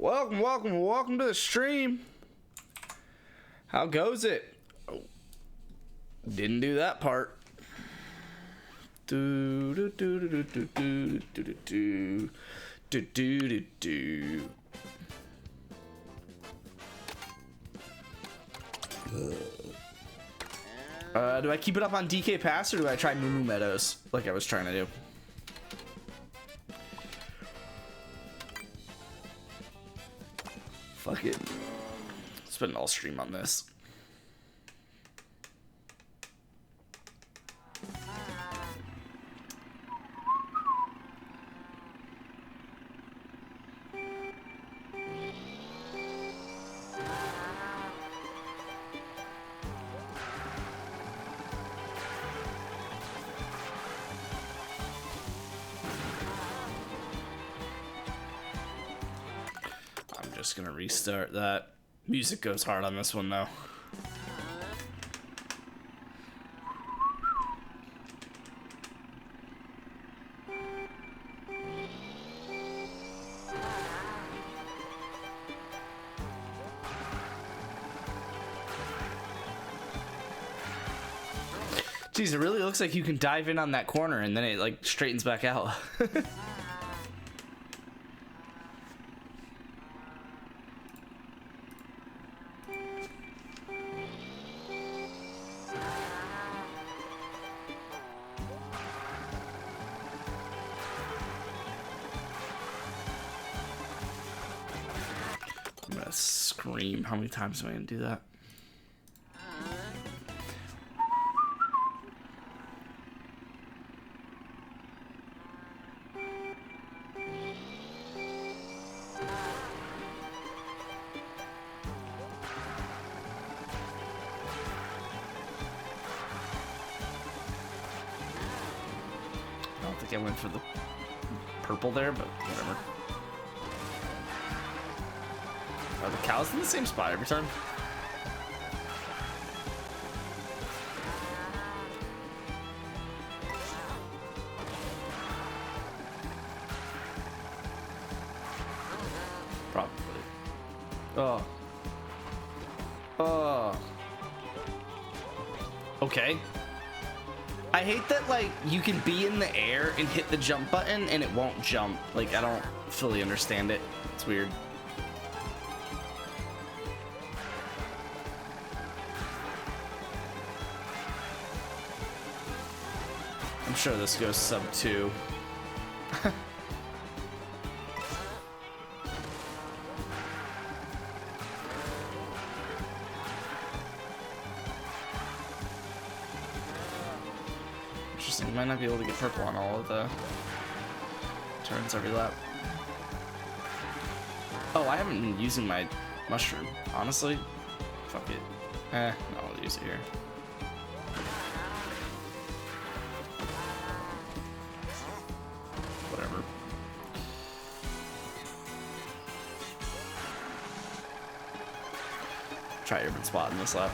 Welcome to the stream. How goes it? Oh, didn't do that part. Do do do do do do do do do do do do. Do I keep it up on DK Pass or do I try Moo Meadows like I was trying to do? Fuck it. Spend an all stream on this. Just gonna restart that. Music goes hard on this one though. Jeez, it really looks like you can dive in on that corner and then it like straightens back out. Scream. How many times am I gonna do that? I don't think I went for the purple there, but whatever. Are the cows in the same spot every time? Probably. Oh. Oh. Okay. I hate that, like, you can be in the air and hit the jump button and it won't jump. Like, I don't fully understand it. It's weird. I'm sure this goes sub 2. Interesting. Might not be able to get purple on all of the turns every lap. Oh, I haven't been using my mushroom. Honestly, fuck it. No, I'll use it here. Try urban spot in this lap.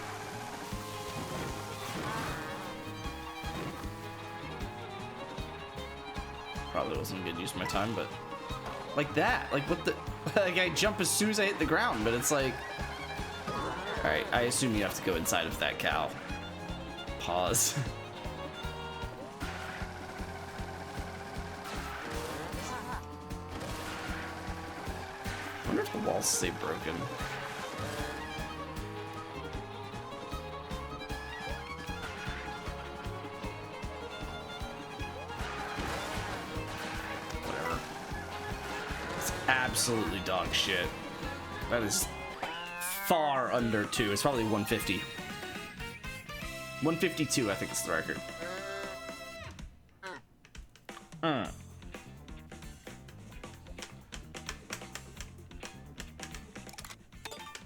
Probably wasn't a good use of my time, but like that, like what the, like I jump as soon as I hit the ground, but it's like, all right, I assume you have to go inside of that cow. Pause. I wonder if the walls stay broken. Absolutely dog shit. That is far under 2. It's probably 150. 152, I think is the record.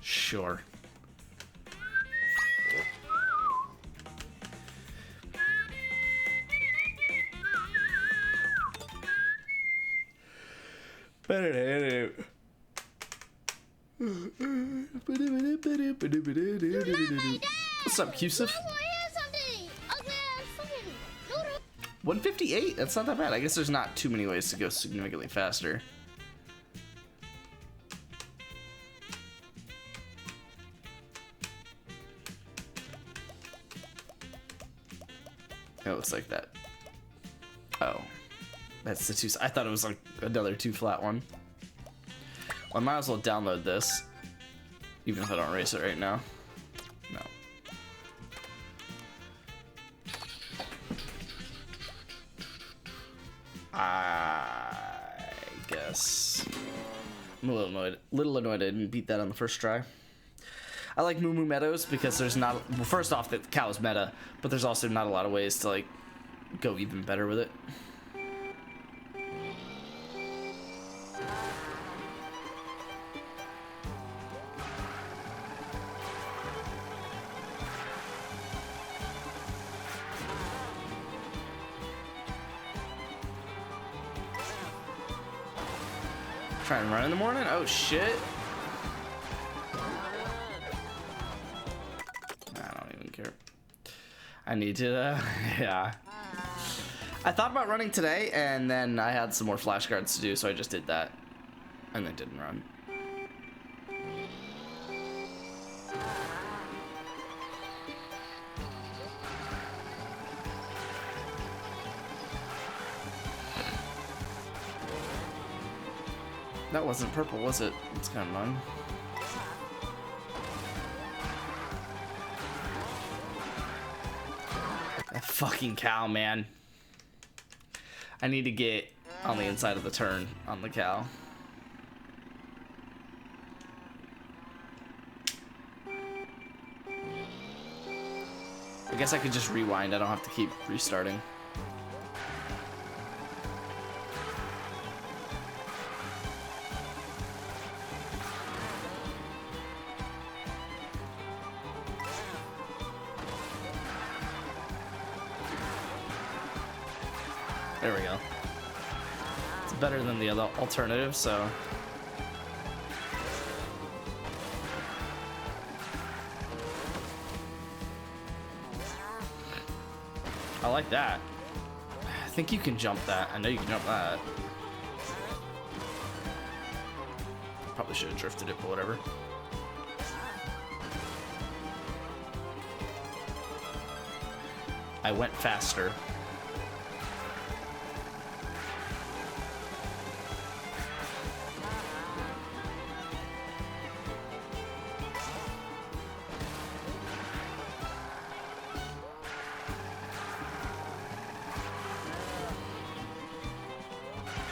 Sure. What's up, Yusuf? 158? That's not that bad. I guess there's not too many ways to go significantly faster. It looks like that. Oh, that's the two. I thought it was like another 2 flat one. Well, I might as well download this, even if I don't erase it right now. No. I guess I'm a little annoyed I didn't beat that on the first try. I like Moo Moo Meadows because there's not, well, first off, the cow is meta, but there's also not a lot of ways to like go even better with it. Try and run in the morning? Oh shit. I don't even care. I need to, yeah. I thought about running today, and then I had some more flashcards to do, so I just did that. And then didn't run. That wasn't purple, was it? It's kind of annoying. That fucking cow, man. I need to get on the inside of the turn on the cow. I guess I could just rewind. I don't have to keep restarting. There we go. It's better than the other alternative, so. I like that. I think you can jump that. I know you can jump that. Probably should have drifted it, but whatever. I went faster.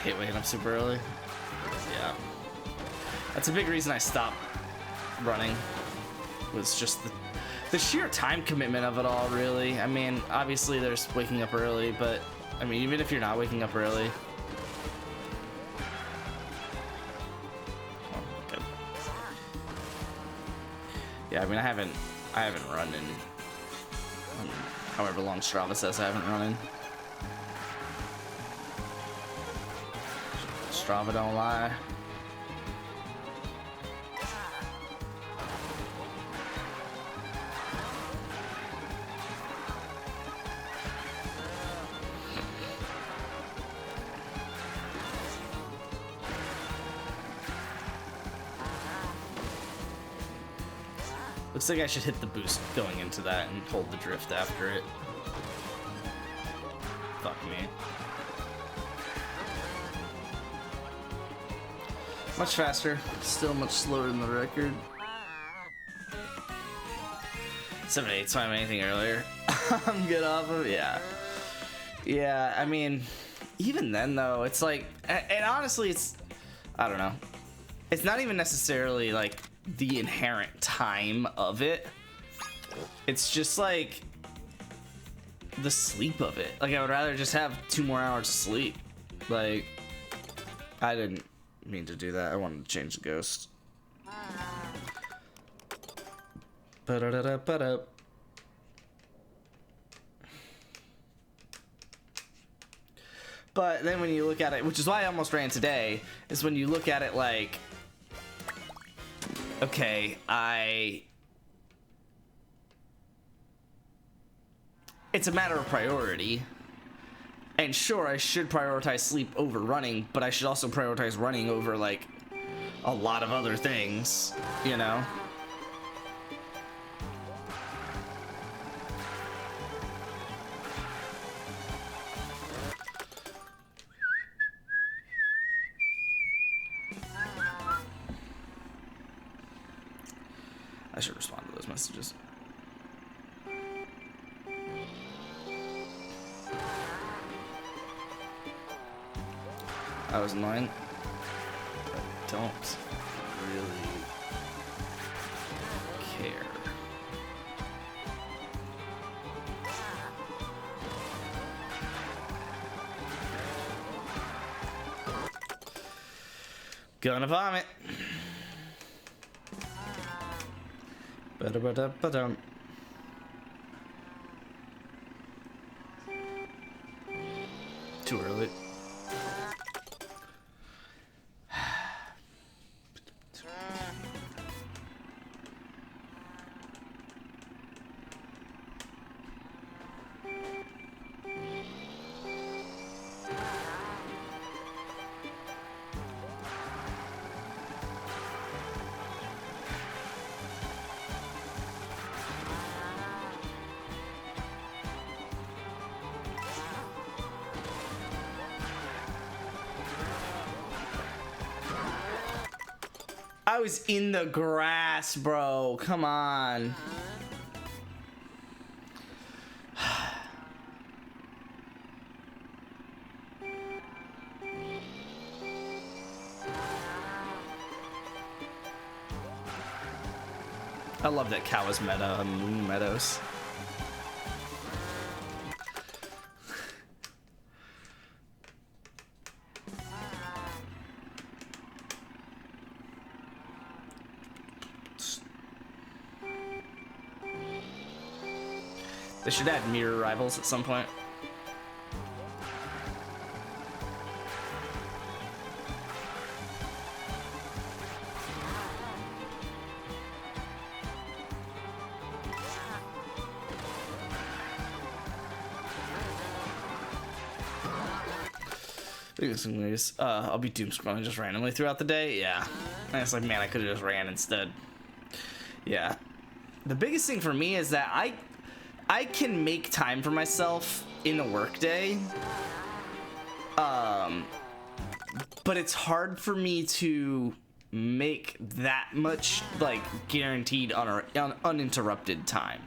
Hate waking up super early. Yeah. That's a big reason I stopped running. Was just the sheer time commitment of it all, really. I mean, obviously there's waking up early, but I mean, even if you're not waking up early. Oh, okay. Yeah, I mean, I haven't run in however long Strava says I haven't run in. Strava don't lie. Looks like I should hit the boost going into that and hold the drift after it. Fuck me. Much faster, still much slower than the record. 7/8 time anything earlier. I'm good off of, yeah. Yeah, I mean, even then though, it's like, and honestly, it's, I don't know. It's not even necessarily like the inherent time of it. It's just like the sleep of it. Like I would rather just have 2 more hours of sleep. Like, I didn't mean to do that. I wanted to change the ghost. Ba-da-da-da-ba-da. But then when you look at it, which is why I almost ran today, is when you look at it like, okay, it's a matter of priority. And sure, I should prioritize sleep over running, but I should also prioritize running over, like, a lot of other things, you know? should respond to those messages. I was annoying. I don't really care. Gonna vomit. Ba-da-ba-da-ba-dum. Too early. I was in the grass, bro. Come on. I love that cow is meta on Moon Meadows. They should add mirror rivals at some point. I'll be doom scrolling just randomly throughout the day. Yeah. And it's like, man, I could have just ran instead. Yeah. The biggest thing for me is that I can make time for myself in a workday. But it's hard for me to make that much like guaranteed uninterrupted time.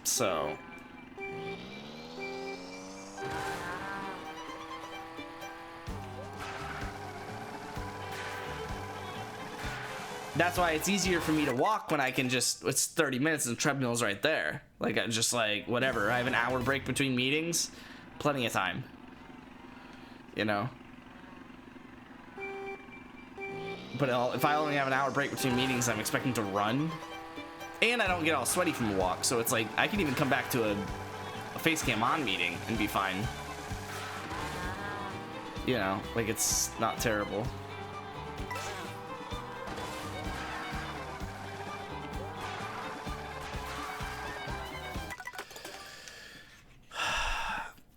So that's why it's easier for me to walk when I can just, it's 30 minutes and the treadmill's right there. Like, I just like, whatever. I have an hour break between meetings. Plenty of time. You know? But if I only have an hour break between meetings, I'm expecting to run. And I don't get all sweaty from a walk. So it's like, I can even come back to a face cam on meeting and be fine. You know, like, it's not terrible.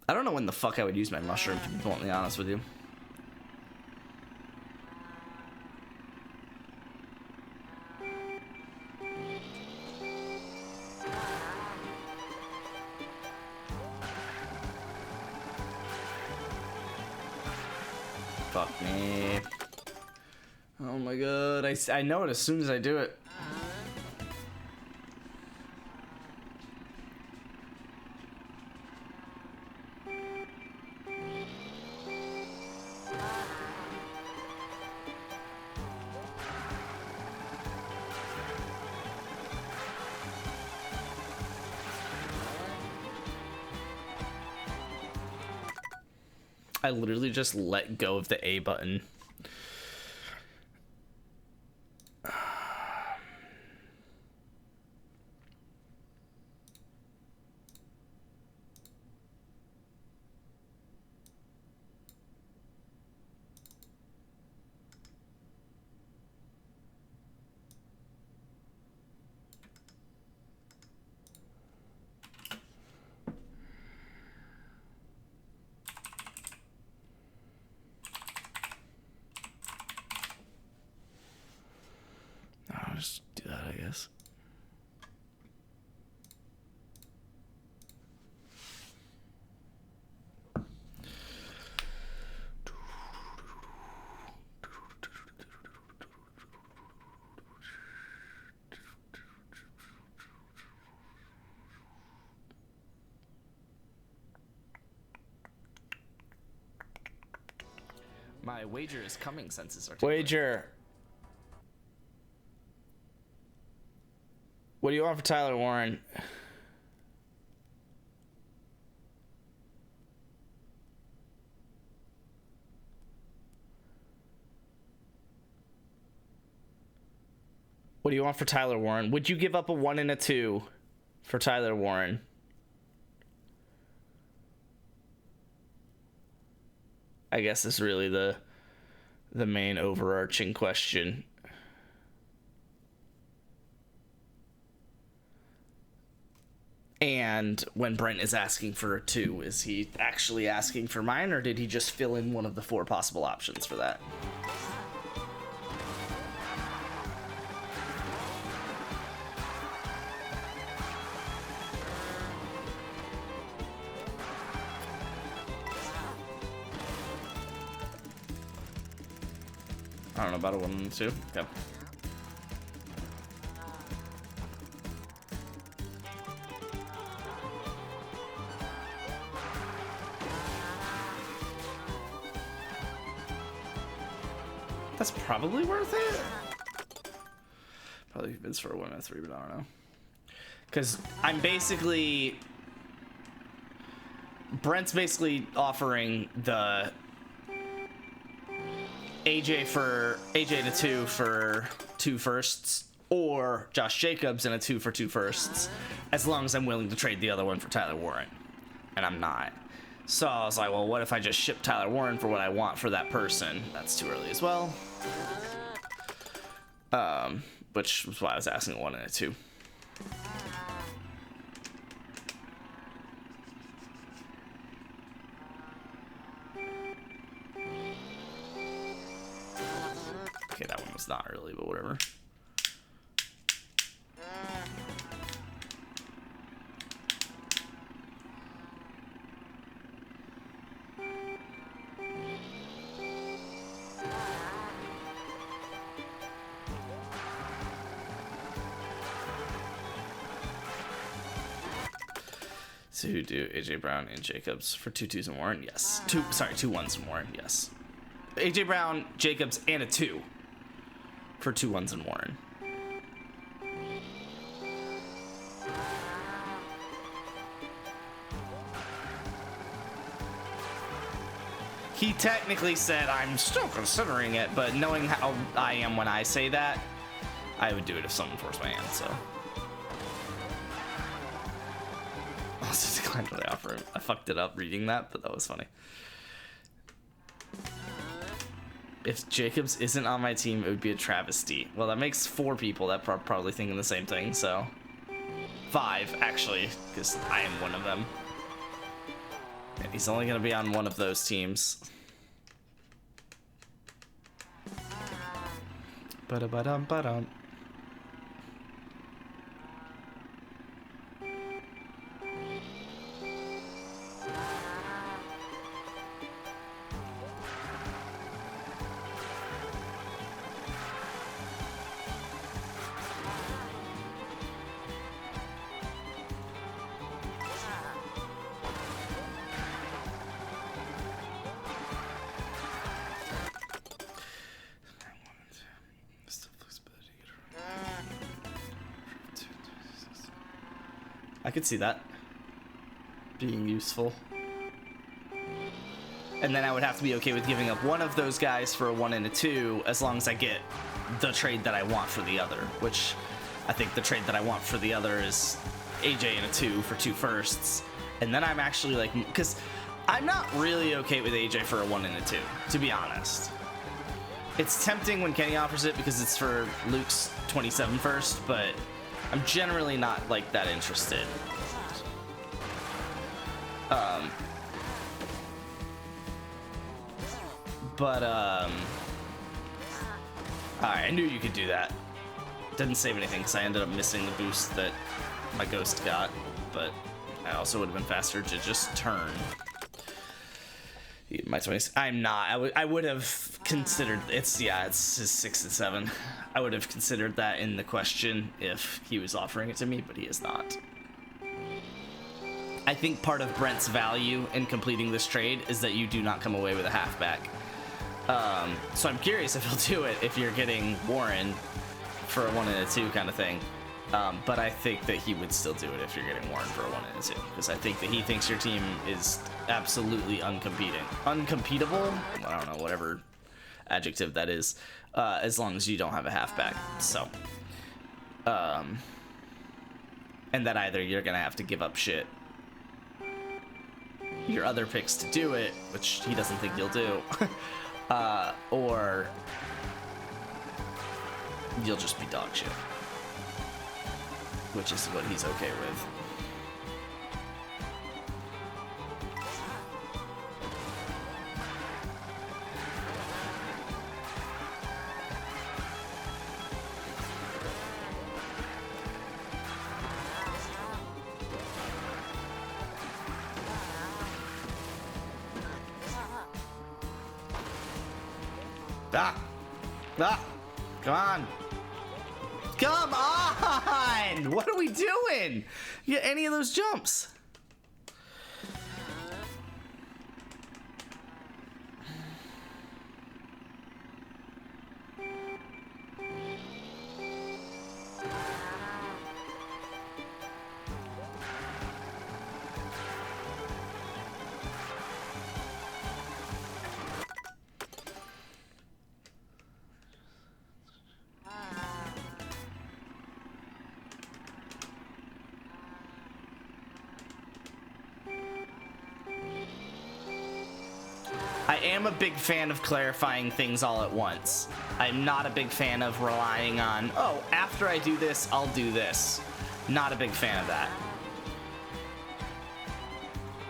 I don't know when the fuck I would use my mushroom, to be bluntly honest with you. Fuck me. Oh my god, I know it as soon as I do it. I literally just let go of the A button. My wager is coming, census articulate. Wager. What do you want for Tyler Warren? What do you want for Tyler Warren? Would you give up a 1 and a 2 for Tyler Warren? I guess is really the main overarching question. And when Brent is asking for a 2, is he actually asking for mine, or did he just fill in one of the 4 possible options for that? I don't know about a 1 and a 2. Okay. That's probably worth it. Probably bids for a 1 and a 3, but I don't know. Because I'm basically... Brent's basically offering the... AJ to 2 for 2 firsts, or Josh Jacobs and a 2 for 2 firsts, as long as I'm willing to trade the other one for Tyler Warren. And I'm not. So I was like, well, what if I just ship Tyler Warren for what I want for that person? That's too early as well. Which was why I was asking a 1 and a 2. Okay, that one was not early, but whatever. So who do AJ Brown and Jacobs for 2 2s and Warren? Yes. 2 1s and Warren. Yes. AJ Brown, Jacobs, and a 2 for 2 1s and Warren. He technically said, I'm still considering it, but knowing how I am when I say that, I would do it if someone forced my hand, so. Also declined what I offer him. I fucked it up reading that, but that was funny. If Jacobs isn't on my team, it would be a travesty. Well, that makes 4 people that are probably thinking the same thing, so. 5, actually, because I am one of them. And he's only going to be on one of those teams. Ba-da-ba-dum-ba-dum. I could see that being useful. And then I would have to be okay with giving up one of those guys for a 1 and a 2 as long as I get the trade that I want for the other, which I think the trade that I want for the other is AJ and a 2 for 2 firsts. And then I'm actually like, because I'm not really okay with AJ for a 1 and a 2, to be honest. It's tempting when Kenny offers it because it's for Luke's 27 first, but I'm generally not like that interested. Alright, I knew you could do that. Didn't save anything because I ended up missing the boost that my ghost got, but I also would have been faster to just turn. My 20s. I'm not. I would have considered it's his 6 and 7. I would have considered that in the question if he was offering it to me, but he is not. I think part of Brent's value in completing this trade is that you do not come away with a halfback. So I'm curious if he'll do it if you're getting Warren for a 1 and a 2 kind of thing. But I think that he would still do it if you're getting Warren for a 1 and a 2, because I think that he thinks your team is absolutely uncompetable. I don't know, whatever adjective that is, as long as you don't have a halfback. So, and that either you're gonna have to give up your other picks to do it, which he doesn't think you'll do, or you'll just be dog shit, which is what he's okay with. Come on. Come on! What are we doing? You get any of those jumps? I am a big fan of clarifying things all at once. I'm not a big fan of relying on, oh, after I do this, I'll do this. Not a big fan of that.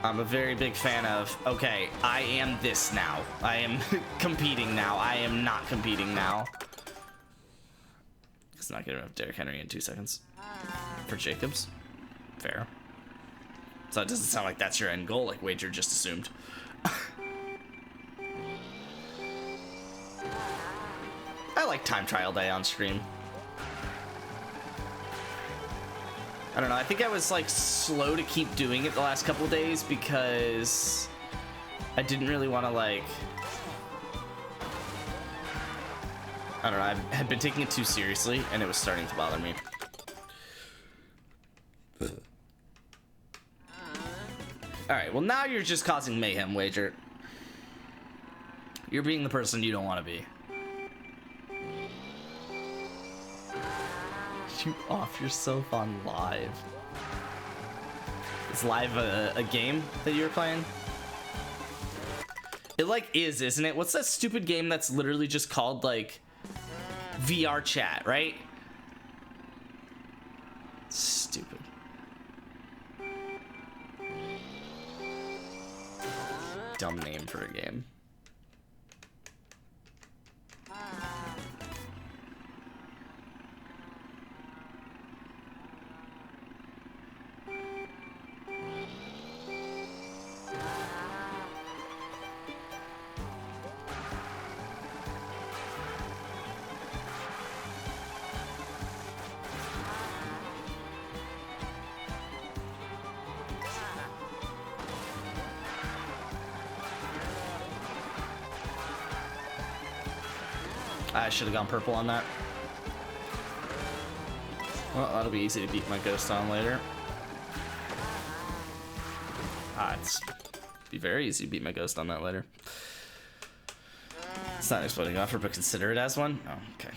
I'm a very big fan of, okay, I am this now. I am competing now. I am not competing now. It's not gonna have Derrick Henry in 2 seconds. For Jacobs. Fair. So it doesn't sound like that's your end goal, like Wager just assumed. I like time trial day on stream. I don't know, I think I was like slow to keep doing it the last couple of days because I didn't really want to like, I don't know, I had been taking it too seriously and it was starting to bother me. Alright, well now you're just causing mayhem, Wager. You're being the person you don't want to be. You off yourself on live. Is live a game that you're playing? It like is, isn't it? What's that stupid game that's literally just called like VR chat, right? Stupid. Dumb name for a game. I should have gone purple on that. Well, that'll be easy to beat my ghost on later. It's be very easy to beat my ghost on that later. It's not an exploding offer, but consider it as one. Oh, okay.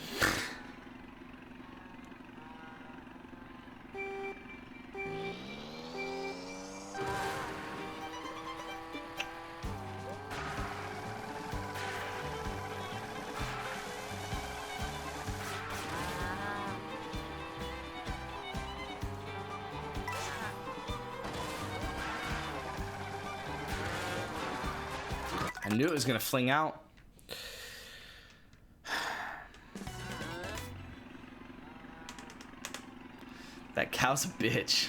I knew it was gonna fling out. That cow's a bitch.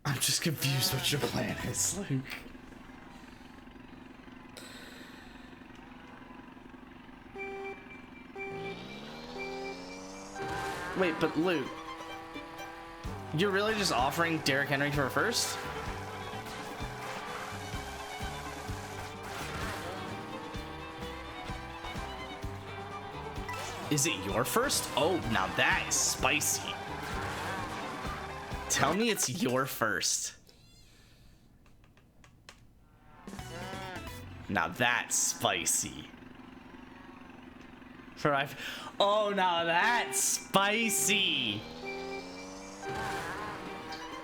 I'm just confused what your plan is, Luke. Wait, but Luke, you're really just offering Derrick Henry for a first? Is it your first? Oh, now that is spicy. Tell me it's your first. Now that's spicy. Oh, now that's spicy.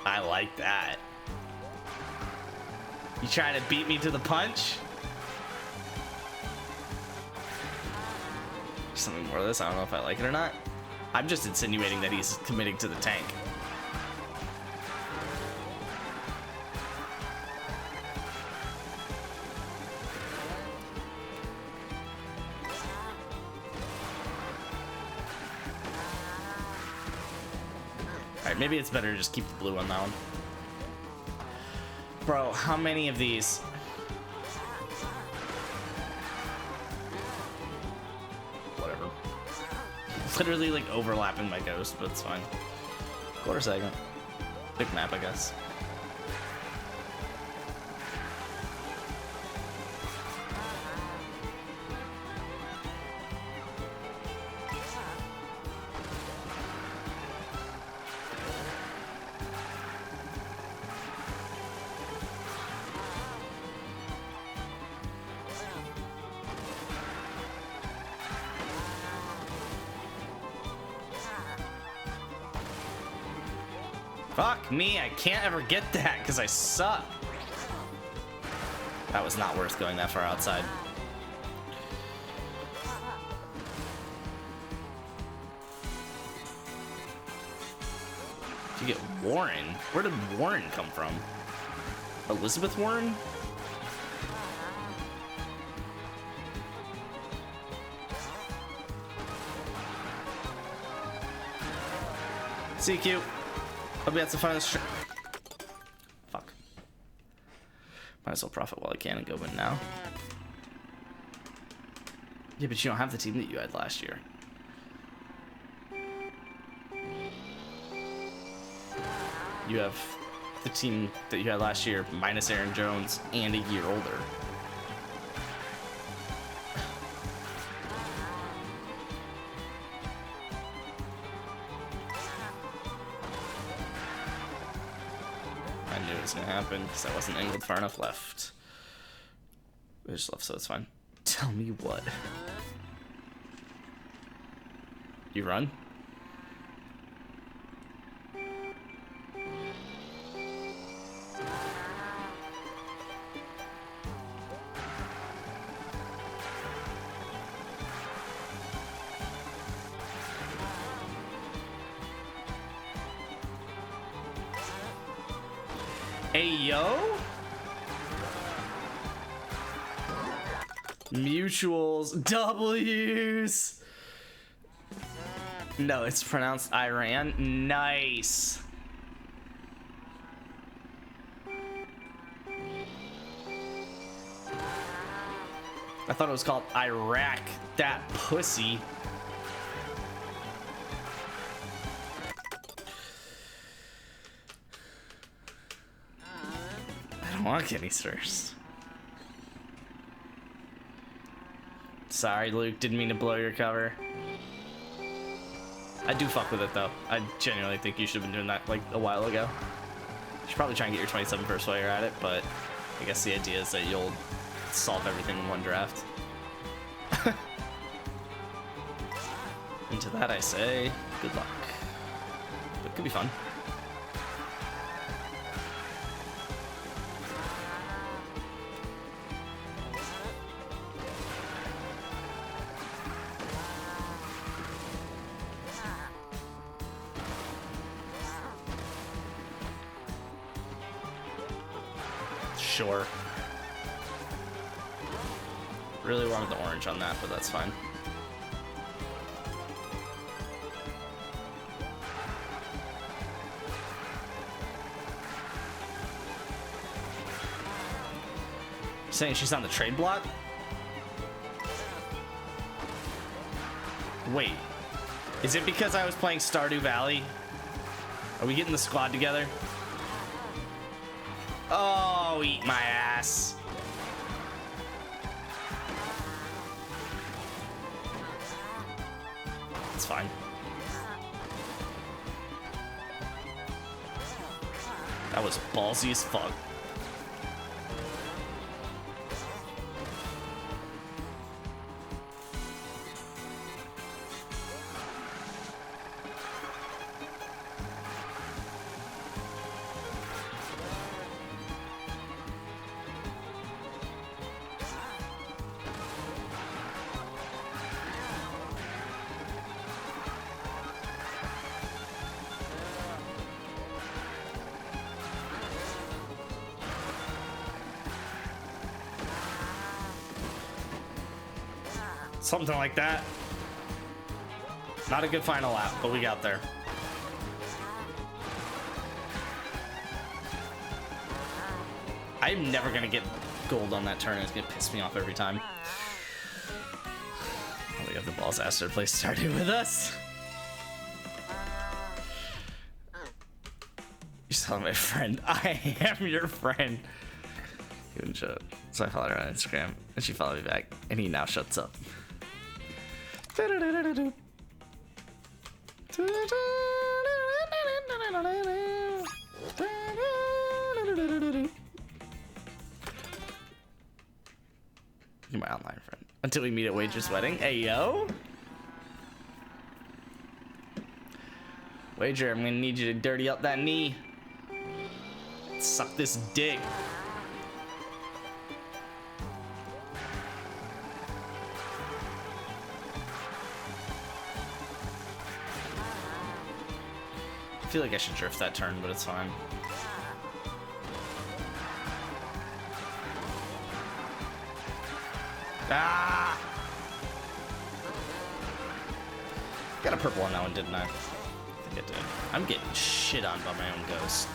I like that. You trying to beat me to the punch? Something more of this. I don't know if I like it or not. I'm just insinuating that he's committing to the tank. Alright, maybe it's better to just keep the blue on that one. Bro, how many of these? Whatever. Literally like overlapping my ghost, but it's fine. Quarter second. Big map, I guess. Fuck me, I can't ever get that because I suck. That was not worth going that far outside. You get Warren? Where did Warren come from? Elizabeth Warren? CQ. Hope you had some fun on this trip. Fuck. Might as well profit while I can and go win now. Yeah, but you don't have the team that you had last year. You have the team that you had last year minus Aaron Jones and a year older. Gonna happen because I wasn't angled far enough left. I just left, so it's fine. Tell me what. You run? Hey, yo. Mutuals, W's. No, it's pronounced Iran. Nice. I thought it was called Iraq. That pussy. I don't want Kenny's first. Sorry, Luke. Didn't mean to blow your cover. I do fuck with it, though. I genuinely think you should have been doing that, like, a while ago. You should probably try and get your 27 first while you're at it, but I guess the idea is that you'll solve everything in one draft. And to that I say, good luck. But it could be fun. Sure. Really wanted the orange on that, but that's fine. You're saying she's on the trade block? Wait. Is it because I was playing Stardew Valley? Are we getting the squad together? Oh, eat my ass. It's fine. That was ballsy as fuck. Something like that. Not a good final lap, but we got there. I'm never gonna get gold on that turn. It's gonna piss me off every time. Oh, we have the balls asked to play Stardew with us. You're still my friend. I am your friend. He wouldn't shut up. So I followed her on Instagram, and she followed me back, and he now shuts up. You're my online friend. Until we meet at Wager's wedding. Hey, yo. Wager, I'm gonna need you to dirty up that knee. Suck this dick. I feel like I should drift that turn, but it's fine. Ah! Got a purple on that one, didn't I? I think I did. I'm getting shit on by my own ghost.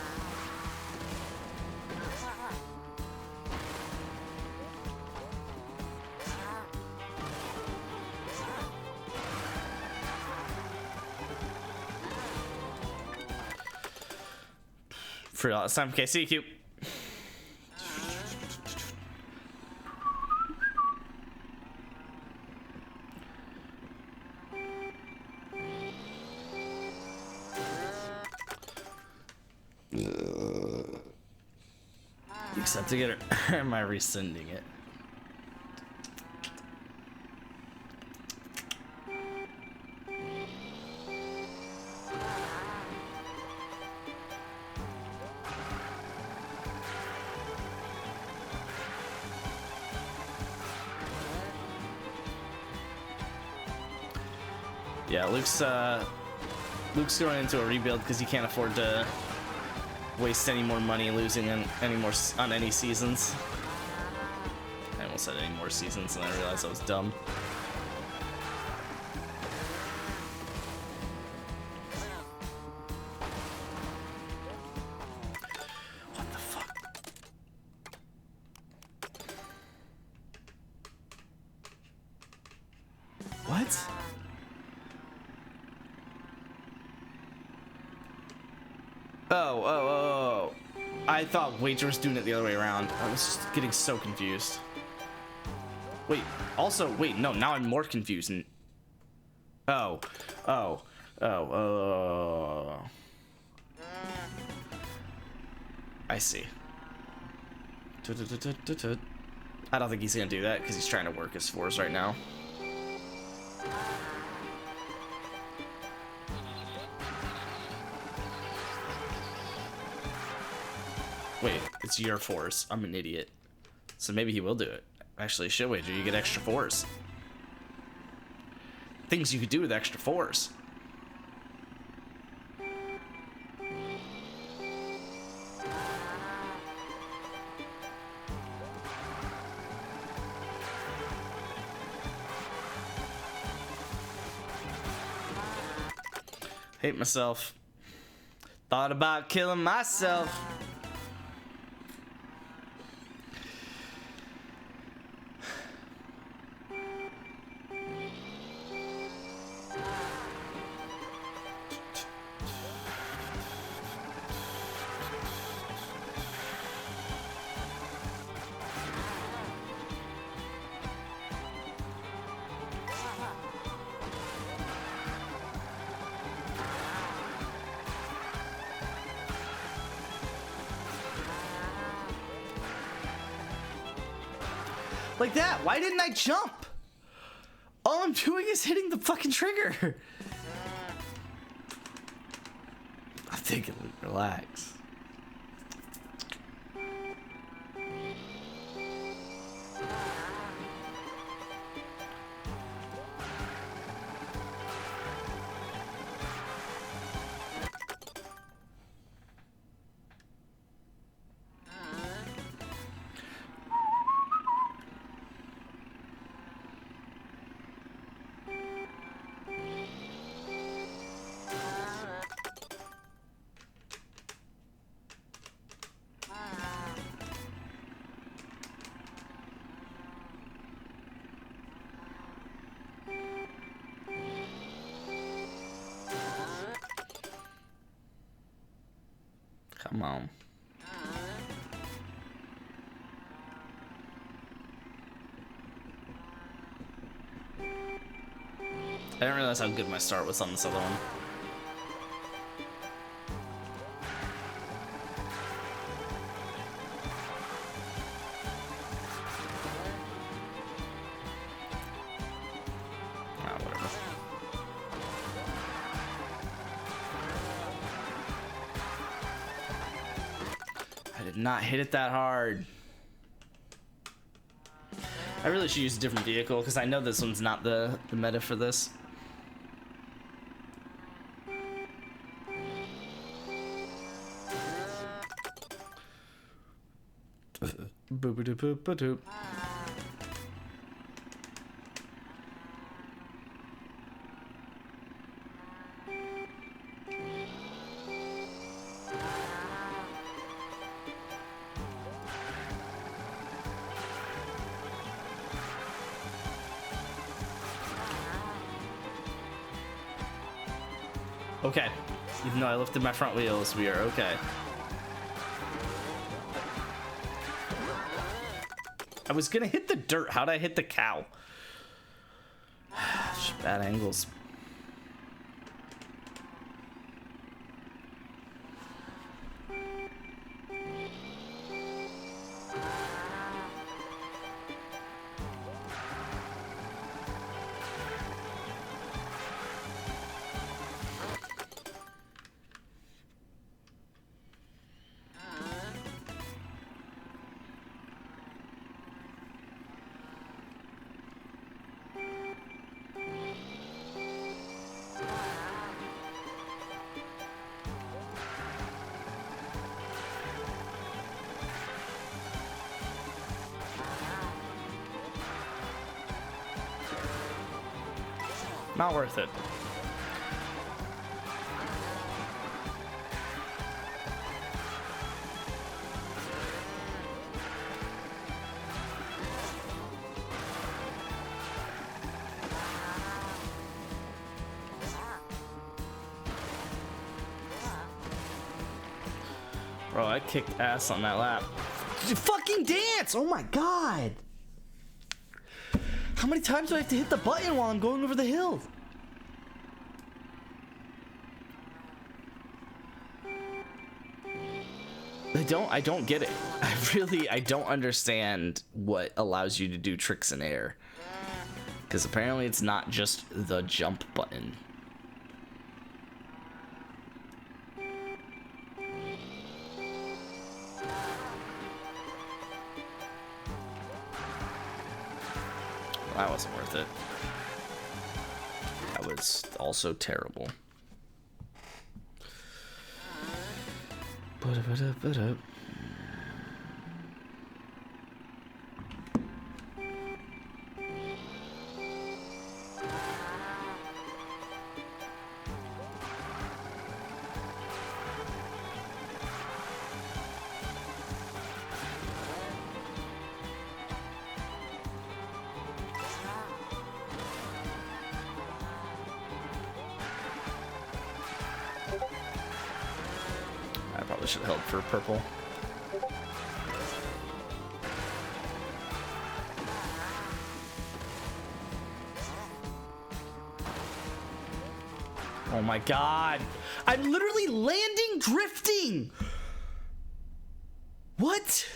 For all this time. Okay, see you, Q. Accepting it, or am I rescinding it? Yeah, Luke's going into a rebuild because he can't afford to waste any more money losing on any seasons. I almost said any more seasons, and I realized I was dumb. What the fuck? What? Oh. I thought Wager was doing it the other way around. I was just getting so confused. Wait, no, now I'm more confused. Oh. I see. I don't think he's gonna do that because he's trying to work his fours right now. Wait, it's your fours. I'm an idiot. So maybe he will do it. Actually, shit, Wager, you get extra fours. Things you could do with extra fours. Hate myself. Thought about killing myself. Like that. Why didn't I jump? All I'm doing is hitting the fucking trigger. I'm thinking, relax. Come on. I didn't realize how good my start was on this other one. Ah, whatever. I did not hit it that hard. I really should use a different vehicle because I know this one's not the meta for this. Boop-a-doop-boop-a-doop. Okay, even though I lifted my front wheels, we are okay. I was gonna hit the dirt. How'd I hit the cow? Just bad angles. Not worth it. Bro, I kicked ass on that lap. Fucking dance! Oh my god! How many times do I have to hit the button while I'm going over the hill? I don't get it. I don't understand what allows you to do tricks in air. Because apparently it's not just the jump button. That wasn't worth it. That was also terrible. Ba-da-ba-da-ba-da. I probably should have held for purple. Oh my god. I'm literally landing drifting. What?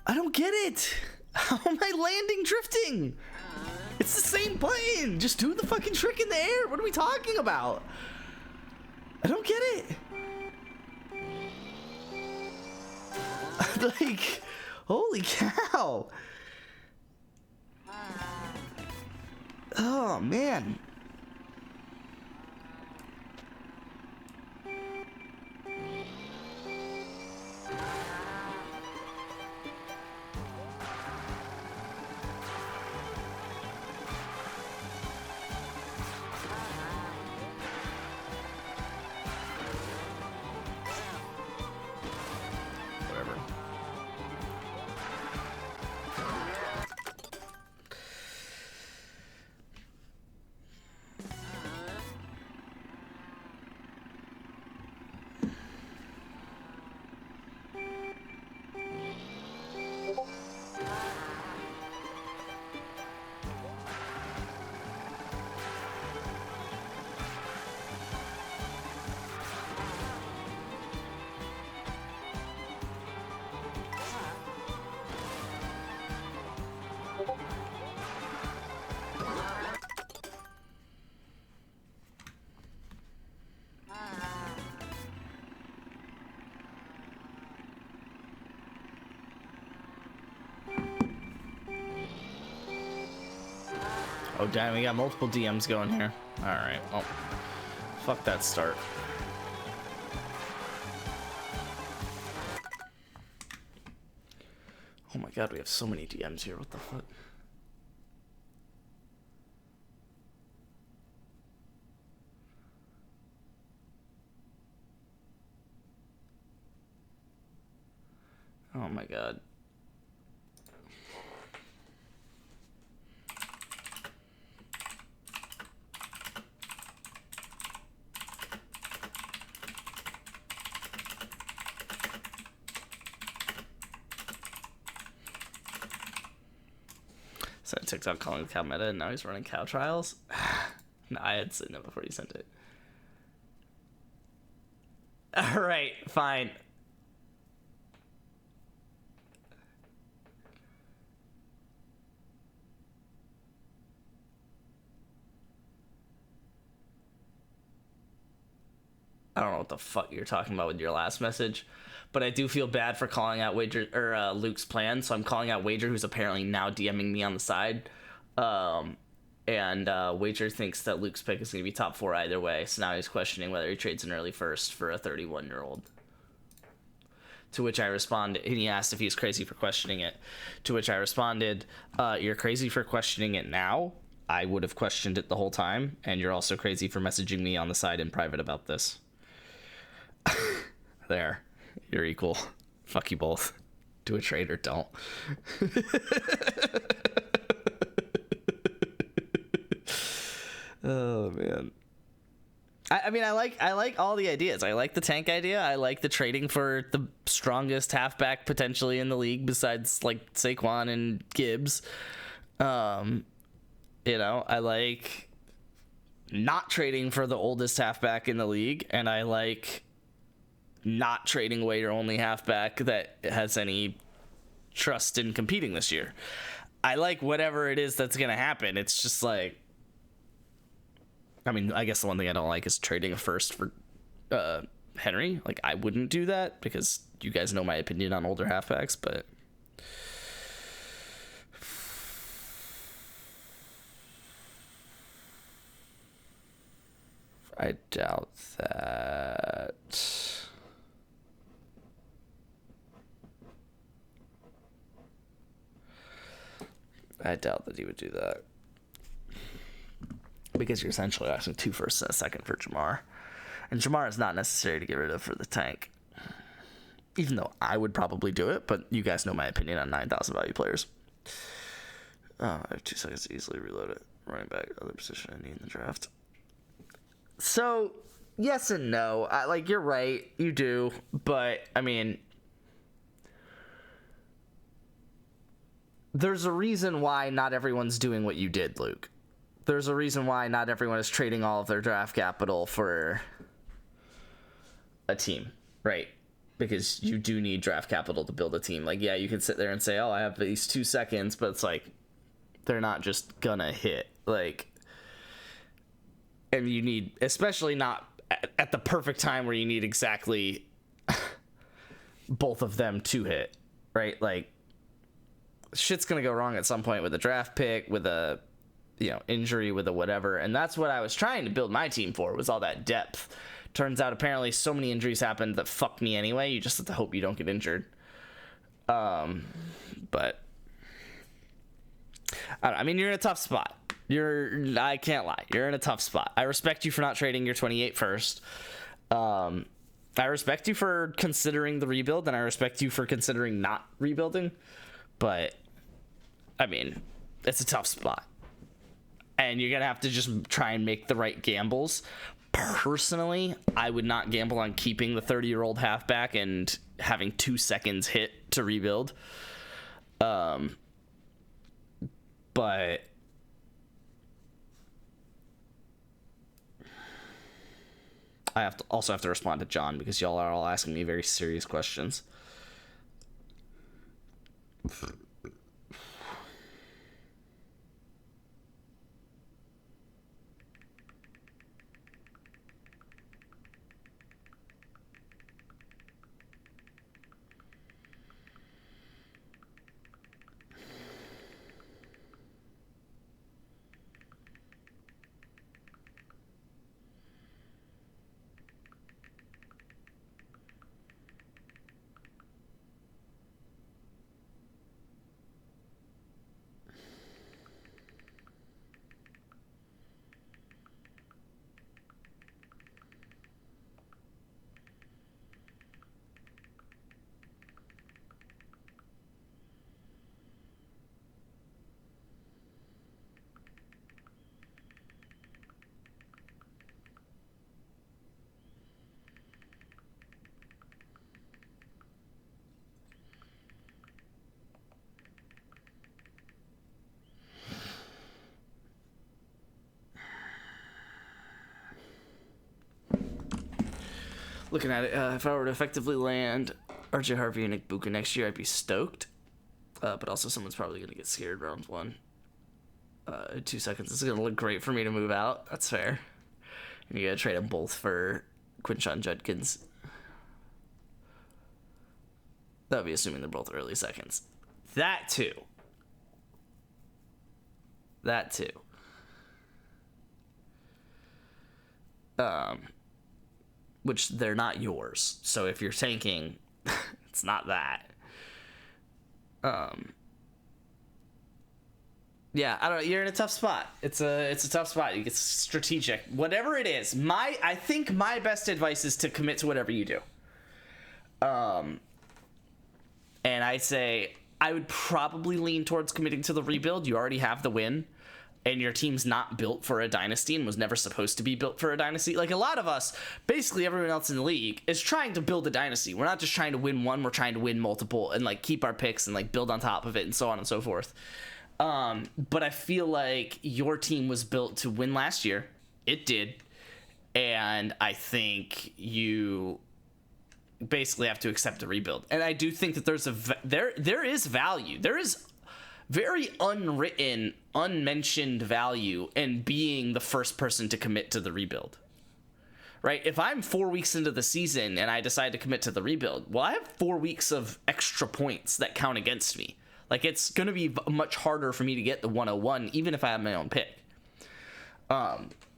I don't get it. How am I landing drifting? It's the same plane. Just do the fucking trick in the air. What are we talking about? I don't get it. Like, holy cow. Oh, man. Whatever. Oh, damn, we got multiple DMs going here. Alright, well, fuck that start. Oh my god, we have so many DMs here. What the fuck? Oh my god. Sent TikTok calling the cow meta, and now he's running cow trials. No, I had seen it before you sent it. All right, fine. I don't know what the fuck you're talking about with your last message, but I do feel bad for calling out Wager or Luke's plan, so I'm calling out Wager, who's apparently now DMing me on the side. And Wager thinks that Luke's pick is going to be top 4 either way, so now he's questioning whether he trades an early first for a 31-year-old. To which I responded, and he asked if he's crazy for questioning it. To which I responded, you're crazy for questioning it now. I would have questioned it the whole time, and you're also crazy for messaging me on the side in private about this. There. You're equal. Fuck you both. Do a trade or don't. Oh man. I mean, I like all the ideas. I like the tank idea. I like the trading for the strongest halfback potentially in the league besides like Saquon and Gibbs. You know, I like not trading for the oldest halfback in the league, and I like not trading away your only halfback that has any trust in competing this year. I like whatever it is that's gonna happen. It's just like, I mean, I guess the one thing I don't like is trading a first for Henry. Like, I wouldn't do that because you guys know my opinion on older halfbacks, but I doubt that. I doubt that he would do that. Because you're essentially asking 2 firsts and a second for Jamar. And Jamar is not necessary to get rid of for the tank. Even though I would probably do it, but you guys know my opinion on 9,000 value players. Oh, I have 2 seconds to easily reload it. Running back, other position I need in the draft. So, yes and no. Like, you're right. You do. But, I mean, there's a reason why not everyone's doing what you did, Luke. There's a reason why not everyone is trading all of their draft capital for a team, right? because you do need draft capital to build a team. Like, yeah, you can sit there and say, oh, I have these 2 seconds, but it's like, they're not just gonna hit. Like, and you need, especially not at the perfect time where you need exactly both of them to hit, right? Like, shit's gonna go wrong at some point with a draft pick, with a, injury, with a whatever. And that's what I was trying to build my team for, was all that depth. Turns out apparently so many injuries happened that fucked me anyway. You just have to hope you don't get injured. But I don't know. I mean, you're in a tough spot. I can't lie. You're in a tough spot. I respect you for not trading your 28 first. I respect you for considering the rebuild, and I respect you for considering not rebuilding. But, I mean, it's a tough spot. And you're going to have to just try and make the right gambles. Personally, I would not gamble on keeping the 30-year-old halfback and having 2 seconds hit to rebuild. But I also have to respond to John, because y'all are all asking me very serious questions. Looking at it, if I were to effectively land RJ Harvey and Nick Buka next year, I'd be stoked. But also, someone's probably going to get scared round 1. 2 seconds. It's going to look great for me to move out. That's fair. And you got to trade them both for Quinshon Judkins. That would be assuming they're both early seconds. That too. Which they're not yours. So if you're tanking, it's not that. Yeah, I don't know. You're in a tough spot. It's a tough spot. You get strategic. Whatever it is, I think my best advice is to commit to whatever you do. And I'd say I would probably lean towards committing to the rebuild. You already have the win. And your team's not built for a dynasty and was never supposed to be built for a dynasty. Like, a lot of us, basically everyone else in the league, is trying to build a dynasty. We're not just trying to win one, we're trying to win multiple and, like, keep our picks and, like, build on top of it and so on and so forth. But I feel like your team was built to win last year. It did. And I think you basically have to accept a rebuild. And I do think that there is value. There is very unwritten, unmentioned value in being the first person to commit to the rebuild, right? If I'm 4 weeks into the season and I decide to commit to the rebuild, well, I have 4 weeks of extra points that count against me. Like, it's going to be much harder for me to get the 101, even if I have my own pick.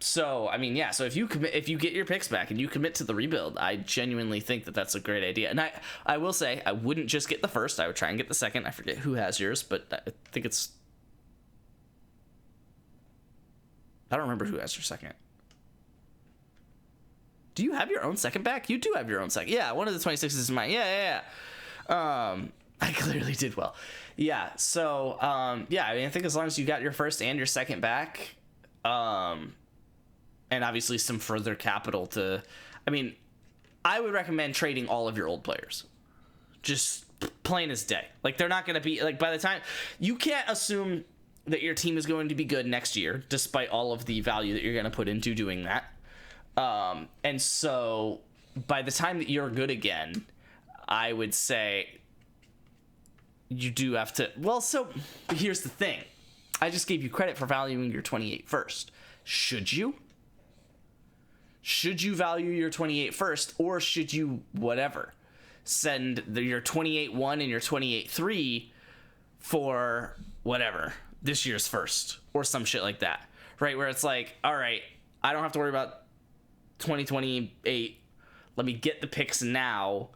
So, I mean, yeah, so if you get your picks back and you commit to the rebuild, I genuinely think that that's a great idea. And I will say, I wouldn't just get the first. I would try and get the second. I forget who has yours, but I think it's... I don't remember who has your second. Do you have your own second back? You do have your own second. Yeah, one of the 26s is mine. Yeah. I clearly did well. Yeah, so, yeah, I mean, I think as long as you got your first and your second back... and obviously some further capital to... I mean, I would recommend trading all of your old players. Just plain as day. Like, they're not going to be... Like, by the time... You can't assume that your team is going to be good next year, despite all of the value that you're going to put into doing that. And so, by the time that you're good again, I would say you do have to. Well, so here's the thing. I just gave you credit for valuing your 28 first. Should you? Should you value your 28 first, or should you whatever send your 28-1 and your 28-3 for whatever this year's first or some shit like that, right? Where it's like, all right, I don't have to worry about 2028. Let me get the picks now,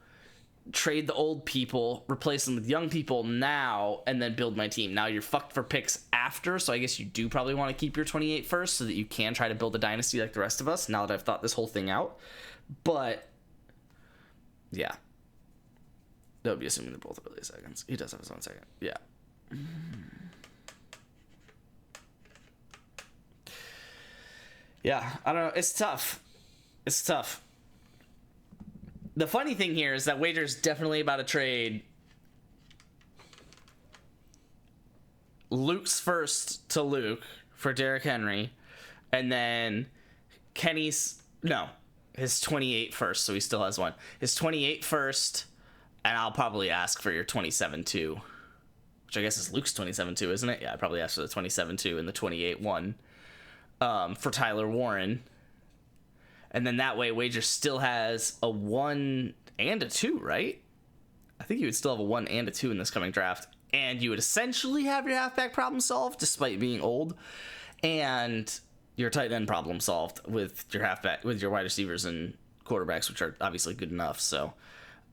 trade the old people, replace them with young people now, and then build my team. Now you're fucked for picks after, so I guess you do probably want to keep your 28 first so that you can try to build a dynasty like the rest of us, now that I've thought this whole thing out. But, yeah. That would be assuming they're both early seconds. He does have his own second. Yeah. Yeah, I don't know. It's tough. It's tough. The funny thing here is that Wager's definitely about to trade Luke's first to Luke for Derrick Henry, and then Kenny's, no, his 28 first, so he still has one. His 28 first, and I'll probably ask for your 27-2, which I guess is Luke's 27-2, isn't it? Yeah, I probably asked for the 27-2 and the 28-1 for Tyler Warren. And then that way, Wager still has a 1 and a 2, right? I think you would still have a 1 and a 2 in this coming draft. And you would essentially have your halfback problem solved, despite being old. And your tight end problem solved with your halfback, with your wide receivers and quarterbacks, which are obviously good enough. So,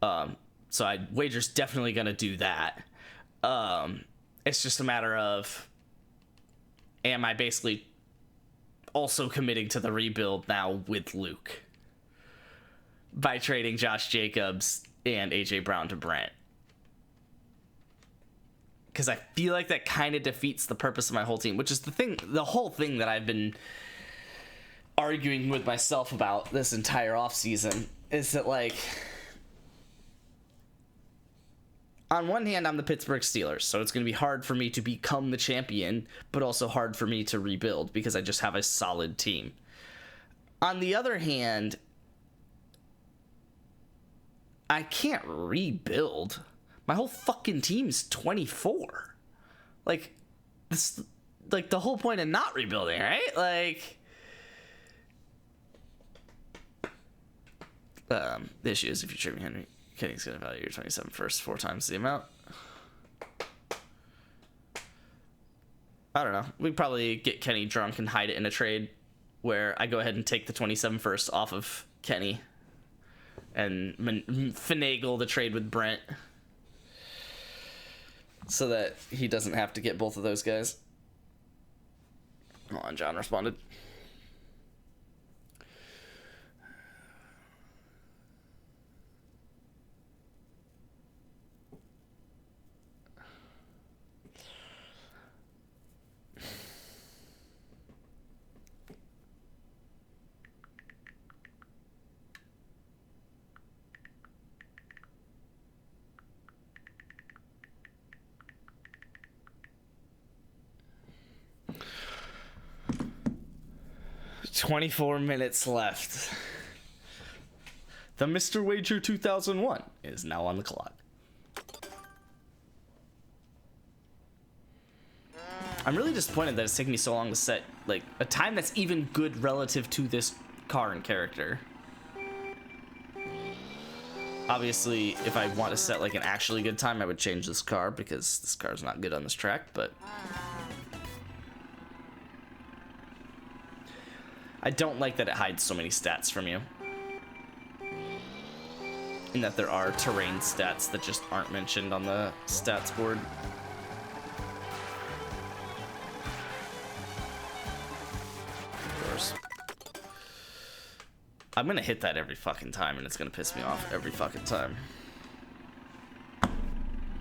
Wager's definitely going to do that. It's just a matter of, am I basically also committing to the rebuild now with Luke by trading Josh Jacobs and AJ Brown to Brent? Because I feel like that kind of defeats the purpose of my whole team, which is the whole thing that I've been arguing with myself about this entire offseason, is that, like, on one hand, I'm the Pittsburgh Steelers, so it's going to be hard for me to become the champion, but also hard for me to rebuild because I just have a solid team. On the other hand, I can't rebuild. My whole fucking team's 24. Like, this, like the whole point of not rebuilding, right? Like, the issue is if you trade me Henry, Kenny's gonna value your 27 first 4 times the amount. I don't know. We probably get Kenny drunk and hide it in a trade where I go ahead and take the 27 first off of Kenny and finagle the trade with Brent so that he doesn't have to get both of those guys. Hold on, John responded. "24 minutes left. The Mr. Wager 2001 is now on the clock." I'm really disappointed that it's taking me so long to set, like, a time that's even good relative to this car and character. Obviously, if I want to set, like, an actually good time, I would change this car because this car's not good on this track, but I don't like that it hides so many stats from you. And that there are terrain stats that just aren't mentioned on the stats board. Of course. I'm gonna hit that every fucking time and it's gonna piss me off every fucking time.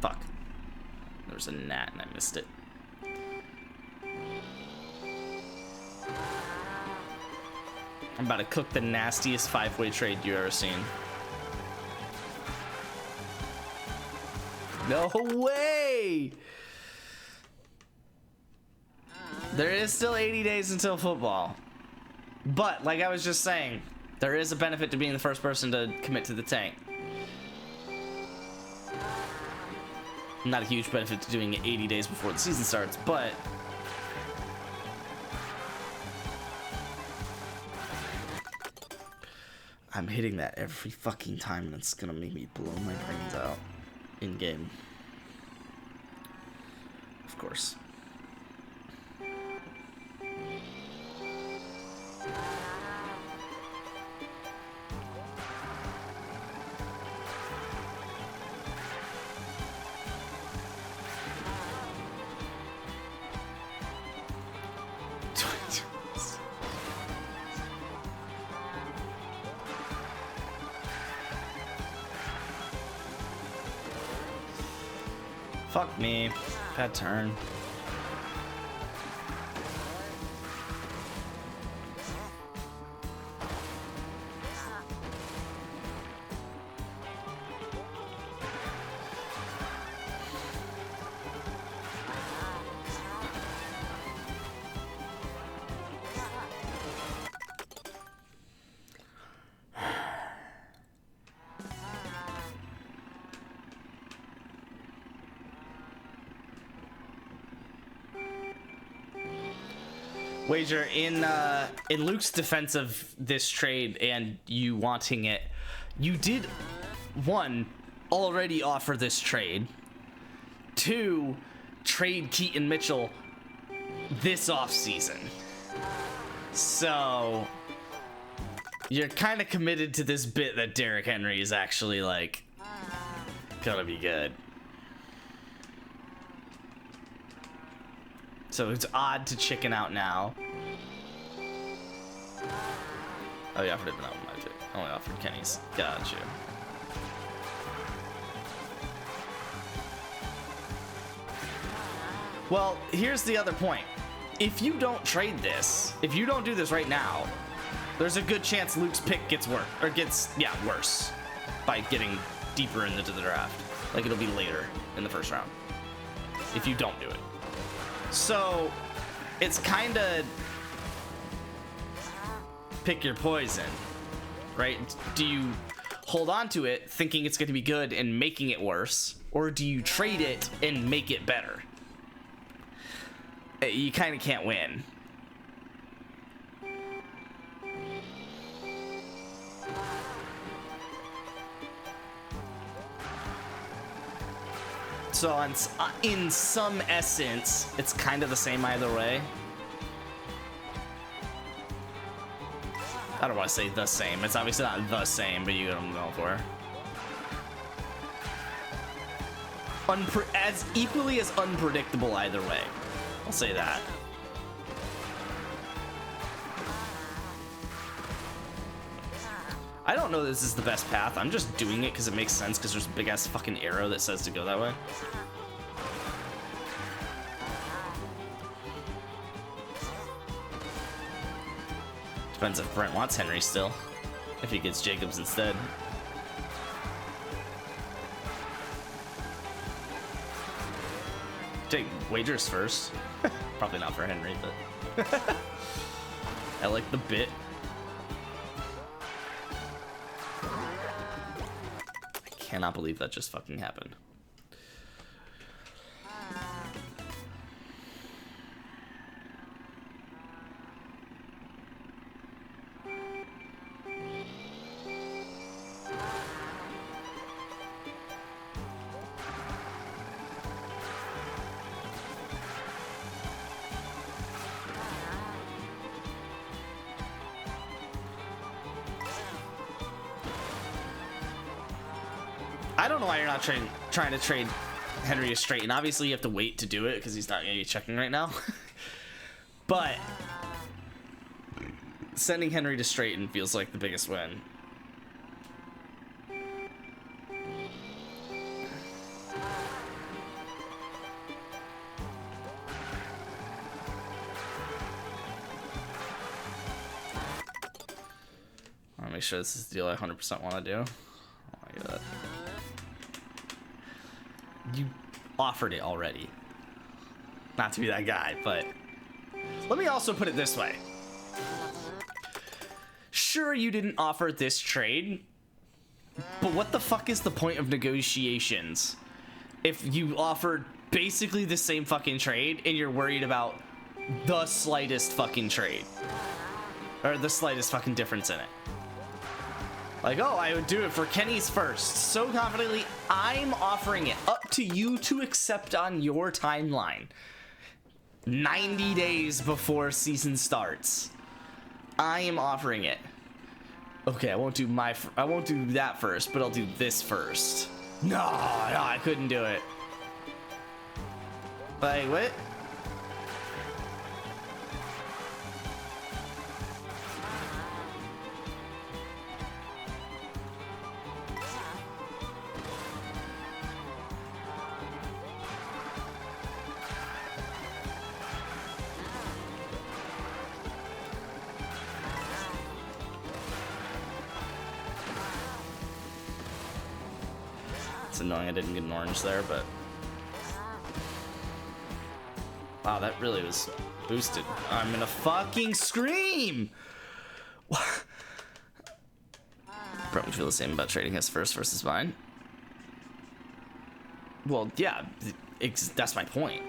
Fuck. There was a gnat and I missed it. I'm about to cook the nastiest 5-way trade you've ever seen. No way! There is still 80 days until football. But, like I was just saying, there is a benefit to being the first person to commit to the tank. Not a huge benefit to doing it 80 days before the season starts, but I'm hitting that every fucking time, and it's gonna make me blow my brains out in game. Of course. Fuck me. Bad turn. Wager, in Luke's defense of this trade and you wanting it, you did, one, already offer this trade. Two, trade Keaton Mitchell this offseason. So you're kind of committed to this bit that Derrick Henry is actually, like, gonna be good. So it's odd to chicken out now. Oh, you offered it, but not my pick. I only offered Kenny's. Gotcha. Well, here's the other point. If you don't trade this, if you don't do this right now, there's a good chance Luke's pick gets worse, or gets, worse by getting deeper into the draft. Like, it'll be later in the first round if you don't do it. So it's kind of pick your poison, right? Do you hold on to it thinking it's going to be good and making it worse, or do you trade it and make it better? You kind of can't win. So in some essence, it's kind of the same either way. I don't want to say the same. It's obviously not the same, but you get what I'm going for. As equally as unpredictable either way. I'll say that. I don't know this is the best path. I'm just doing it because it makes sense, because there's a big ass fucking arrow that says to go that way. Depends if Brent wants Henry still. If he gets Jacobs instead. Take wagers first. Probably not for Henry, but I like the bit. I cannot believe that just fucking happened. I don't know why you're not trying to trade Henry to straighten. Obviously, you have to wait to do it because he's not going to be checking right now. But sending Henry to straighten feels like the biggest win. I want to make sure this is the deal I 100% want to do. Oh my god. You offered it already. Not to be that guy, but let me also put it this way. Sure, you didn't offer this trade, but what the fuck is the point of negotiations if you offered basically the same fucking trade and you're worried about the slightest fucking trade or the slightest fucking difference in it. Like, oh, I would do it for Kenny's first. So confidently, I'm offering it up to you to accept on your timeline. 90 days before season starts. I am offering it. Okay, I won't do that first, but I'll do this first. No, I couldn't do it. Like, what? It's annoying I didn't get an orange there, but wow, that really was boosted. I'm gonna fucking scream! Probably feel the same about trading his first versus mine. Well, yeah, that's my point.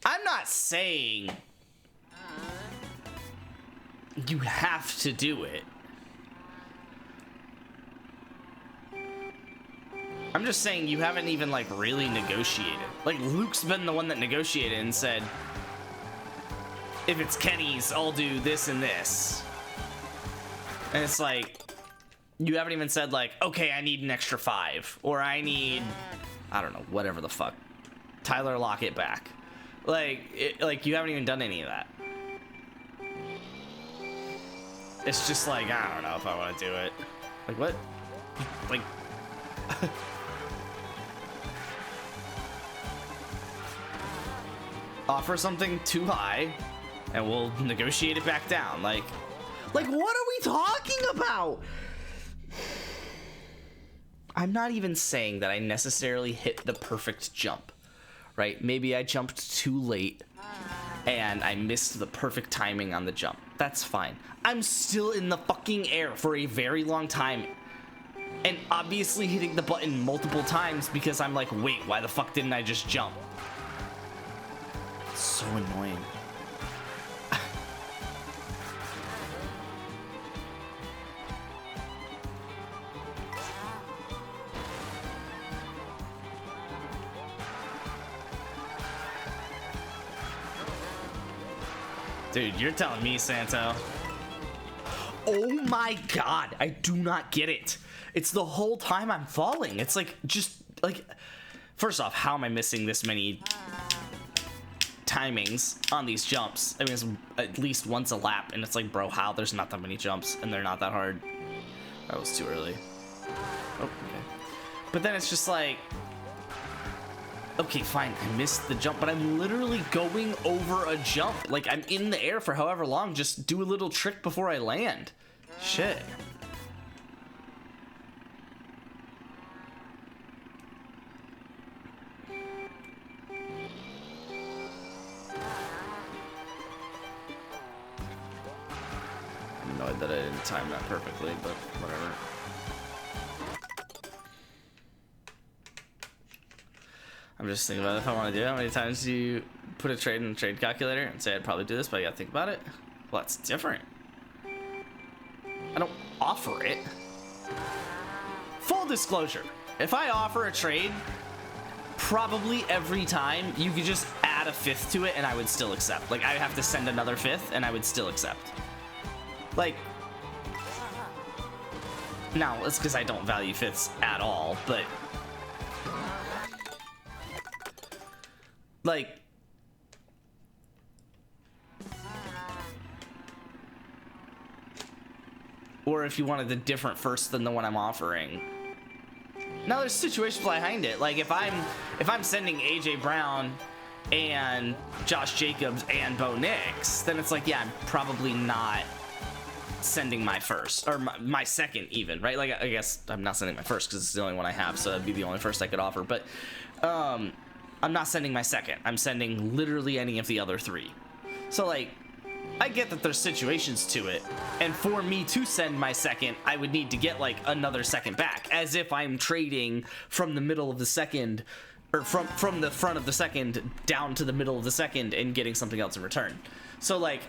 I'm not saying you have to do it. I'm just saying you haven't even like really negotiated. Like Luke's been the one that negotiated and said, if it's Kenny's, I'll do this and this. And it's like, you haven't even said like, okay, I need an extra 5, or I need, I don't know, whatever the fuck, Tyler Lockett back. Like, you haven't even done any of that. It's just like, I don't know if I want to do it. Like what? Like. Offer something too high and we'll negotiate it back down. Like what are we talking about? I'm not even saying that I necessarily hit the perfect jump, right? Maybe I jumped too late and I missed the perfect timing on the jump. That's fine. I'm still in the fucking air for a very long time and obviously hitting the button multiple times because I'm like, wait, why the fuck didn't I just jump? So annoying. Dude, you're telling me, Santo. Oh my god, I do not get it. It's the whole time I'm falling. It's like, just like, first off, how am I missing this many timings on these jumps? I mean, it's at least once a lap, and it's like, bro, how? There's not that many jumps, and they're not that hard. That was too early. Oh, okay. But then it's just like, okay, fine, I missed the jump, but I'm literally going over a jump. Like, I'm in the air for however long. Just do a little trick before I land. Shit. I'm annoyed that I didn't time that perfectly, but whatever. I'm just thinking about if I want to do it. How many times do you put a trade in the trade calculator and say I'd probably do this, but I gotta think about it? Well, that's different. I don't offer it. Full disclosure, if I offer a trade, probably every time you could just add a 5th to it and I would still accept. Like, I have to send another 5th and I would still accept. Like, now, it's because I don't value 5ths at all, but like, or if you wanted a different first than the one I'm offering. Now there's situations behind it. Like if I'm sending AJ Brown and Josh Jacobs and Bo Nix, then it's like, yeah, I'm probably not sending my first or my second even, right? Like I guess I'm not sending my first because it's the only one I have, so that'd be the only first I could offer. But I'm not sending my second. I'm sending literally any of the other 3. So like, I get that there's situations to it, and for me to send my second, I would need to get like another second back, as if I'm trading from the middle of the second, or from the front of the second down to the middle of the second and getting something else in return. So like,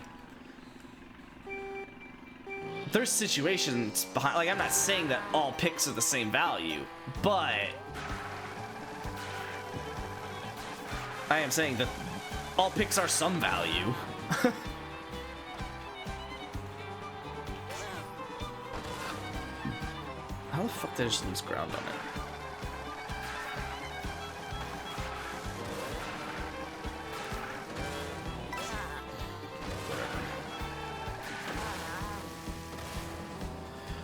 there's situations behind, like I'm not saying that all picks are the same value, but I am saying that all picks are some value. How the fuck did I just lose ground on it?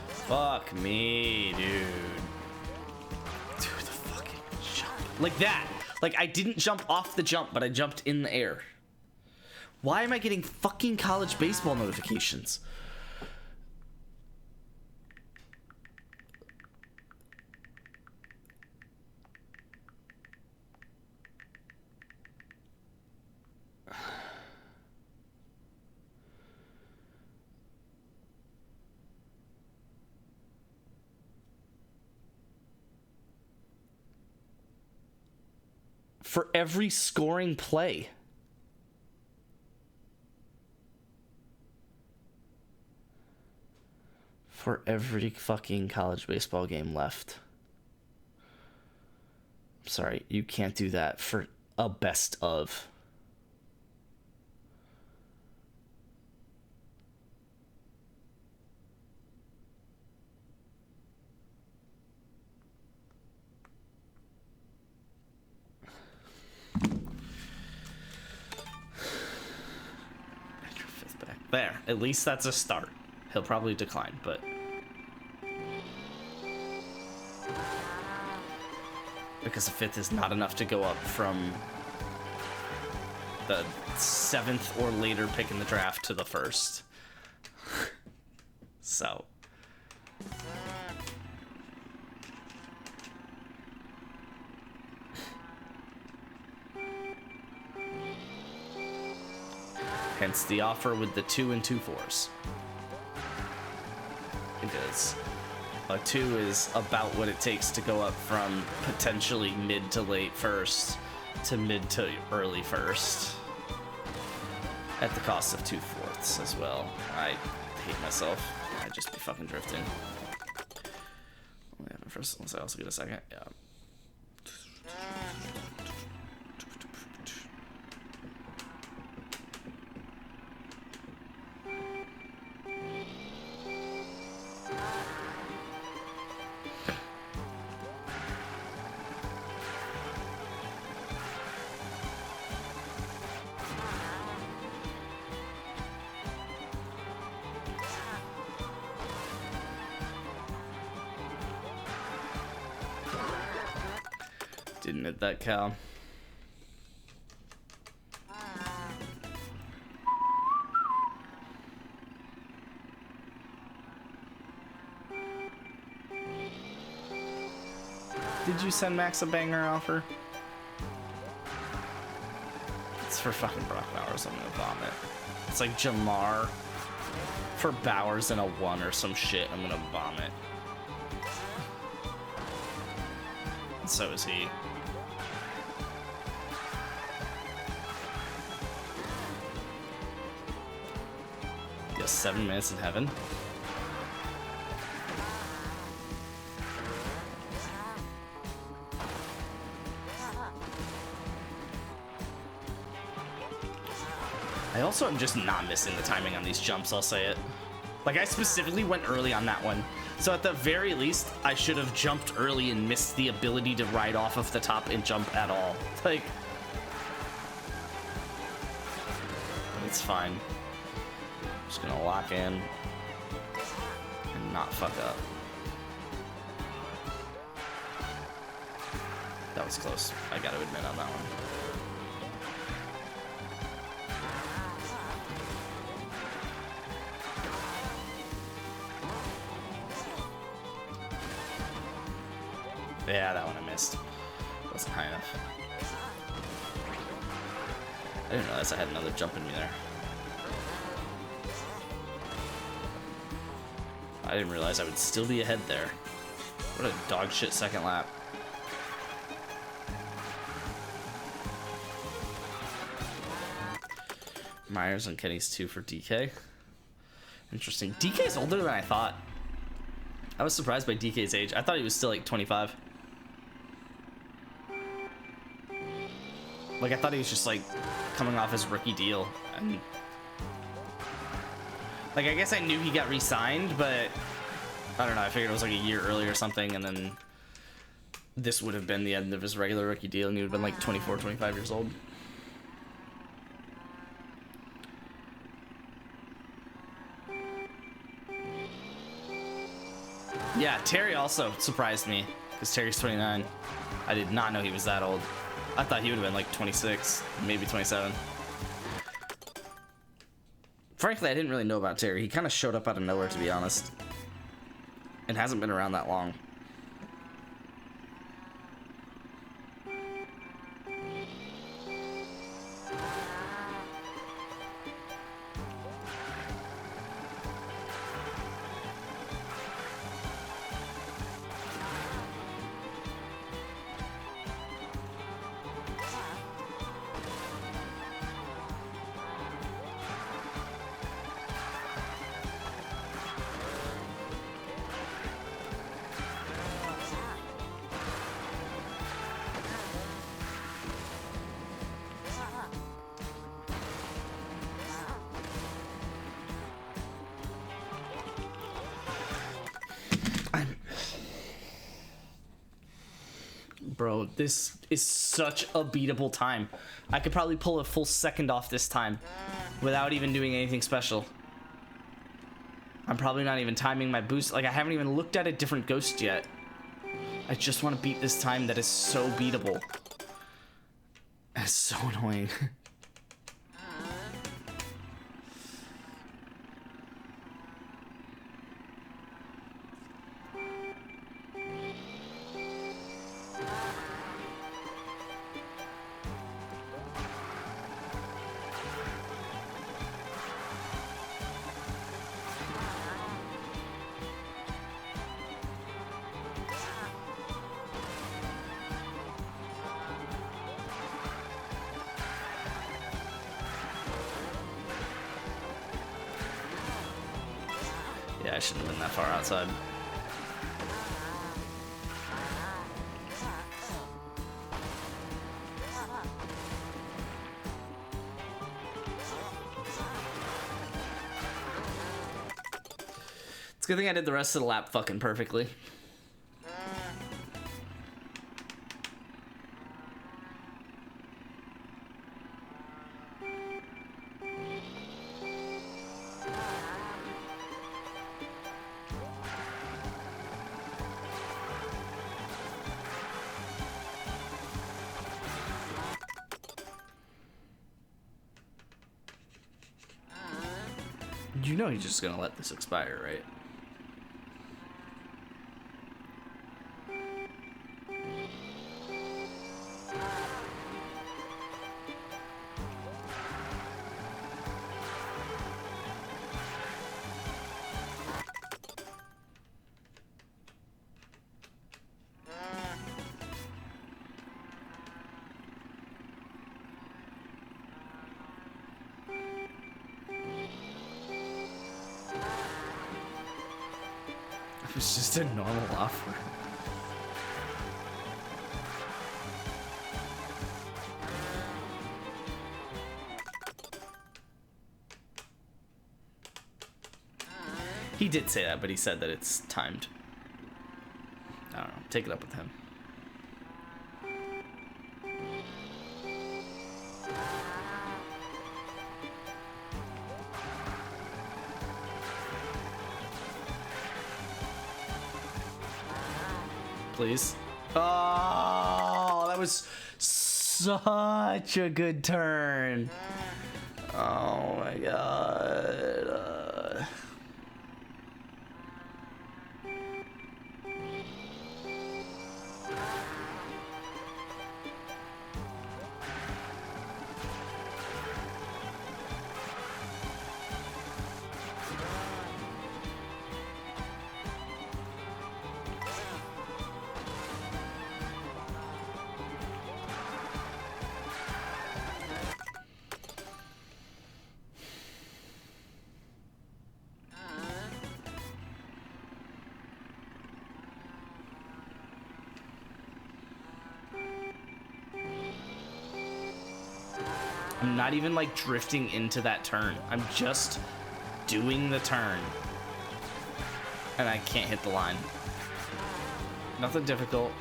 Fuck me, dude. Dude, the fucking jump. Like that. Like, I didn't jump off the jump, but I jumped in the air. Why am I getting fucking college baseball notifications? For every scoring play. For every fucking college baseball game left. I'm sorry, you can't do that for a best of. There, at least that's a start. He'll probably decline, but... because the 5th is not enough to go up from the 7th or later pick in the draft to the 1st. So... hence the offer with the 2 and 2/4s. Because a 2 is about what it takes to go up from potentially mid to late 1st to mid to early 1st. At the cost of 2/4 as well. I hate myself. I'd just be fucking drifting. Yeah, first, let's also get a second. Yeah. Didn't hit that cow. Did you send Max a banger offer? It's for fucking Brock Bowers. I'm gonna vomit. It's like Jamar for Bowers and a 1 or some shit. I'm gonna vomit. And so is he. Yes, 7 minutes in heaven. I also am just not missing the timing on these jumps, I'll say it. Like, I specifically went early on that one. So at the very least, I should have jumped early and missed the ability to ride off of the top and jump at all. Like, but it's fine. Just gonna lock in and not fuck up. That was close, I gotta admit on that one. Yeah, that one I missed. Wasn't high enough. I didn't realize I had another jump in me there. I didn't realize I would still be ahead there. What a dog shit second lap. Myers and Kenny's 2 for DK. Interesting. DK's older than I thought. I was surprised by DK's age. I thought he was still like 25. Like, I thought he was just like coming off his rookie deal. And like, I guess I knew he got re-signed, but I don't know. I figured it was like a year early or something, and then this would have been the end of his regular rookie deal, and he would have been like 24, 25 years old. Yeah, Terry also surprised me, because Terry's 29. I did not know he was that old. I thought he would have been like 26, maybe 27. Frankly, I didn't really know about Terry. He kind of showed up out of nowhere, to be honest. And hasn't been around that long. Bro, this is such a beatable time. I could probably pull a full second off this time without even doing anything special. I'm probably not even timing my boost. Like, I haven't even looked at a different ghost yet. I just want to beat this time that is so beatable. It's so annoying. Yeah, I shouldn't have been that far outside. It's a good thing I did the rest of the lap fucking perfectly. You know he's just gonna let this expire, right? It's just a normal offer. He did say that, but he said that it's timed. I don't know. Take it up with him. Please. Oh, that was such a good turn. Oh my god. I'm not even like drifting into that turn. I'm just doing the turn. And I can't hit the line. Nothing difficult.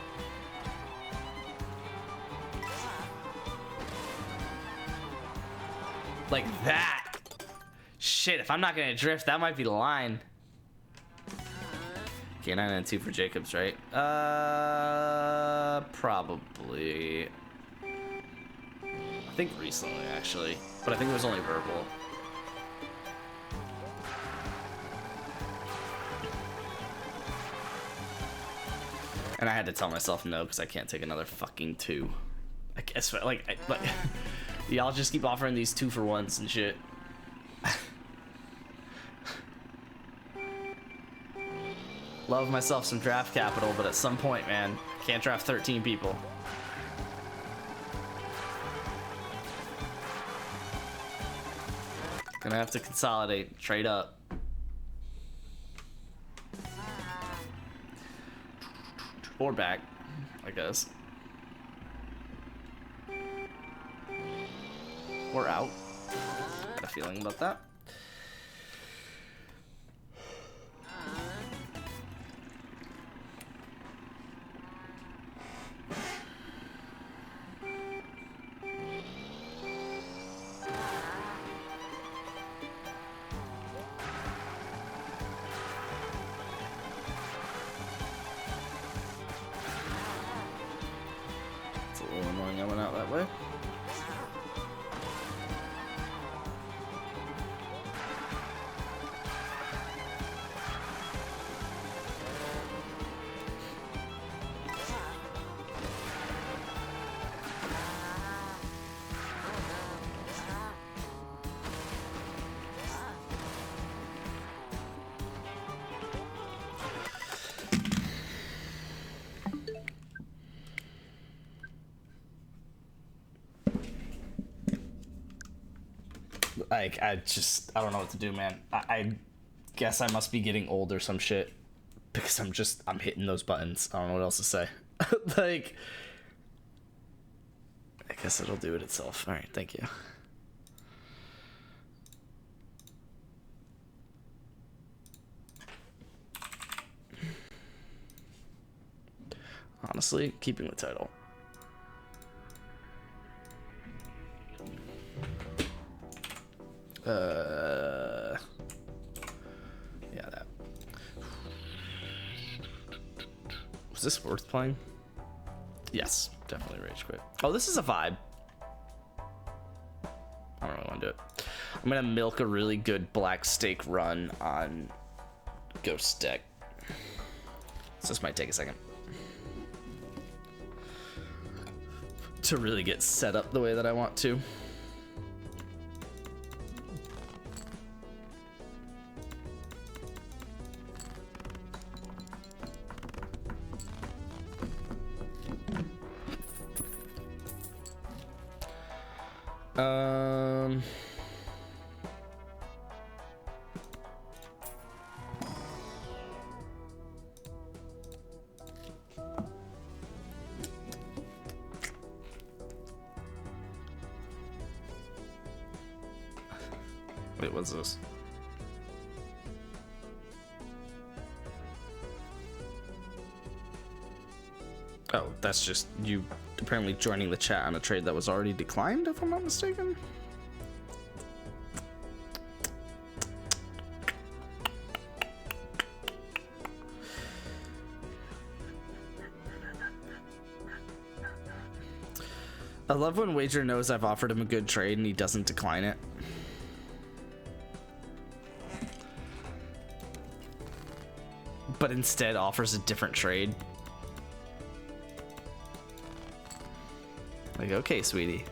Like that. Shit, if I'm not gonna drift, that might be the line. Okay, 9 and 2 for Jacobs, right? Probably. I think recently, actually. But I think it was only verbal. And I had to tell myself no, because I can't take another fucking 2. I guess, like y'all just keep offering these 2-for-1s and shit. Love myself some draft capital, but at some point, man, can't draft 13 people. Gonna have to consolidate, trade up. Or back, I guess. Or out. Got a feeling about that. It's a little annoying I went out that way. Like, I don't know what to do, man. I guess I must be getting old or some shit. Because I'm hitting those buttons. I don't know what else to say. Like, I guess it'll do it itself. Alright, thank you. Honestly, keeping the title. Yeah, that. Was this worth playing? Yes, definitely rage quit. Oh, this is a vibe. I don't really want to do it. I'm gonna milk a really good black stake run on Ghost deck. So this might take a second to really get set up the way that I want to. Wait, what's this? Oh, that's just you apparently joining the chat on a trade that was already declined, if I'm not mistaken. I love when Wager knows I've offered him a good trade and he doesn't decline it. But instead offers a different trade. Like, okay, sweetie.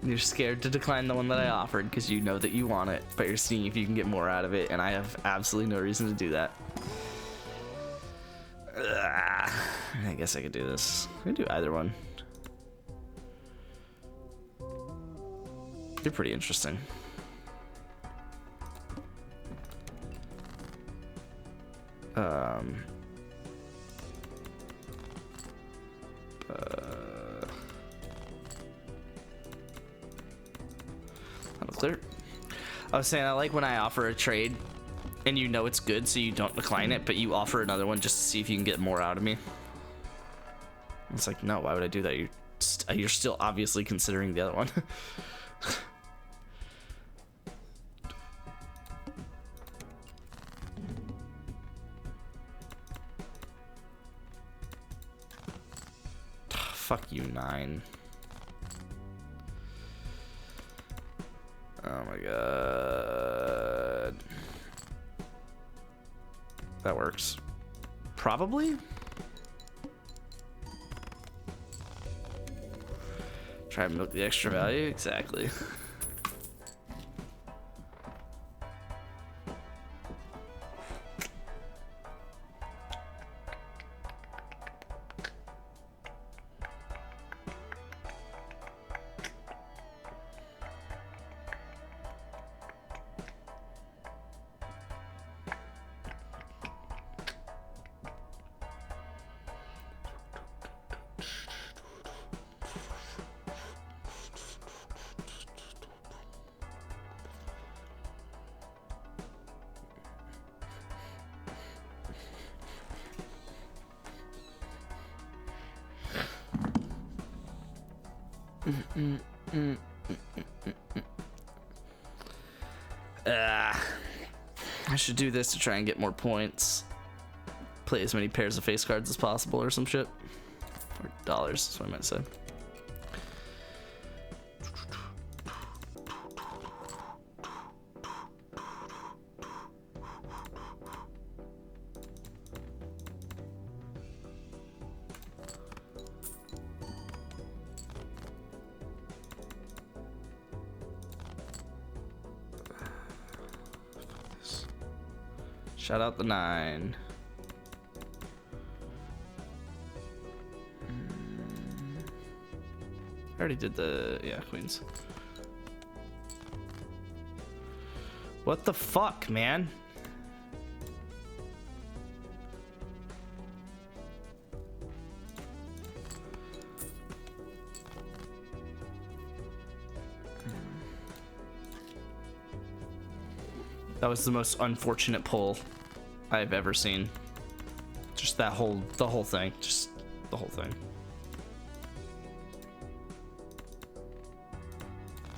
You're scared to decline the one that I offered because you know that you want it, but you're seeing if you can get more out of it, and I have absolutely no reason to do that. Ugh. I guess I could do this. I can do either one. They're pretty interesting. Clear. I was saying I like when I offer a trade and you know it's good, so you don't decline it, but you offer another one just to see if you can get more out of me. It's like, no, why would I do that? You're still obviously considering the other one. Fuck you, 9. Oh my god. That works. Probably? Try and milk the extra value? Exactly. I should do this to try and get more points. Play as many pairs of face cards as possible or some shit. Or dollars, that's what I meant to say. Shout out the 9. I already did the, yeah, queens. What the fuck, man? That was the most unfortunate pull I've ever seen. Just the whole thing. Just the whole thing.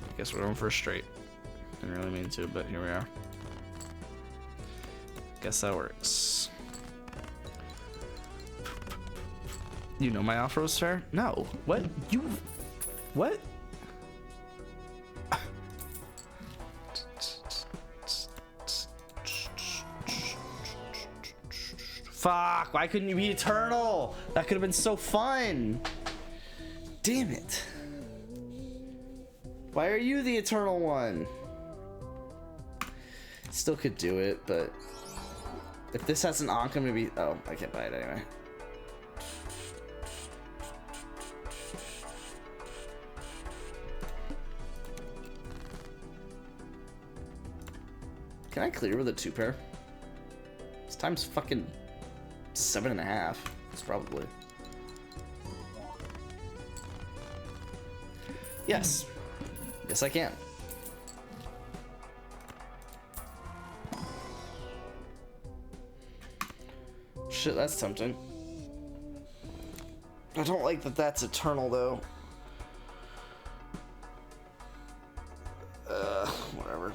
I guess we're going for a straight. Didn't really mean to, but here we are. Guess that works. You know my offer was fair? No. What? You... What? Fuck, why couldn't you be eternal? That could have been so fun. Damn it. Why are you the eternal one? Still could do it, but if this has an Ankh, I'm gonna be... Oh, I can't buy it anyway. Can I clear with a 2-pair? This time's fucking 7.5. It's probably. Yes. Yes, I can. Shit, that's tempting. I don't like that that's eternal, though. Whatever.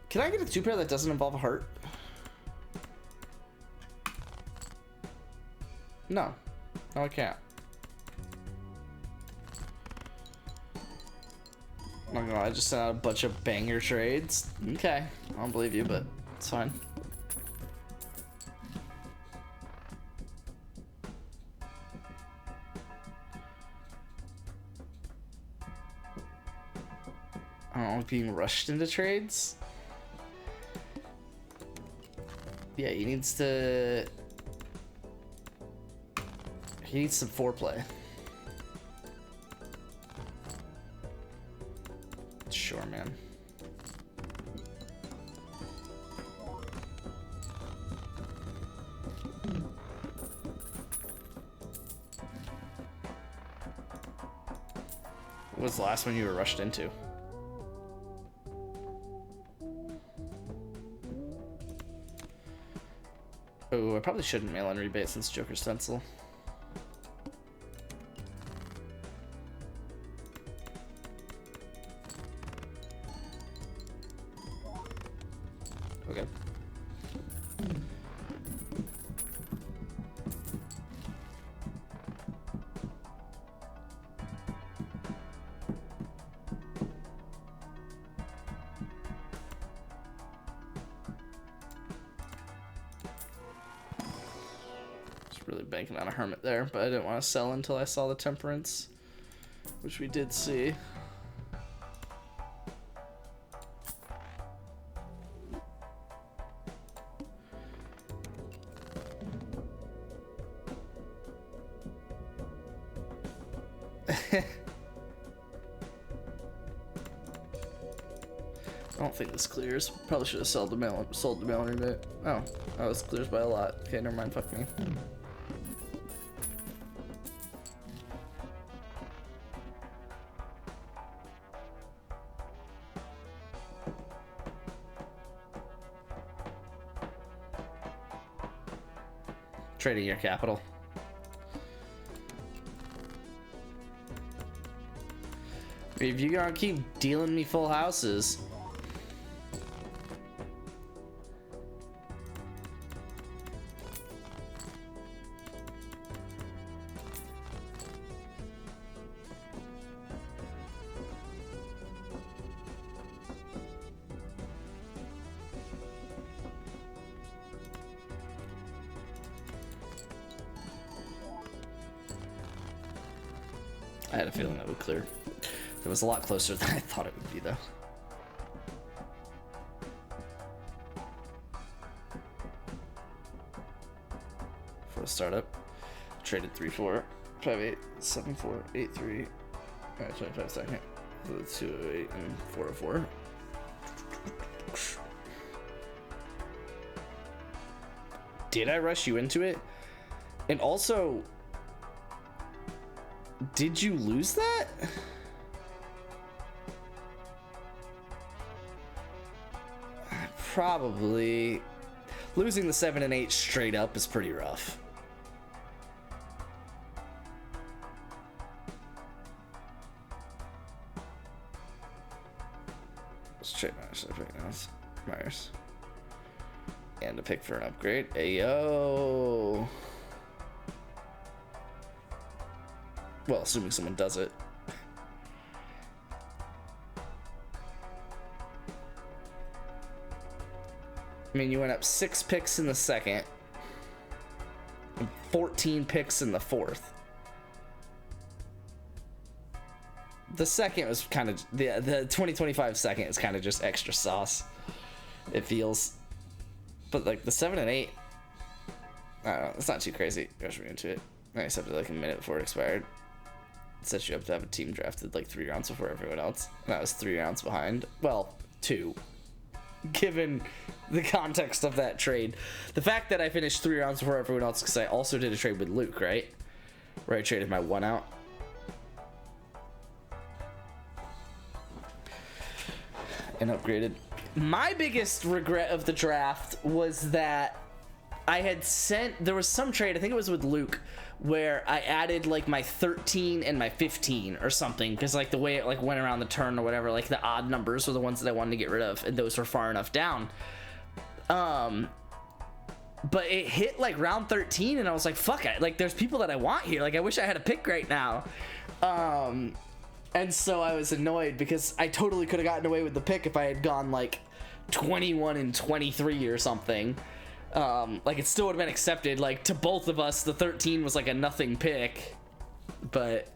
Can I get a 2-pair that doesn't involve a heart? No. No, I can't. I'm not gonna lie, I just sent out a bunch of banger trades. Okay. I don't believe you, but it's fine. I don't know, being rushed into trades. Yeah, he needs some foreplay. Sure, man. What was the last one you were rushed into? Oh, I probably shouldn't mail in rebate since Joker stencil. Okay. Really banking on a hermit there, but I didn't want to sell until I saw the temperance, which we did see. I don't think this clears. Probably should have sold the mail rebate. Oh, this clears by a lot. Okay, never mind. Fuck me. Trading your capital. If you're gonna keep dealing me full houses. I had a feeling that would clear. It was a lot closer than I thought it would be, though. For a startup, traded 3-4, 5-8, 7-4, 8-3, 25 second, 208 and 404. Did I rush you into it? And also, did you lose that? Probably. Losing the 7 and 8 straight up is pretty rough. Let's trade Myers. And a pick for an upgrade. Ayo. Well, assuming someone does it. I mean, you went up 6 picks in the second, and 14 picks in the fourth. The second was kind of the 2025 second is kind of just extra sauce. It feels, but like the 7 and 8, I don't know. It's not too crazy. Rush me into it. I accepted like a minute before it expired. It sets you up to have a team drafted like 3 rounds before everyone else, and I was 3 rounds behind. Well, 2. Given the context of that trade, the fact that I finished 3 rounds before everyone else, because I also did a trade with Luke, right? Where I traded my 1 out. And upgraded. My biggest regret of the draft was that I had sent, there was some trade, I think it was with Luke, where I added like my 13 and my 15 or something, because like the way it like went around the turn or whatever, like the odd numbers were the ones that I wanted to get rid of, and those were far enough down. But it hit like round 13 and I was like, fuck it, like there's people that I want here, like I wish I had a pick right now. And so I was annoyed because I totally could have gotten away with the pick if I had gone like 21 and 23 or something. Like it still would have been accepted. Like to both of us, the 13 was like a nothing pick, but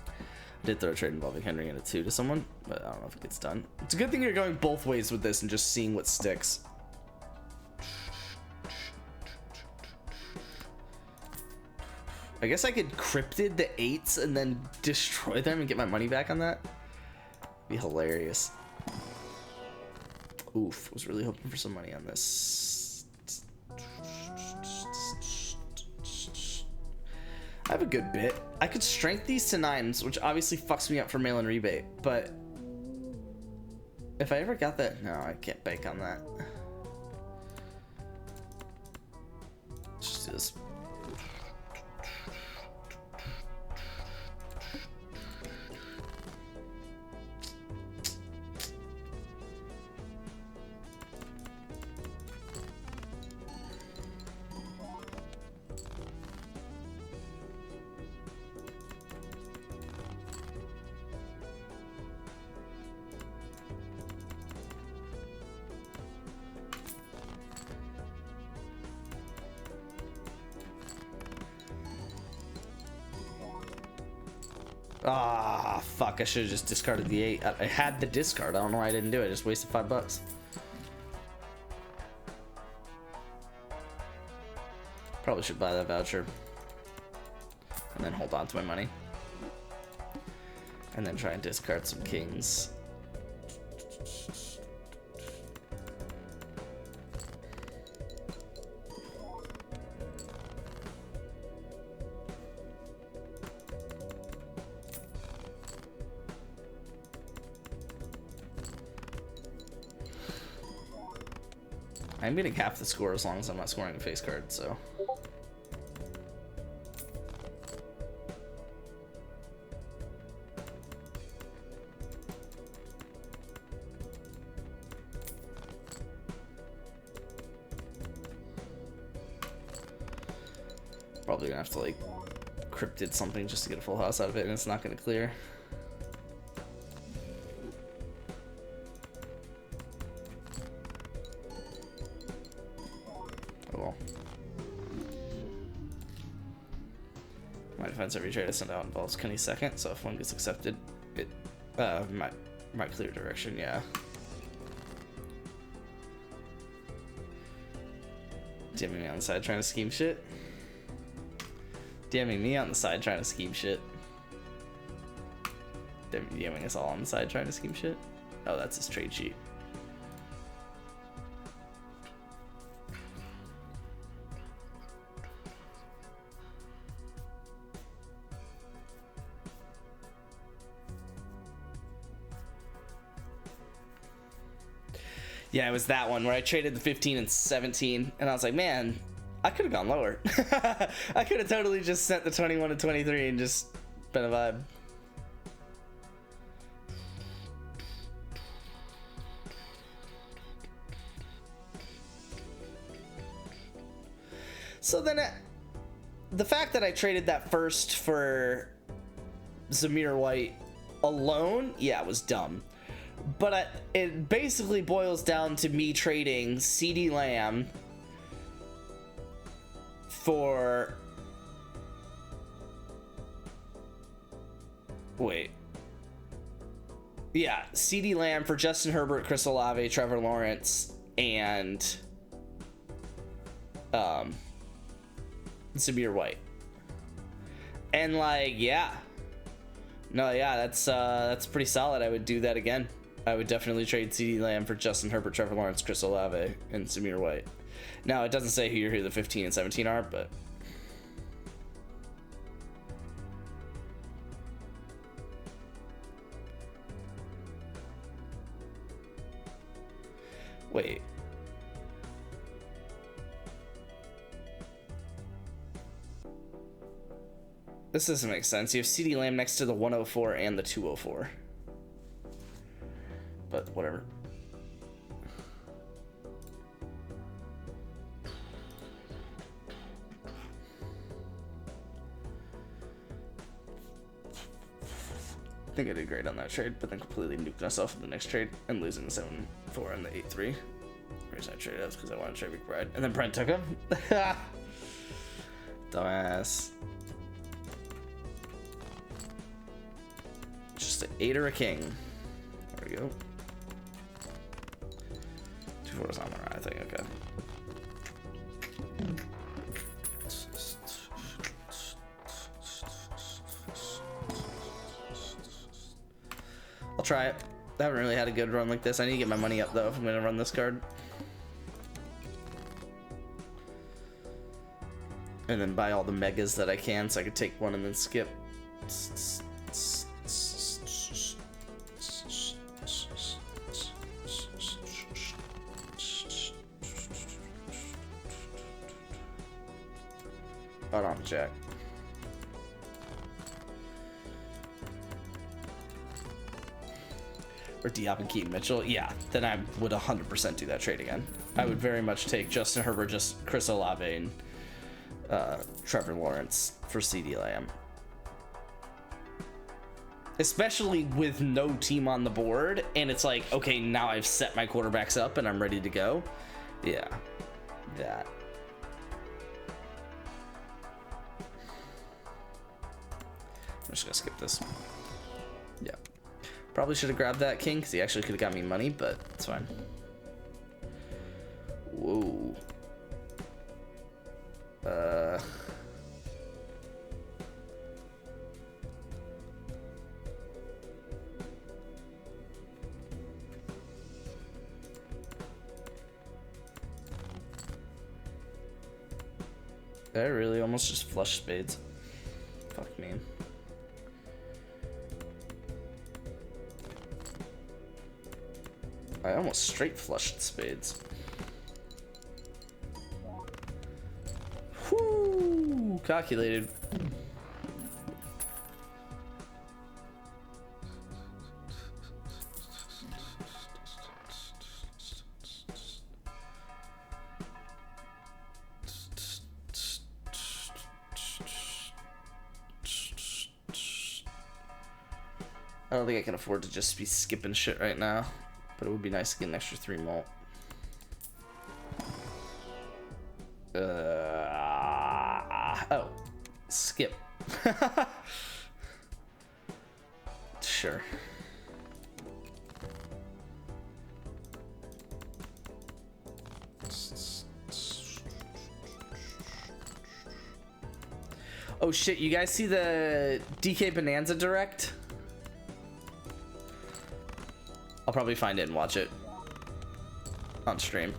I did throw a trade involving Henry and a 2 to someone, but I don't know if it gets done. It's a good thing you're going both ways with this and just seeing what sticks. I guess I could cryptid the 8s and then destroy them and get my money back on that. Be hilarious. Oof, was really hoping for some money on this. I have a good bit. I could strength these to 9s, which obviously fucks me up for mail-in rebate, but if I ever got that, no, I can't bank on that. Let's just do this. Ah, fuck, I should have just discarded the 8. I had the discard. I don't know why I didn't do it. I just wasted $5. Probably should buy that voucher. And then hold on to my money. And then try and discard some kings. I'm getting half the score as long as I'm not scoring a face card, so. Probably gonna have to like cryptid something just to get a full house out of it, and it's not gonna clear. My defense every trade I send out involves Kenny's second, so if one gets accepted, it might clear direction, yeah. Damning me on the side trying to scheme shit. Damning me on the side trying to scheme shit. Damning us all on the side trying to scheme shit. Oh, that's his trade sheet. Yeah, it was that one where I traded the 15 and 17, and I was like, man, I could have gone lower. I could have totally just sent the 21 to 23 and just been a vibe. So then the fact that I traded that first for Zamir White alone, yeah, it was dumb. But it basically boils down to me trading CeeDee Lamb for... Wait. Yeah, CeeDee Lamb for Justin Herbert, Chris Olave, Trevor Lawrence, and Zamir White. And like, yeah. No, yeah, that's pretty solid. I would do that again. I would definitely trade CeeDee Lamb for Justin Herbert, Trevor Lawrence, Chris Olave, and Zamir White. Now, it doesn't say who the 15 and 17 are, but... Wait. This doesn't make sense. You have CeeDee Lamb next to the 104 and the 204. But whatever. I think I did great on that trade, but then completely nuked myself in the next trade and losing the 7-4 and the 8-3. The reason I traded was because I wanted to trade McBride. And then Brent took him. Dumbass. Just an 8 or a king. There we go. 2-4 on the right, I think, okay. I'll try it. I haven't really had a good run like this. I need to get my money up though if I'm gonna run this card. And then buy all the megas that I can so I could take one and then skip. Hold on, Jack. Or Diop and Keaton Mitchell, yeah, then I would 100% do that trade again. I would very much take Justin Herbert, just Chris Olave, and Trevor Lawrence for CeeDee Lamb. Especially with no team on the board, and it's like, okay, now I've set my quarterbacks up and I'm ready to go. Yeah, that. I'm just gonna skip this. Yeah. Probably should have grabbed that king because he actually could have got me money, but it's fine. Whoa. I really almost just flushed spades. Fuck me. I almost straight flushed spades. Whoo! Calculated. I don't think I can afford to just be skipping shit right now. But it would be nice to get an extra 3 mult. Oh, skip. Sure. Oh shit, you guys see the DK Bonanza Direct? I'll probably find it and watch it on stream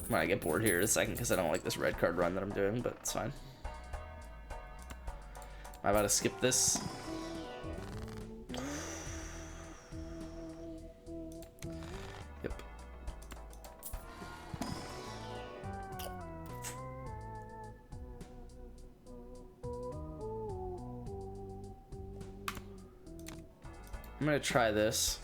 when I get bored here in a second because I don't like this red card run that I'm doing, but it's fine. Am I about to skip this? Yep. I'm gonna try this.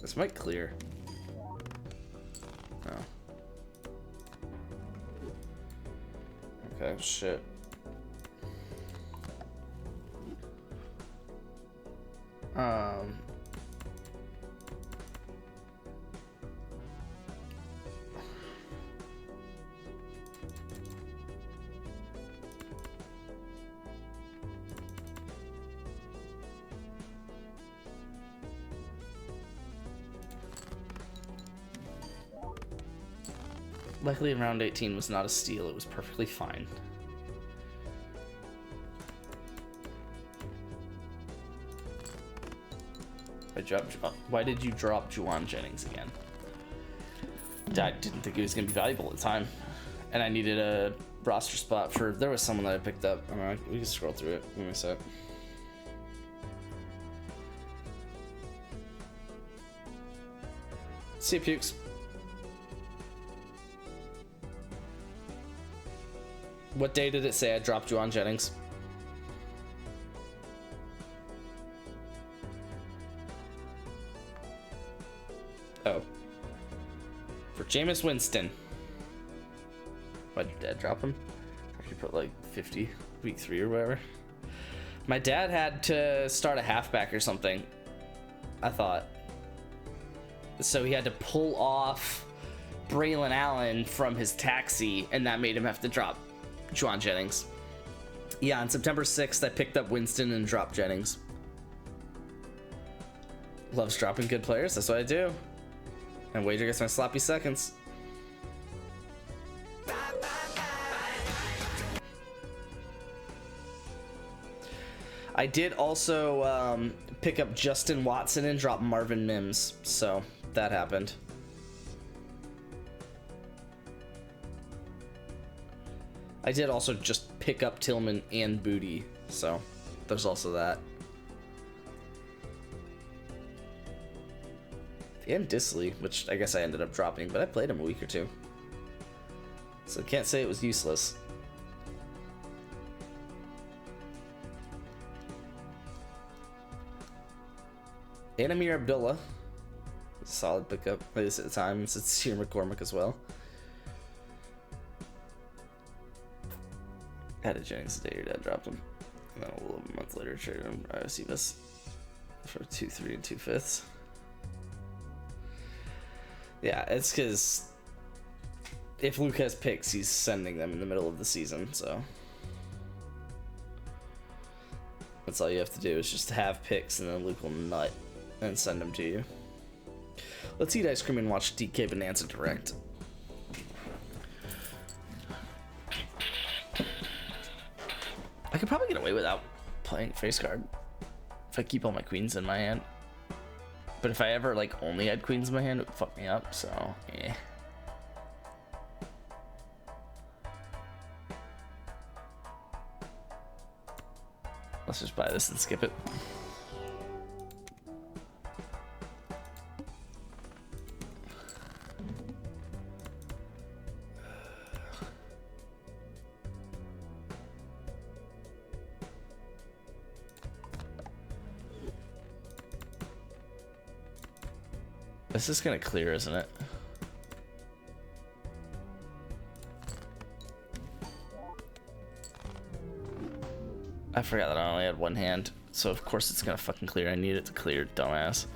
This might clear. No. Okay, shit. Luckily, round 18 was not a steal. It was perfectly fine. Why did you drop Juwan Jennings again? I didn't think he was going to be valuable at the time. And I needed a roster spot for... There was someone that I picked up. I don't know, we can scroll through it. Give me a sec. See you, Pukes. What day did it say I dropped Juwan Jennings? Oh. For Jameis Winston. Why did Dad drop him? He put like 50 week 3 or whatever. My dad had to start a halfback or something, I thought. So he had to pull off Braylon Allen from his taxi, and that made him have to drop Juwan Jennings. Yeah, on September 6th, I picked up Winston and dropped Jennings. Loves dropping good players. That's what I do. And Wager gets my sloppy seconds. I did also pick up Justin Watson and drop Marvin Mims, so that happened. I did also just pick up Tillman and Booty, so there's also that. And Disley, which I guess I ended up dropping, but I played him a week or two. So can't say it was useless. And Amir Abdullah. Solid pickup. Play this at the time. It's Sear McCormick as well. Had a Jennings the day your dad dropped him. And then a little month later traded him Iosivas for 2-3 and 2/5. Yeah, it's because if Luke has picks, he's sending them in the middle of the season, so that's all you have to do is just have picks, and then Luke will nut and send them to you. Let's eat ice cream and watch DK Bonanza Direct. I could probably get away without playing face card if I keep all my queens in my hand. But if I ever like only had queens in my hand, it would fuck me up, so yeah. Let's just buy this and skip it. This is gonna clear, isn't it? I forgot that I only had one hand, so of course it's gonna fucking clear. I need it to clear, dumbass.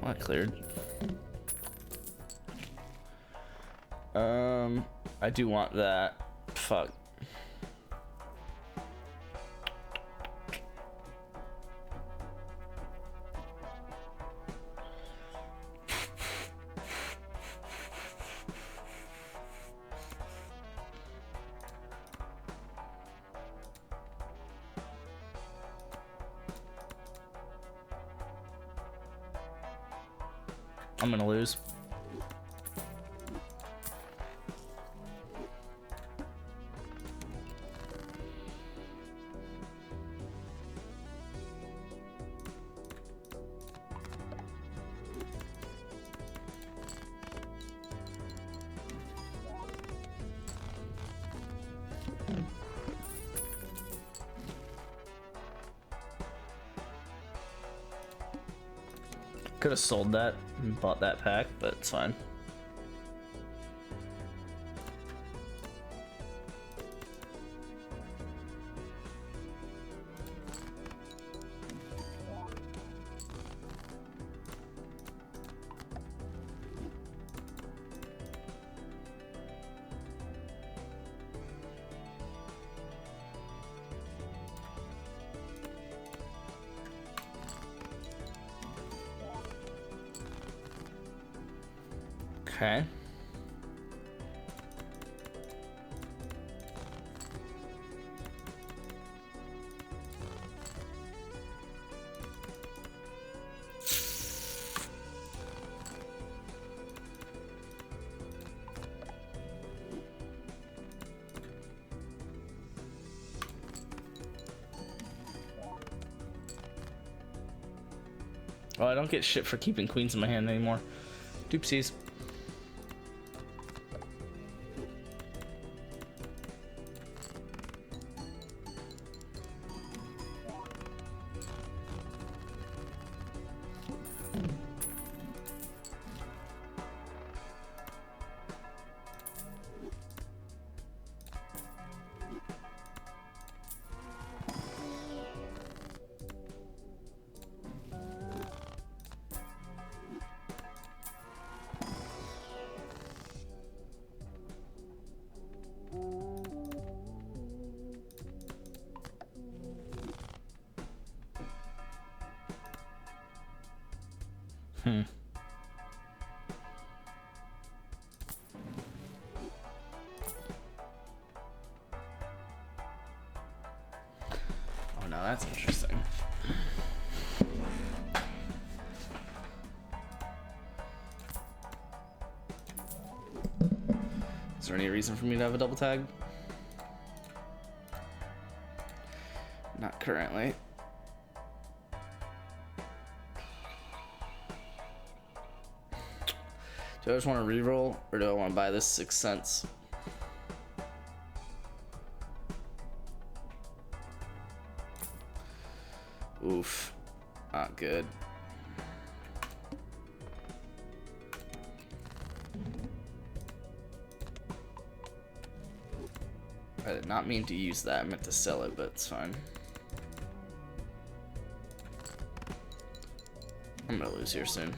Well, that cleared. I do want that. Fuck. I'm gonna lose. Could have sold that and bought that pack, but it's fine. Okay. Oh, I don't get shit for keeping queens in my hand anymore. Doopsies. that's interesting. Is there any reason for me to have a double tag? Not currently. Do I just want to reroll, or do I want to buy this 6 cents? Oof. Not good. I did not mean to use that. I meant to sell it, but it's fine. I'm gonna lose here soon.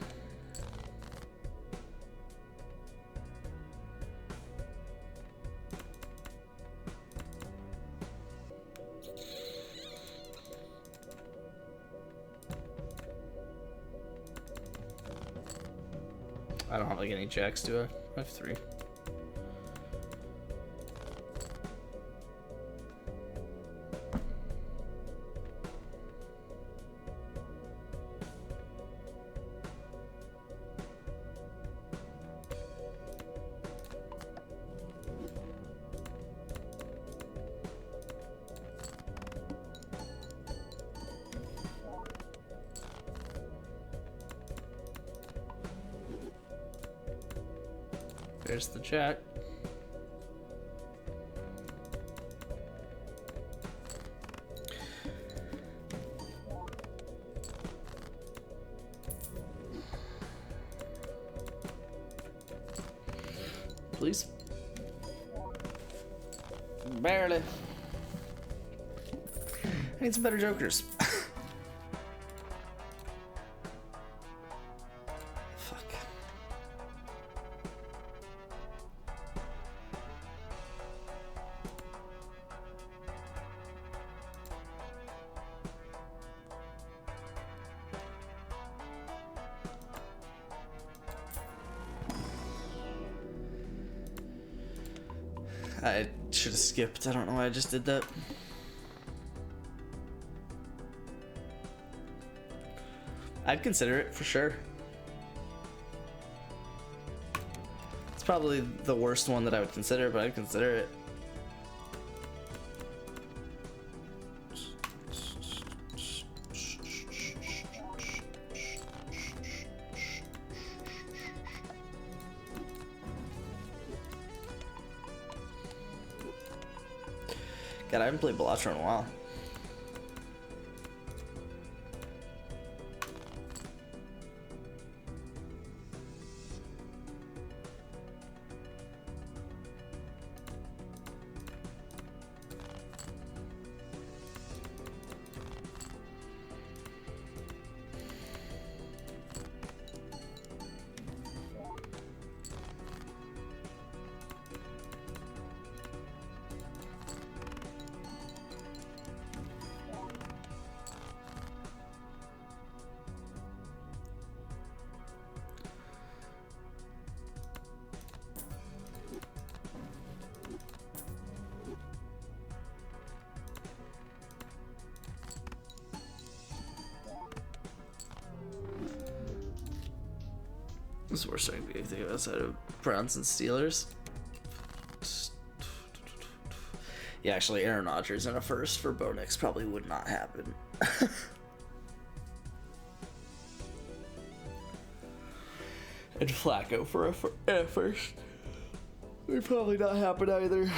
I don't have like any jacks, do I? I have 3. There's the jack. Please. Barely. I need some better jokers. Fuck. I should have skipped. I don't know why I just did that. I'd consider it for sure. It's probably the worst one that I would consider, but I'd consider it. God, I haven't played Balatro in a while. This is the worst starting to be anything outside of Browns and Steelers. Yeah, actually, Aaron Rodgers in a first for Bo Nix probably would not happen. And Flacco for a first would probably not happen either.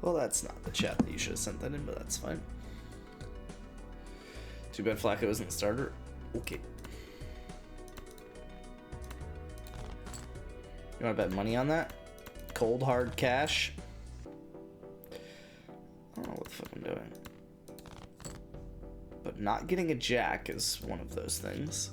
Well, that's not the chat that you should have sent that in, but that's fine. Too bad Flacco isn't the starter. Okay. You want to bet money on that? Cold hard cash. I don't know what the fuck I'm doing. But not getting a jack is one of those things.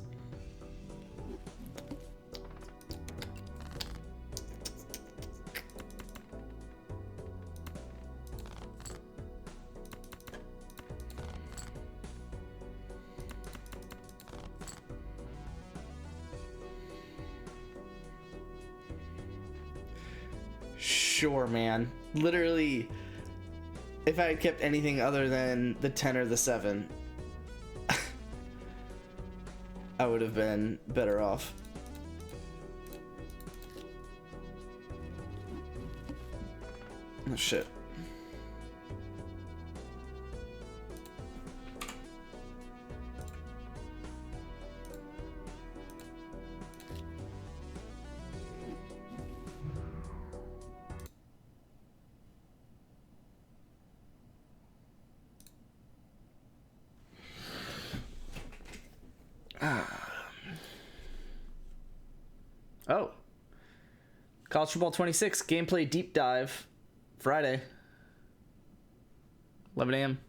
Sure, man. Literally, if I had kept anything other than the 10 or the 7, I would have been better off. Oh, shit. Oh. College Football 26 gameplay deep dive Friday 11 a.m.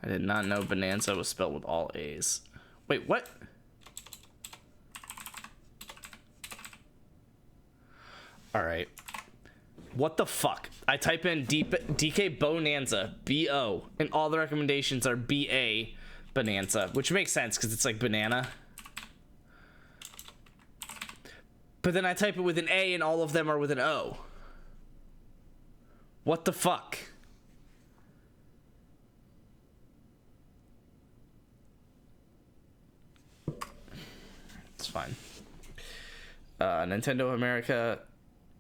I did not know Bonanza was spelled with all A's. Wait, what? All right. What the fuck? I type in DK Bonanza, B-O, and all the recommendations are B-A Bonanza, which makes sense because it's like banana. But then I type it with an A and all of them are with an O. What the fuck? It's fine. Nintendo America.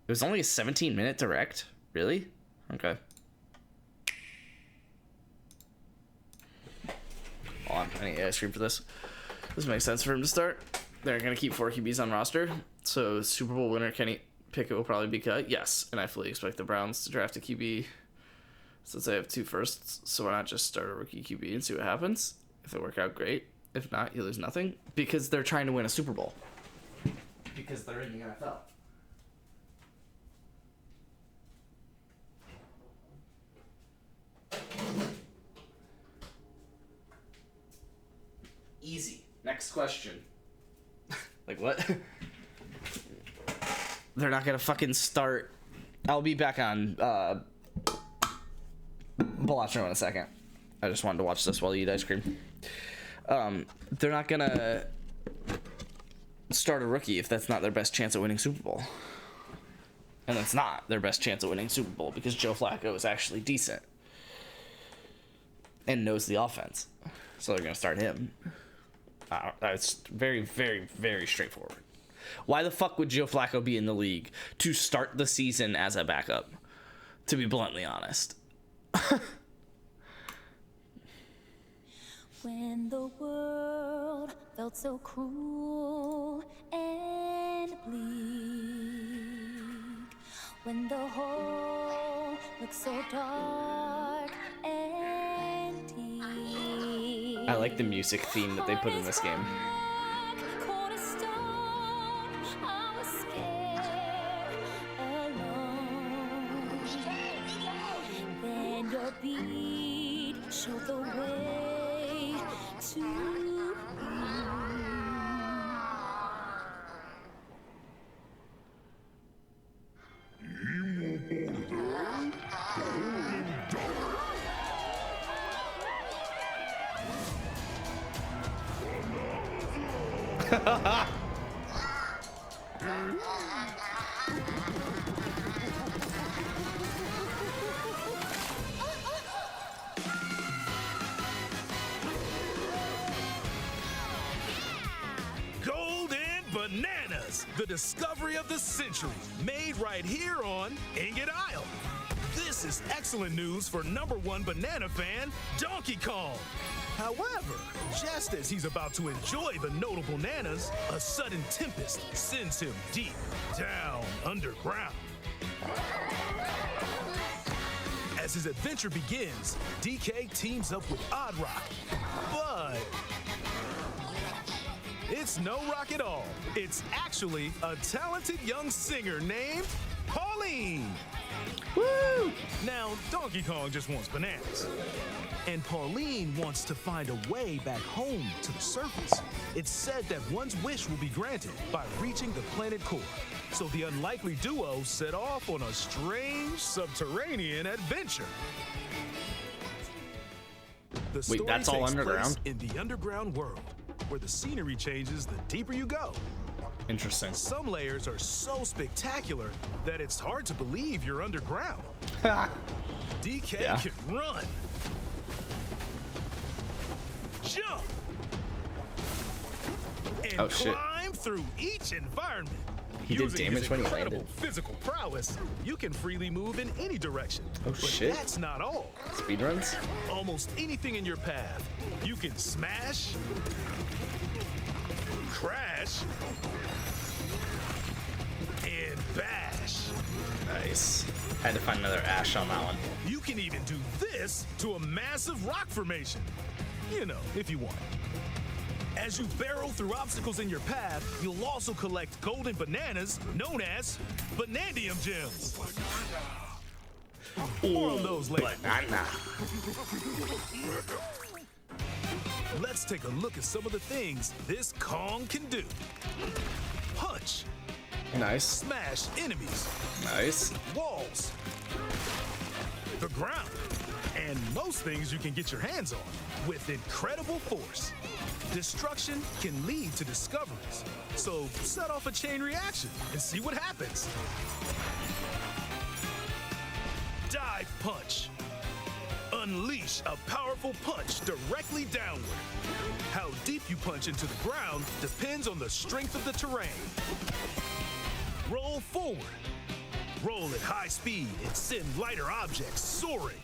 It was only a 17-minute direct? Really? Okay. Hold on, I need ice cream for this. This makes sense for him to start. They're going to keep 4 QBs on roster. So Super Bowl winner Kenny Pickett will probably be cut. Yes, and I fully expect the Browns to draft a QB since they have 2 firsts. So why not just start a rookie QB and see what happens? If it work out, great. If not, you lose nothing. Because they're trying to win a Super Bowl. Because they're in the NFL. Easy. Next question. Like what? They're not gonna fucking start. I'll be back on Bellotro in a second. I just wanted to watch this while you eat ice cream. They're not gonna start a rookie if that's not their best chance at winning Super Bowl. And it's not their best chance at winning Super Bowl because Joe Flacco is actually decent and knows the offense. So they're gonna start him. It's very, very, very straightforward. Why the fuck would Joe Flacco be in the league to start the season as a backup? To be bluntly honest. When the world felt so cruel and bleak, when the hole looked so dark and deep, I like the music theme that they put in this game. Then your beat showed the way to you. Golden Bananas, the discovery of the century, made right here on Ingot Isle. This is excellent news for #1 banana fan, Donkey Kong. However, just as he's about to enjoy the notable bananas, a sudden tempest sends him deep down underground. As As his adventure begins, DK teams up with Odd Rock, but it's no rock at all. It's actually a talented young singer named Pauline. Woo! Now, Donkey Kong just wants bananas. And Pauline wants to find a way back home to the surface. It's said that one's wish will be granted by reaching the planet core. So the unlikely duo set off on a strange subterranean adventure. The story that's all takes underground? place in the underground world, where the scenery changes the deeper you go. Interesting. Some layers are so spectacular that it's hard to believe you're underground. DK Yeah. can run, jump, and Oh, shit. climb through each environment. He did Using damage his when he incredible landed. physical prowess, you can freely move in any direction. Oh, but shit. that's not all. Speedruns? Almost anything in your path, you can smash, crash, and bash. Nice. Had to find another Ash on that one. You can even do this to a massive rock formation. You know, if you want. As you barrel through obstacles in your path, you'll also collect golden bananas known as Banandium gems. More on those later. Banana. Let's take a look at some of the things this Kong can do. Punch, Nice. smash enemies, Nice. walls, the ground, and most things you can get your hands on with incredible force. Destruction can lead to discoveries, so set off a chain reaction and see what happens. Dive punch. Unleash a powerful punch directly downward. How deep you punch into the ground depends on the strength of the terrain. Roll forward. Roll at high speed and send lighter objects soaring.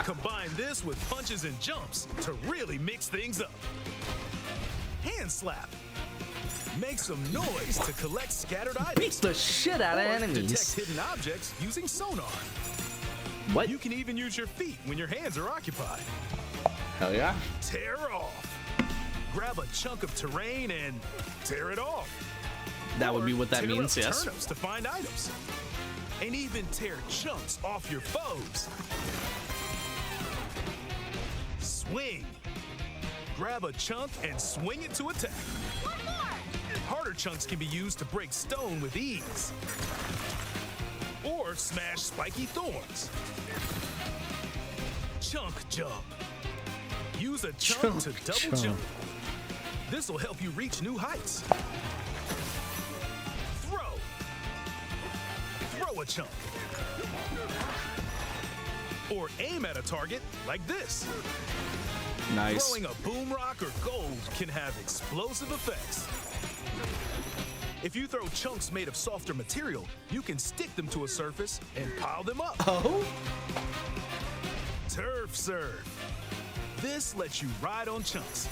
Combine this with punches and jumps to really mix things up. Hand slap. Make some noise to collect scattered items. Beats the shit out of Or enemies. detect hidden objects using sonar. What? You can even use your feet when your hands are occupied. Hell yeah. Tear off. Grab a chunk of terrain and tear it off. That would be what that Tear means, up yes. turnips to find items. And even tear chunks off your foes. Swing. Grab a chunk and swing it to attack. Harder chunks can be used to break stone with ease. Or smash spiky thorns. Chunk jump. Use a chunk to double jump. This will help you reach new heights. Throw. Throw a chunk. Or aim at a target like this. Nice. Throwing a boom rock or gold can have explosive effects. If you throw chunks made of softer material, you can stick them to a surface and pile them up. Oh? Turf serve. This lets you ride on chunks.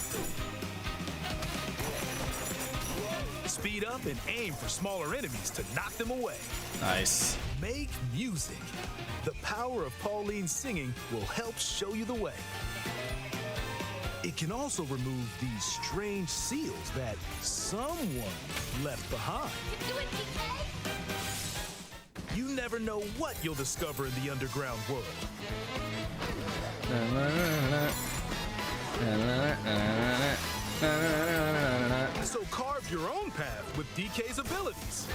Speed up and aim for smaller enemies to knock them away. Nice. Make music. The power of Pauline's singing will help show you the way. It can also remove these strange seals that someone left behind. You never know what you'll discover in the underground world. So carve your own path with DK's abilities.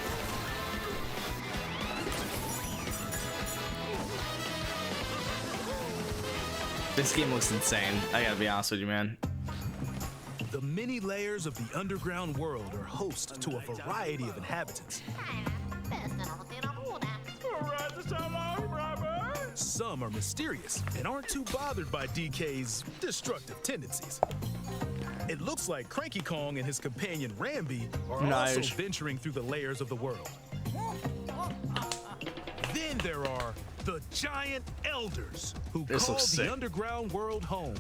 This game looks insane. I gotta be honest with you, man. The many layers of the underground world are host to a variety of inhabitants. Some are mysterious and aren't too bothered by DK's destructive tendencies. It looks like Cranky Kong and his companion Rambi are Nice. also venturing through the layers of the world. Then there are the giant elders who This call the looks sick. underground world home.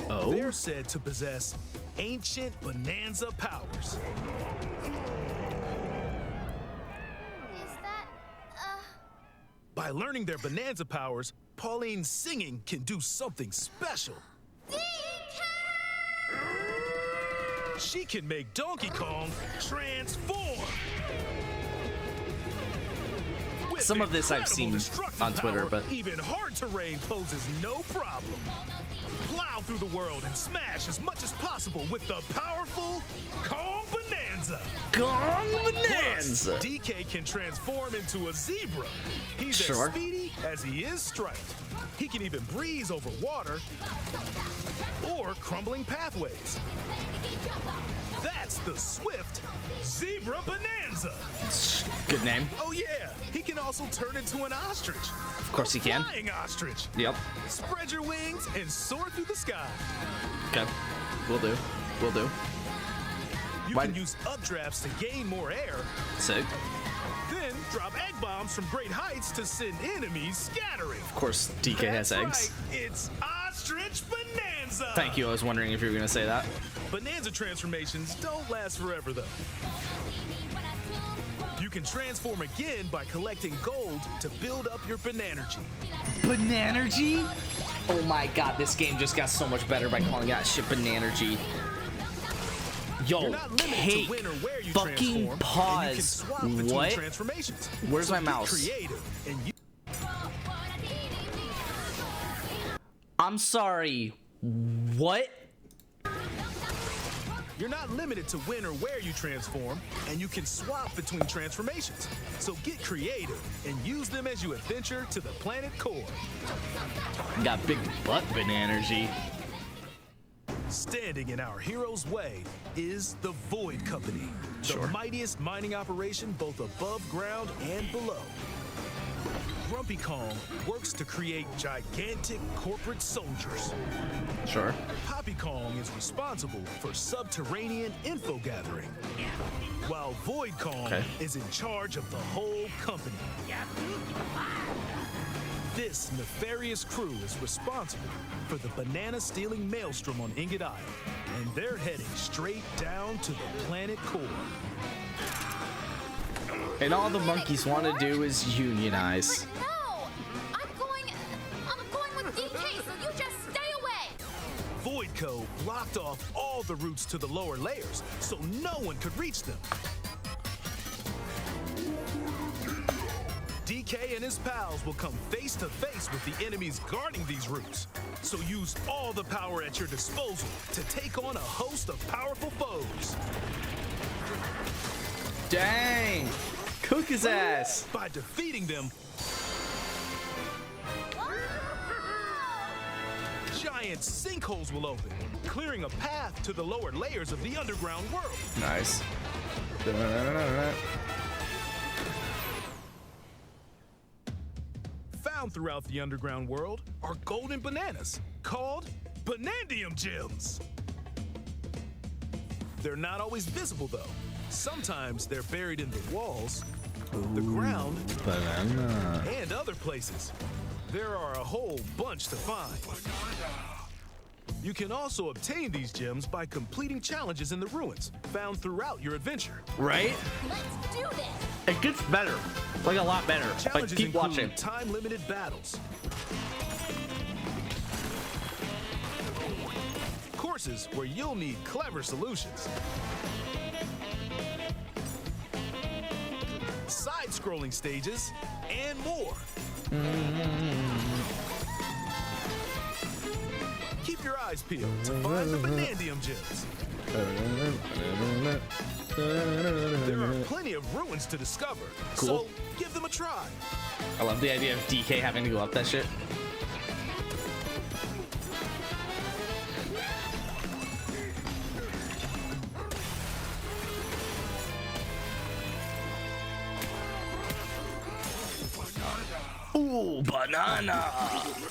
Oh? They're said to possess ancient bonanza powers. Is that, By learning their Bonanza powers, Pauline's singing can do something special. She can make Donkey Kong transform. With Some of this I've seen destructive on Twitter, power, but even hard terrain poses no problem. Plow through the world and smash as much as possible with the powerful Kong Bonanza. Kong Plus, Bonanza. DK can transform into a zebra. He's Sure. as speedy as he is striped. He can even breeze over water or crumbling pathways. That's the swift Zebra Bonanza. Good name. Oh yeah, he can also turn into an ostrich. Of course he can. Flying ostrich. Yep. Spread your wings and soar through the sky. Okay. Will do. Will do. You Why- can use updrafts to gain more air, Sick. then drop egg bombs from great heights to send enemies scattering. Of course, DK has That's eggs. right, it's Ostrich Bonanza. Thank you. I was wondering if you were gonna say that. Bonanza transformations don't last forever though. You can transform again by collecting gold to build up your Bananergy. Bananergy? Oh my god, this game just got so much better by calling that shit Bananergy. Yo, You're not limited cake. to when or where you Fucking transform, and you can pause. swap between What? transformations. Where's So my get mouse? Creative and you I'm sorry. What? You're not limited to when or where you transform, and you can swap between transformations. So get creative and use them as you adventure to the planet core. Got big butt Bananergy. Standing in our hero's way is the Void Company, Sure. the mightiest mining operation both above ground and below. Grumpy Kong works to create gigantic corporate soldiers. Sure. Poppy Kong is responsible for subterranean info gathering, while Void Kong Okay. is in charge of the whole company. This nefarious crew is responsible for the banana-stealing maelstrom on Ingot Isle, and they're heading straight down to the planet core. And all the monkeys want to do is unionize. No! I'm going with DK, so you just stay away! Voidco blocked off all the routes to the lower layers, so no one could reach them. DK and his pals will come face to face with the enemies guarding these routes. So use all the power at your disposal to take on a host of powerful foes. Dang! Cook his ass! By defeating them, giant sinkholes will open, clearing a path to the lower layers of the underground world. Nice. Found throughout the underground world are golden bananas called Banandium Gems. They're not always visible though. Sometimes they're buried in the walls, the ground, Banana. and other places. There are a whole bunch to find. You can also obtain these gems by completing challenges in the ruins found throughout your adventure. Right? Let's do this! It gets better. Like a lot better. Like Challenges keep include watching. time-limited battles, courses where you'll need clever solutions, side-scrolling stages, and more. Keep your eyes peeled to find the Banandium Gems. There are plenty of ruins to discover, Cool. so give them a try. I love the idea of DK having to go up that shit. Ooh, banana!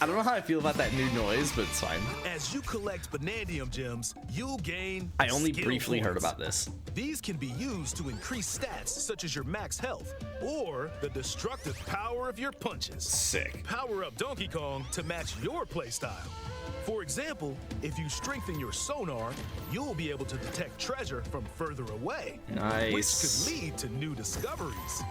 I don't know how I feel about that new noise, but it's fine. As you collect Banandium Gems, you'll gain I only skill briefly heard points. about this. These can be used to increase stats such as your max health or the destructive power of your punches. Sick. Power up Donkey Kong to match your playstyle. For example, if you strengthen your sonar, you'll be able to detect treasure from further away, which Nice. could lead to new discoveries.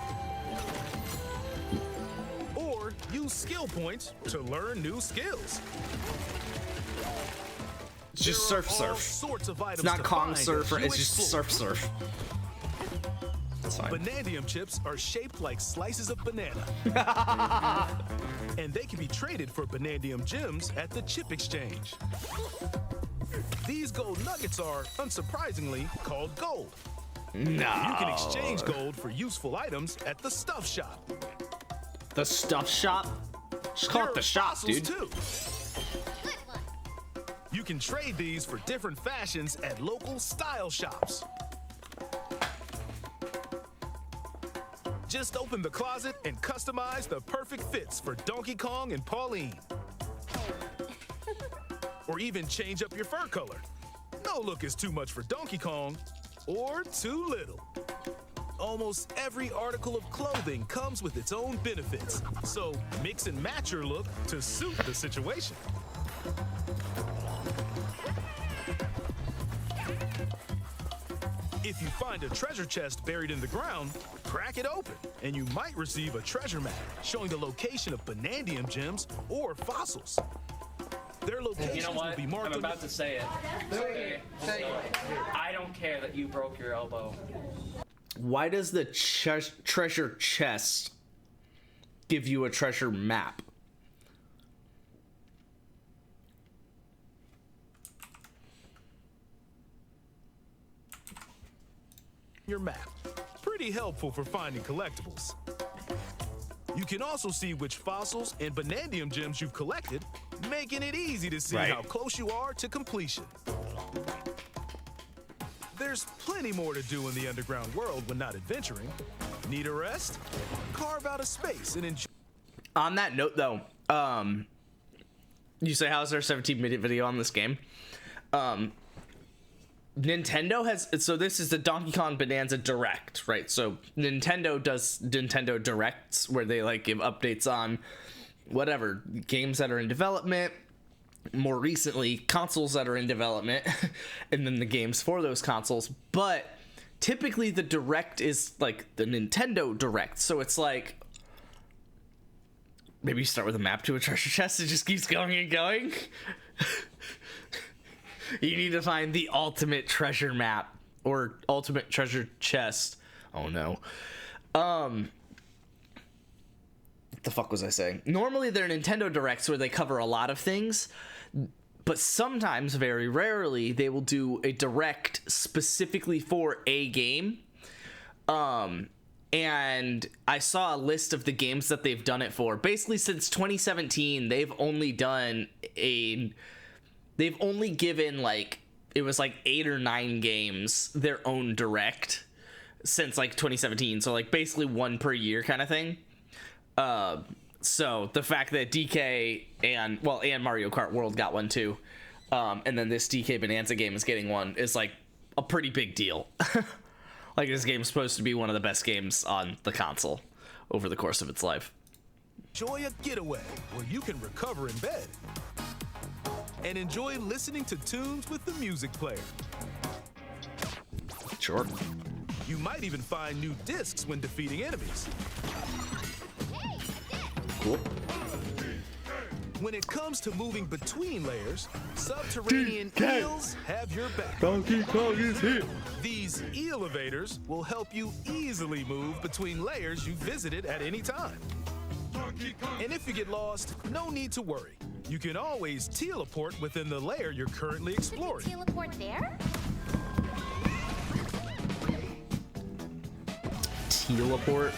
Or use skill points to learn new skills. It's just There are surf all surf. sorts of items It's not to Kong find surf, as you it's just explore. surf surf. That's fine. Banandium chips are shaped like slices of banana. And they can be traded for Banandium gems at the chip exchange. These gold nuggets are, unsurprisingly, called gold. No. You can exchange gold for useful items at the stuff shop. The stuff shop? Just call There it the are shop, fossils, dude. too. Good one. You can trade these for different fashions at local style shops. Just open the closet and customize the perfect fits for Donkey Kong and Pauline. Or even change up your fur color. No look is too much for Donkey Kong, or too little. Almost every article of clothing comes with its own benefits, so mix and match your look to suit the situation. If you find a treasure chest buried in the ground, crack it open, and you might receive a treasure map showing the location of Banandium gems or fossils. Their locations You know will what? be marked I'm on about to say it. I don't care that you broke your elbow. Why does the treasure chest give you a treasure map? your map. Pretty helpful for finding collectibles. You can also see which fossils and Banandium gems you've collected, making it easy to see Right. how close you are to completion. There's plenty more to do in the underground world when not adventuring. Need a rest? Carve out a space and enjoy. On that note, though, you say how's there a 17-minute video on this game? Nintendo has, so this is the Donkey Kong Bonanza Direct, right? So Nintendo does Nintendo Directs where they like give updates on whatever games that are in development, more recently consoles that are in development, and then the games for those consoles. But typically the Direct is like the Nintendo Direct, so it's like maybe you start with a map to a treasure chest. It just keeps going and going. You need to find the ultimate treasure map or ultimate treasure chest. Oh no. What the fuck was I saying? Normally they're Nintendo Directs where they cover a lot of things, but sometimes, very rarely, they will do a Direct specifically for a game. And I saw a list of the games that they've done it for. Basically, since 2017, they've only given like, it was like 8 or 9 games their own Direct since like 2017. So like basically one per year kind of thing. So the fact that DK and Mario Kart World got one too, and then this DK Bonanza game is getting one is like a pretty big deal. Like this game's supposed to be one of the best games on the console over the course of its life. Enjoy a getaway where you can recover in bed. And enjoy listening to tunes with the music player. Sure. You might even find new discs when defeating enemies. Cool. When it comes to moving between layers, subterranean DK. eels have your back. Donkey Kong is here. These elevators will help you easily move between layers you visited at any time. And if you get lost, no need to worry. You can always teleport within the layer you're currently exploring. Teleport there? Teleport.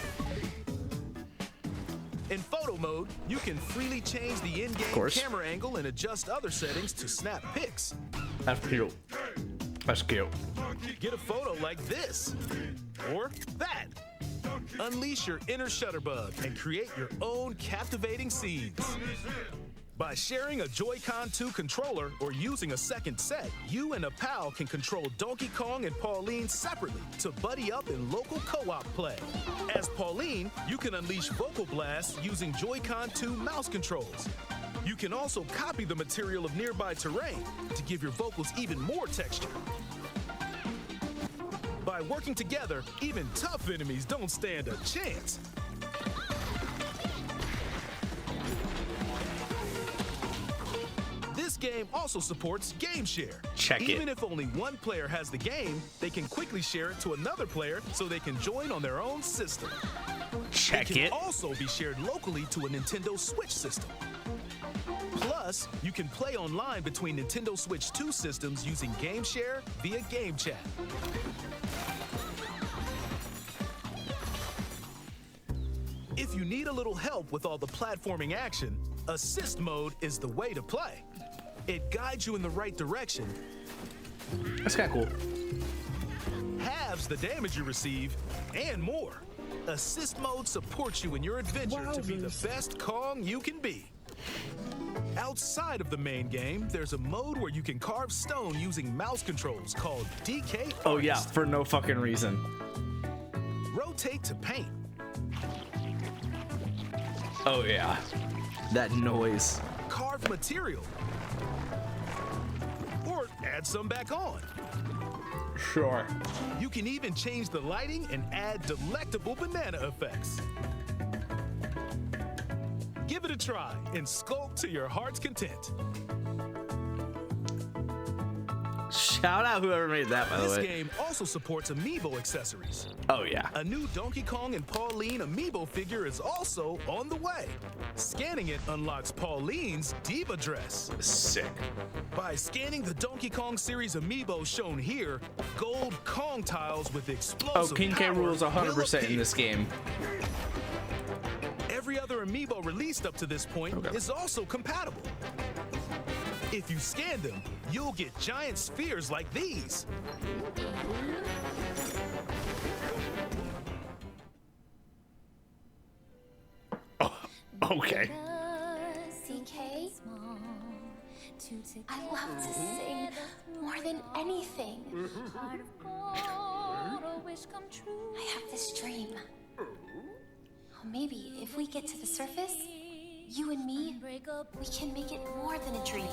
In photo mode, you can freely change the in-game course. camera angle and adjust other settings to snap pics. That's cute. That's cute. Get a photo like this, or that. Unleash your inner shutterbug and create your own captivating scenes. By sharing a Joy-Con 2 controller or using a second set, you and a pal can control Donkey Kong and Pauline separately to buddy up in local co-op play. As Pauline, you can unleash vocal blasts using Joy-Con 2 mouse controls. You can also copy the material of nearby terrain to give your vocals even more texture. By working together, even tough enemies don't stand a chance. game also supports Game Share. Check it. Even if only one player has the game, they can quickly share it to another player so they can join on their own system. Check It can it. also be shared locally to a Nintendo Switch system. Plus, you can play online between Nintendo Switch 2 systems using Game Share via Game Chat. If you need a little help with all the platforming action, Assist Mode is the way to play. It guides you in the right direction, That's kind of cool. halves the damage you receive, and more. Assist Mode supports you in your adventure to be the best Kong you can be. Outside of the main game, there's a mode where you can carve stone using mouse controls called DK Oh yeah, Artist. for no fucking reason. Rotate to paint. Oh yeah. That noise. Carve material. Or add some back on. Sure. You can even change the lighting and add delectable banana effects. Give it a try and sculpt to your heart's content. Shout out whoever made that, by the This way. game also supports amiibo accessories. Oh yeah. A new Donkey Kong and Pauline amiibo figure is also on the way. Scanning it unlocks Pauline's diva dress. Sick. By scanning the Donkey Kong series amiibo shown here, gold Kong tiles with Oh, explosive King K power rules will 100% in appear. this game. Every other amiibo released up to this point Okay. is also compatible. If you scan them, you'll get giant spheres like these. Okay. CK, I love to sing more than anything. I have this dream. Oh, maybe if we get to the surface, you and me, we can make it more than a dream.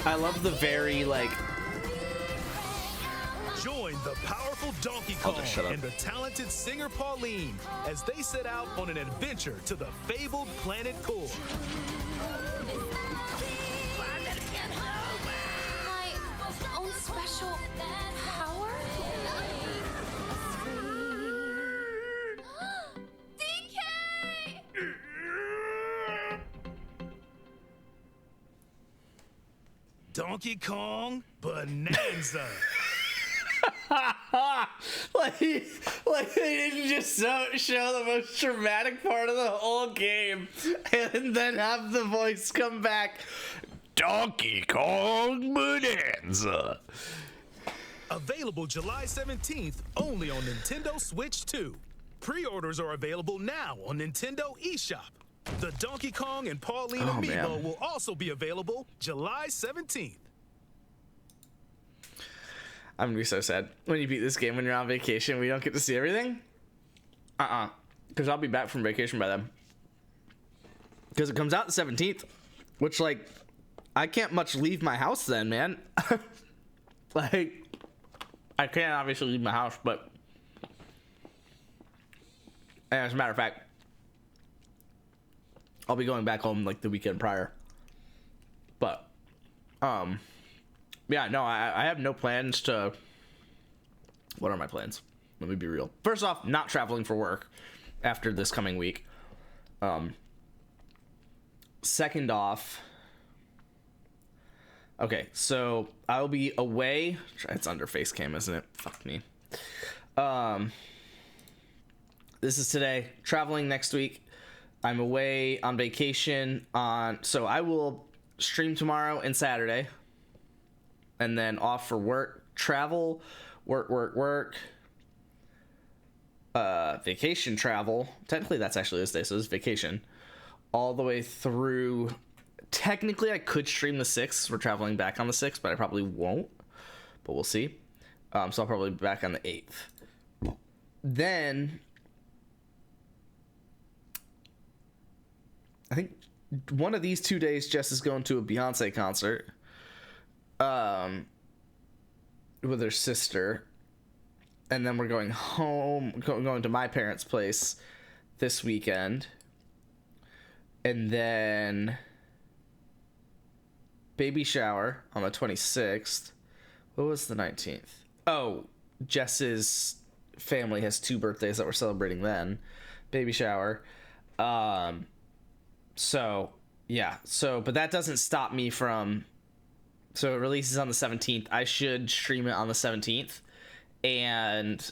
I love the very like. Join the powerful Donkey I'll Kong just shut up. and the talented singer Pauline as they set out on an adventure to the fabled planet Core. My own special power? DK! Donkey Kong Bonanza. like they didn't just show the most dramatic part of the whole game and then have the voice come back. Donkey Kong Bonanza. Available July 17th only on Nintendo Switch 2. Pre-orders are available now on Nintendo eShop. The Donkey Kong and Pauline Oh, amiibo man. will also be available July 17th. I'm gonna be so sad when you beat this game when you're on vacation. We don't get to see everything. Because I'll be back from vacation by then. Because it comes out the 17th, which like I can't much leave my house then, man. Like I can't obviously leave my house, but and as a matter of fact, I'll be going back home like the weekend prior. But yeah, no, I have no plans to. What are my plans? Let me be real. First off, not traveling for work after this coming week. Second off, okay, so I'll be away. It's under face cam, isn't it? Fuck me. This is today. Traveling next week. I'm away on vacation on. So I will stream tomorrow and Saturday. And then off for work, travel, work, vacation travel. Technically, that's actually this day, so it's vacation. All the way through. Technically, I could stream the 6th. We're traveling back on the 6th, but I probably won't. But we'll see. So I'll probably be back on the 8th. Then, I think one of these 2 days, Jess is going to a Beyonce concert. With her sister, and then we're going home, going to my parents' place this weekend, and then baby shower on the 26th. What was the 19th? Oh, Jess's family has 2 birthdays that we're celebrating then. Baby shower. So, yeah. So, but that doesn't stop me from... So it releases on the 17th. I should stream it on the 17th. And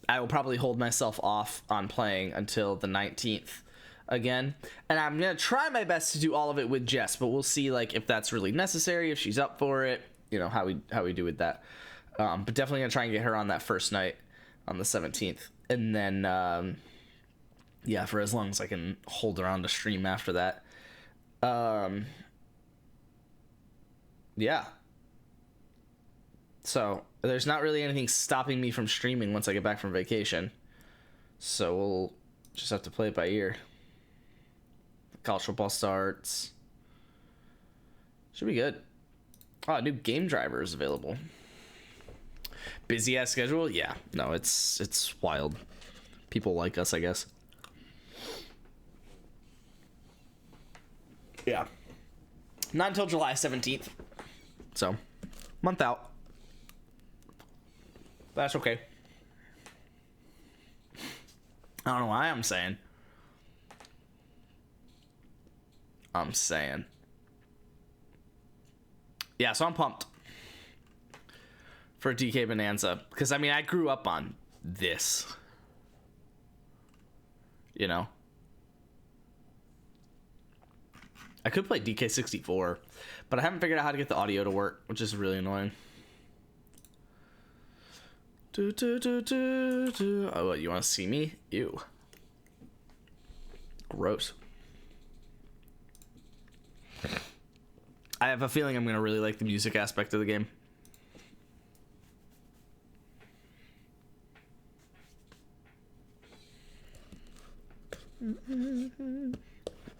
I will probably hold myself off on playing until the 19th again. And I'm going to try my best to do all of it with Jess, but we'll see like if that's really necessary, if she's up for it, you know, how we do with that. But definitely going to try and get her on that first night on the 17th. And then, yeah, for as long as I can hold her on to stream after that. Yeah. So there's not really anything stopping me from streaming once I get back from vacation. So we'll just have to play it by ear. College football starts. Should be good. Oh, a new game driver is available. Busy ass schedule? Yeah. No, it's wild. People like us, I guess. Yeah. Not until July 17th. So, month out. That's okay. I don't know why I'm saying. Yeah, so I'm pumped for DK Bonanza. Because, I mean, I grew up on this. You know? I could play DK64, but I haven't figured out how to get the audio to work, which is really annoying. Oh, what, you want to see me? Ew. Gross. I have a feeling I'm going to really like the music aspect of the game.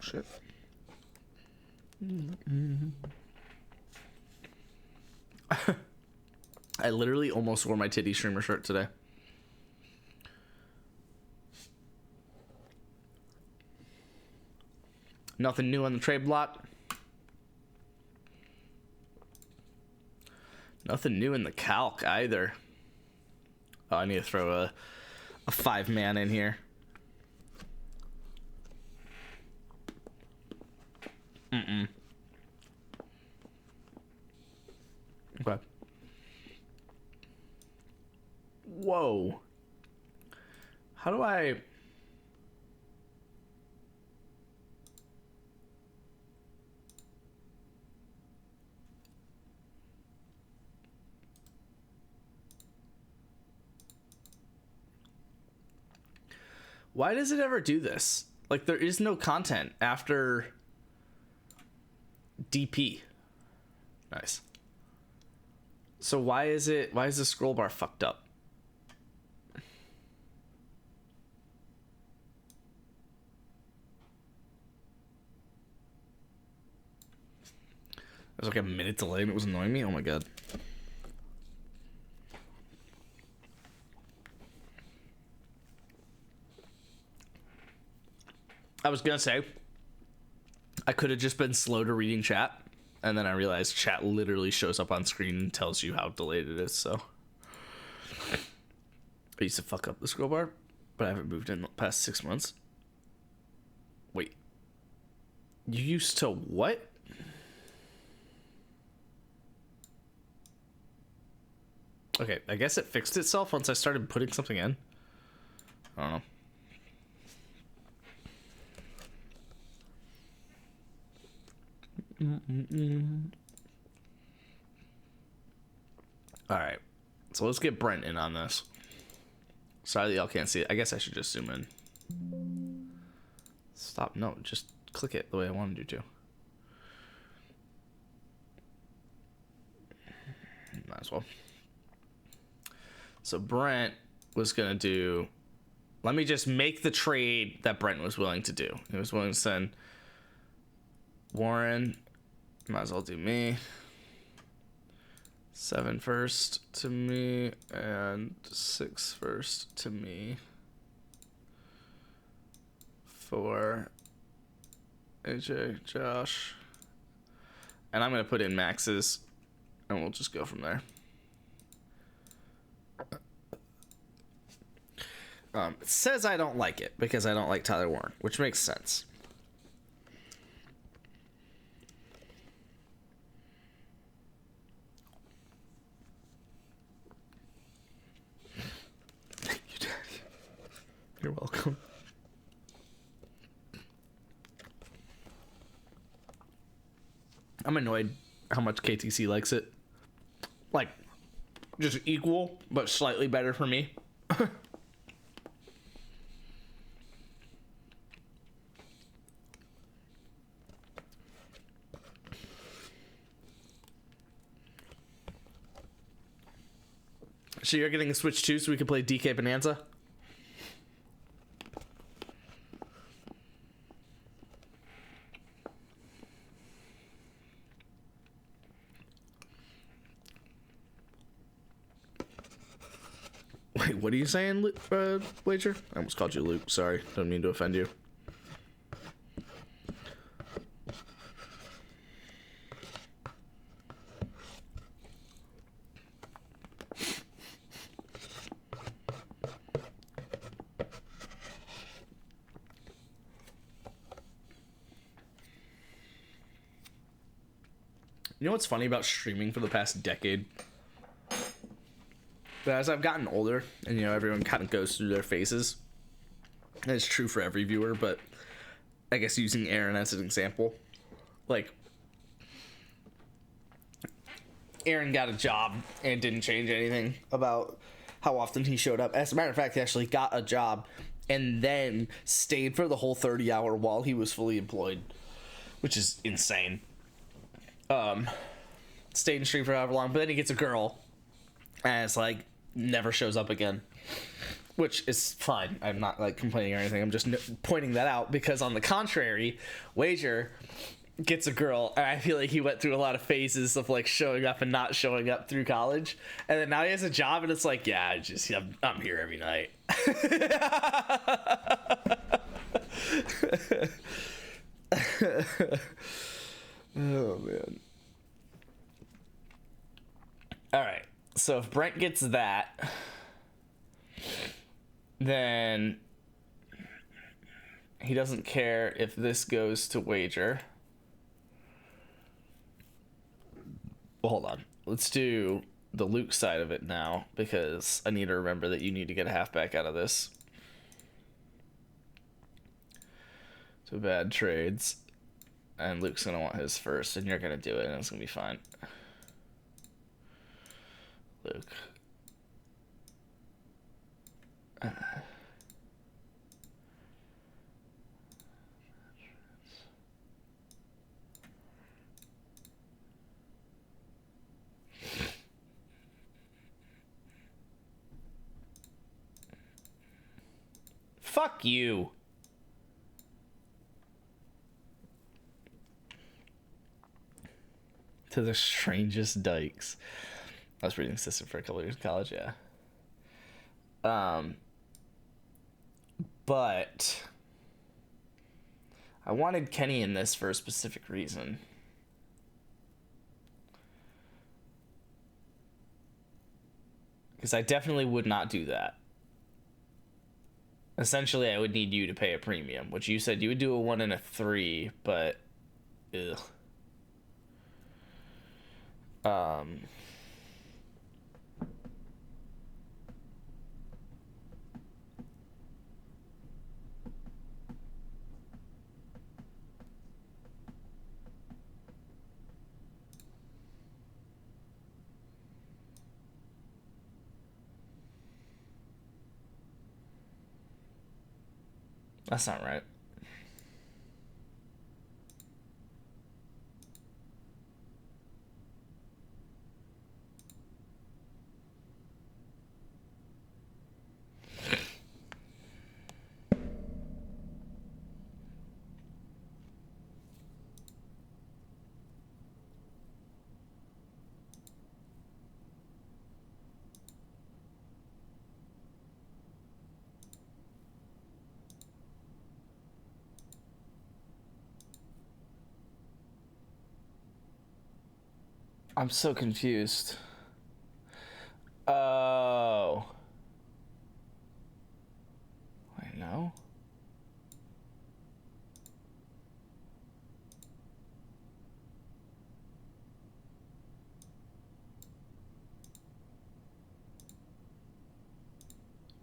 Shit. I literally almost wore my titty streamer shirt today. Nothing new on the trade block. Nothing new in the calc either. Oh, I need to throw a 5-man in here. Okay. Whoa. How do I... Why does it ever do this? Like, there is no content after DP. Nice. So why is the scroll bar fucked up? There's like a minute delay and it was annoying me. Oh my god. I was gonna say I could have just been slow to reading chat, and then I realized chat literally shows up on screen and tells you how delayed it is, so I used to fuck up the scroll bar, but I haven't moved in the past 6 months. Wait. You used to what? Okay, I guess it fixed itself once I started putting something in. I don't know. Alright, so let's get Brent in on this. Sorry that y'all can't see it. I guess I should just zoom in. Stop. No, just click it the way I wanted you to. Might as well. So Brent was going to do... Let me just make the trade that Brent was willing to do. He was willing to send Warren... Might as well do me. 7 first to me and 6 first to me for AJ, Josh. And I'm going to put in Max's, and we'll just go from there. It says I don't like it because I don't like Tyler Warren, which makes sense. Thank you, Daddy. You're welcome. I'm annoyed how much KTC likes it. Like, just equal, but slightly better for me. So you're getting a Switch too, so we can play DK Bonanza? Wait, what are you saying, Wager? I almost called you Luke. Sorry, don't mean to offend you. You know what's funny about streaming for the past decade? But as I've gotten older, and you know, everyone kind of goes through their phases, and it's true for every viewer, but I guess using Aaron as an example, like, Aaron got a job and didn't change anything about how often he showed up. As a matter of fact, he actually got a job and then stayed for the whole 30-hour while he was fully employed, which is insane. Stayed in stream for however long, but then he gets a girl, and it's like, never shows up again, which is fine. I'm not like complaining or anything. I'm just pointing that out because, on the contrary, Wager gets a girl, and I feel like he went through a lot of phases of like showing up and not showing up through college, and then now he has a job, and it's like, yeah, I'm here every night. Oh man. All right. So if Brent gets that, then he doesn't care if this goes to Wager. Well, hold on. Let's do the Luke side of it now, because I need to remember that you need to get a halfback out of this. So bad trades. And Luke's going to want his first, and you're going to do it, and it's going to be fine. Luke. Fuck you. To the strangest dykes. I was reading assistant for a couple of years in college, yeah. But I wanted Kenny in this for a specific reason. Because I definitely would not do that. Essentially, I would need you to pay a premium, which you said you would do a 1 and a 3, but ugh. That's not right. I'm so confused. Oh. Wait, no.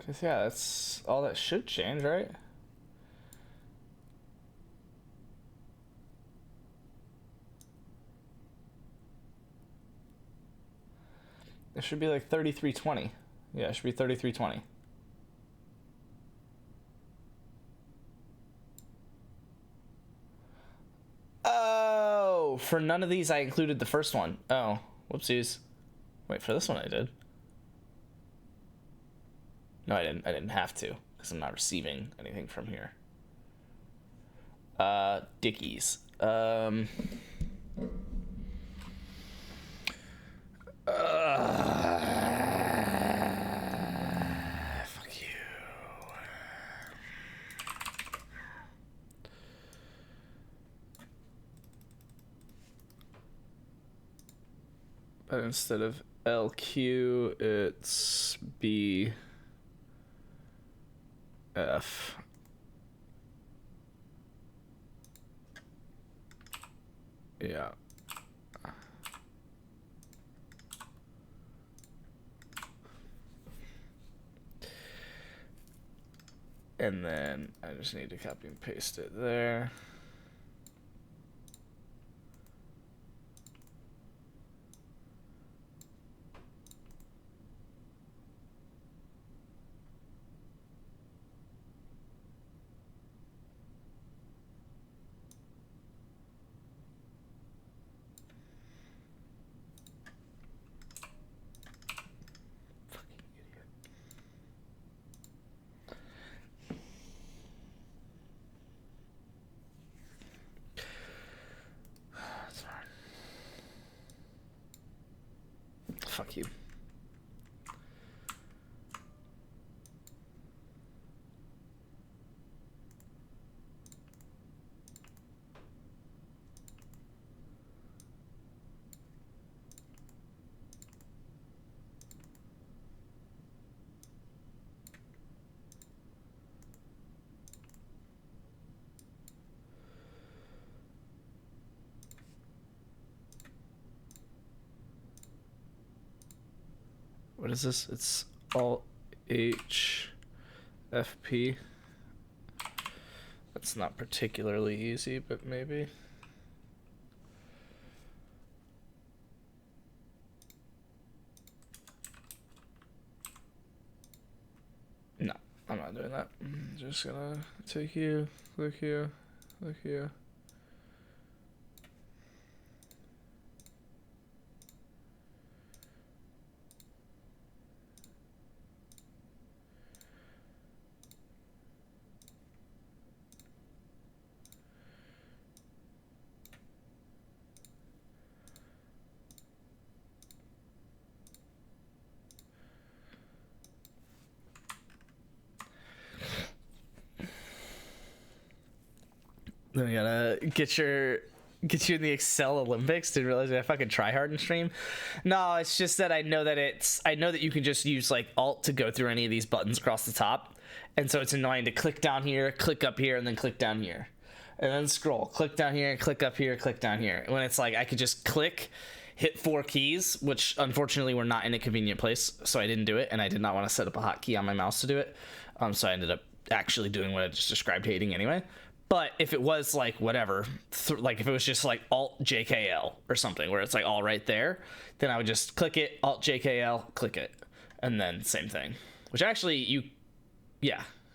Cause yeah, that's all that should change, right? It should be like 3320. Yeah, it should be 3320. Oh, for none of these I included the first one. Oh, whoopsies. Wait, for this one I did. No, I didn't. I didn't have to because I'm not receiving anything from here. Dickies. Fuck you. But instead of LQ, it's BF. Yeah. And then I just need to copy and paste it there. Fuck you. What is this? It's Alt H FP. That's not particularly easy, but maybe. No, I'm not doing that. I'm just gonna take you, click here, click here. Then we gotta get you in the Excel Olympics. Didn't realize I fucking try hard and stream. No, it's just that I know that you can just use like Alt to go through any of these buttons across the top, and so it's annoying to click down here, click up here, and then click down here, and then scroll, click down here, click up here, click down here. When it's like I could just click, hit 4 keys, which unfortunately were not in a convenient place, so I didn't do it, and I did not want to set up a hotkey on my mouse to do it. So I ended up actually doing what I just described hating anyway. But if it was like whatever, like if it was just like Alt JKL or something where it's like all right there, then I would just click it, Alt JKL, click it, and then same thing. Which actually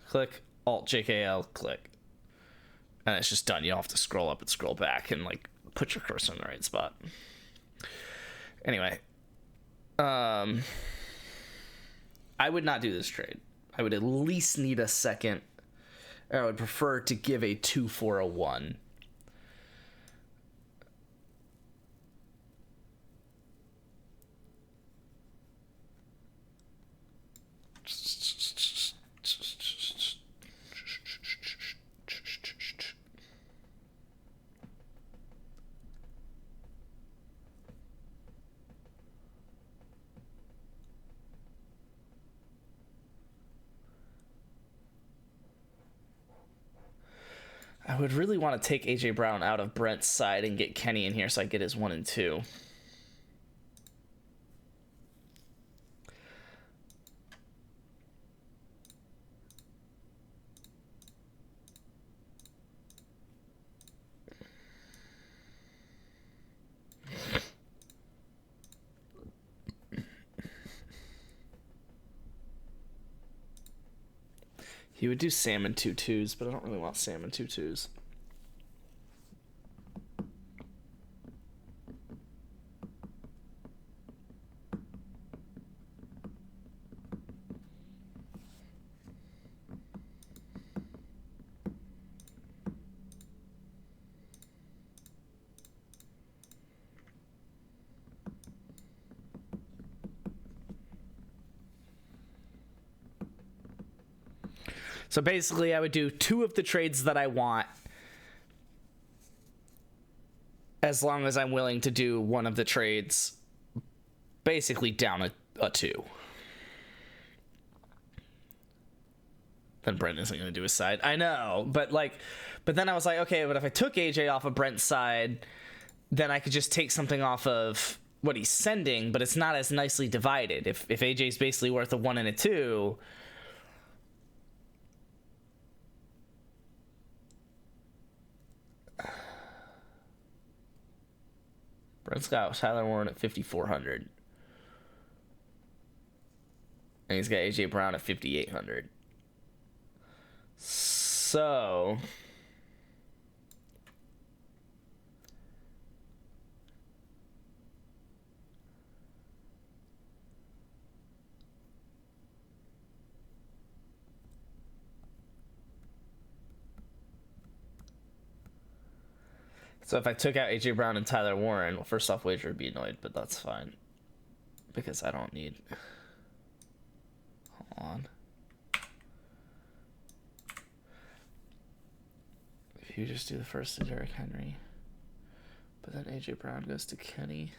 click Alt JKL, click, and it's just done. You don't have to scroll up and scroll back and like put your cursor in the right spot. Anyway, I would not do this trade. I would at least need a second. I would prefer to give a 2 for a 1. I would really want to take AJ Brown out of Brent's side and get Kenny in here so I get his 1 and 2. He would do Sam and 2-2s, but I don't really want Sam and 2-2s. So basically, I would do 2 of the trades that I want, as long as I'm willing to do 1 of the trades, basically down a 2. Then Brent isn't going to do his side. I know, but then I was like, okay, but if I took AJ off of Brent's side, then I could just take something off of what he's sending, but it's not as nicely divided. If AJ's basically worth a 1 and a 2... Brent's got Tyler Warren at 5,400. And he's got AJ Brown at 5,800. So if I took out AJ Brown and Tyler Warren, well, first off, Wager would be annoyed, but that's fine. Because I don't need... Hold on. If you just do the first to Derrick Henry, but then AJ Brown goes to Kenny.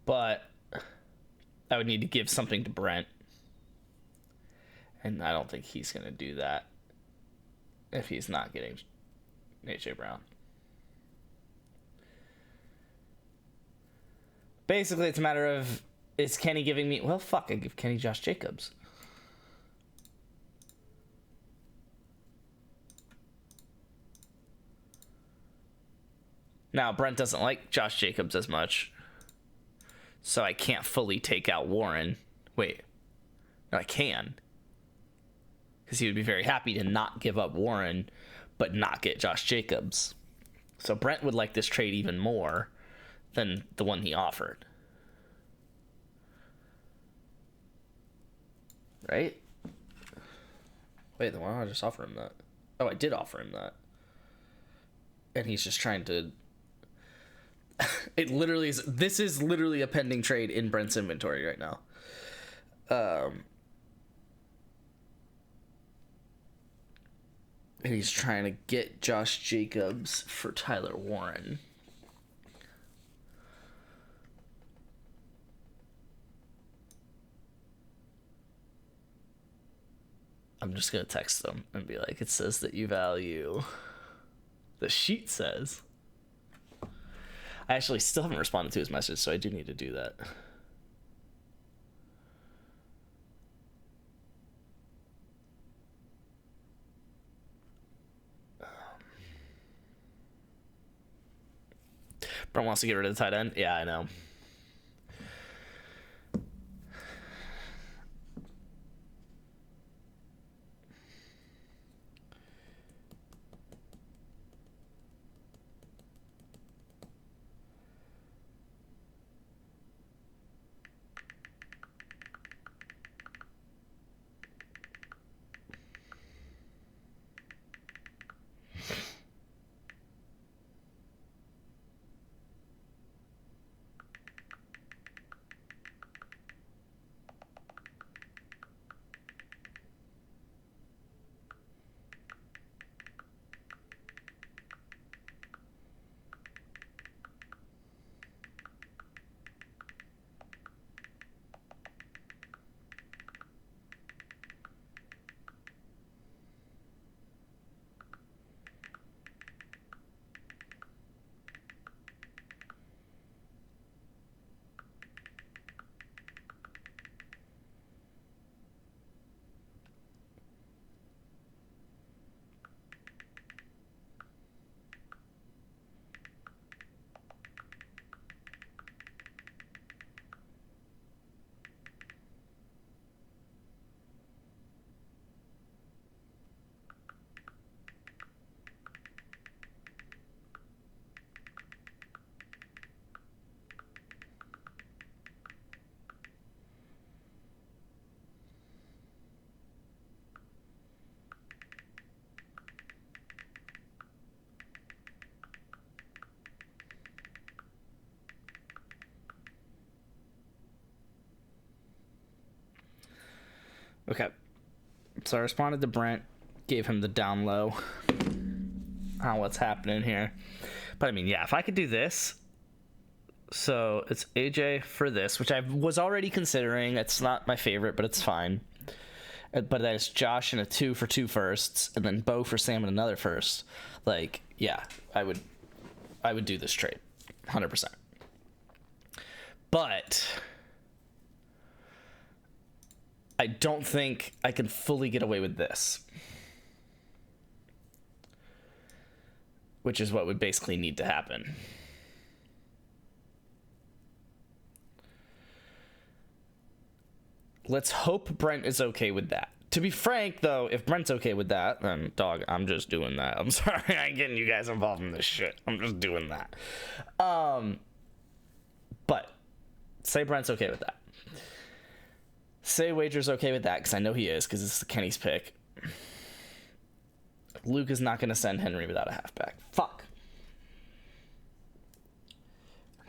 But I would need to give something to Brent. And I don't think he's going to do that if he's not getting AJ Brown. Basically, it's a matter of, is Kenny giving me... Well, fuck, I give Kenny Josh Jacobs. Now, Brent doesn't like Josh Jacobs as much, so I can't fully take out Warren. Wait. No, I can. Because he would be very happy to not give up Warren, but not get Josh Jacobs. So Brent would like this trade even more than the one he offered. Right? Wait, then why don't I just offer him that? Oh, I did offer him that. And he's just trying to... It literally is... This is literally a pending trade in Brent's inventory right now. And he's trying to get Josh Jacobs for Tyler Warren. I'm just going to text them and be like, it says that you value... The sheet says. I actually still haven't responded to his message, so I do need to do that. Brent wants to get rid of the tight end? Yeah, I know. Okay. So I responded to Brent, gave him the down low on what's happening here. But I mean, yeah, if I could do this. So it's AJ for this, which I was already considering. It's not my favorite, but it's fine. But that is Josh and a 2 for 2 firsts, and then Bo for Sam and another first. Like, yeah, I would do this trade, 100%. But I don't think I can fully get away with this, which is what would basically need to happen. Let's hope Brent is okay with that. To be frank, though, if Brent's okay with that, then, dog, I'm just doing that. I'm sorry I ain't getting you guys involved in this shit. I'm just doing that. But say Brent's okay with that. Say Wager's okay with that, because I know he is, because it's Kenny's pick. Luke is not going to send Henry without a halfback. Fuck.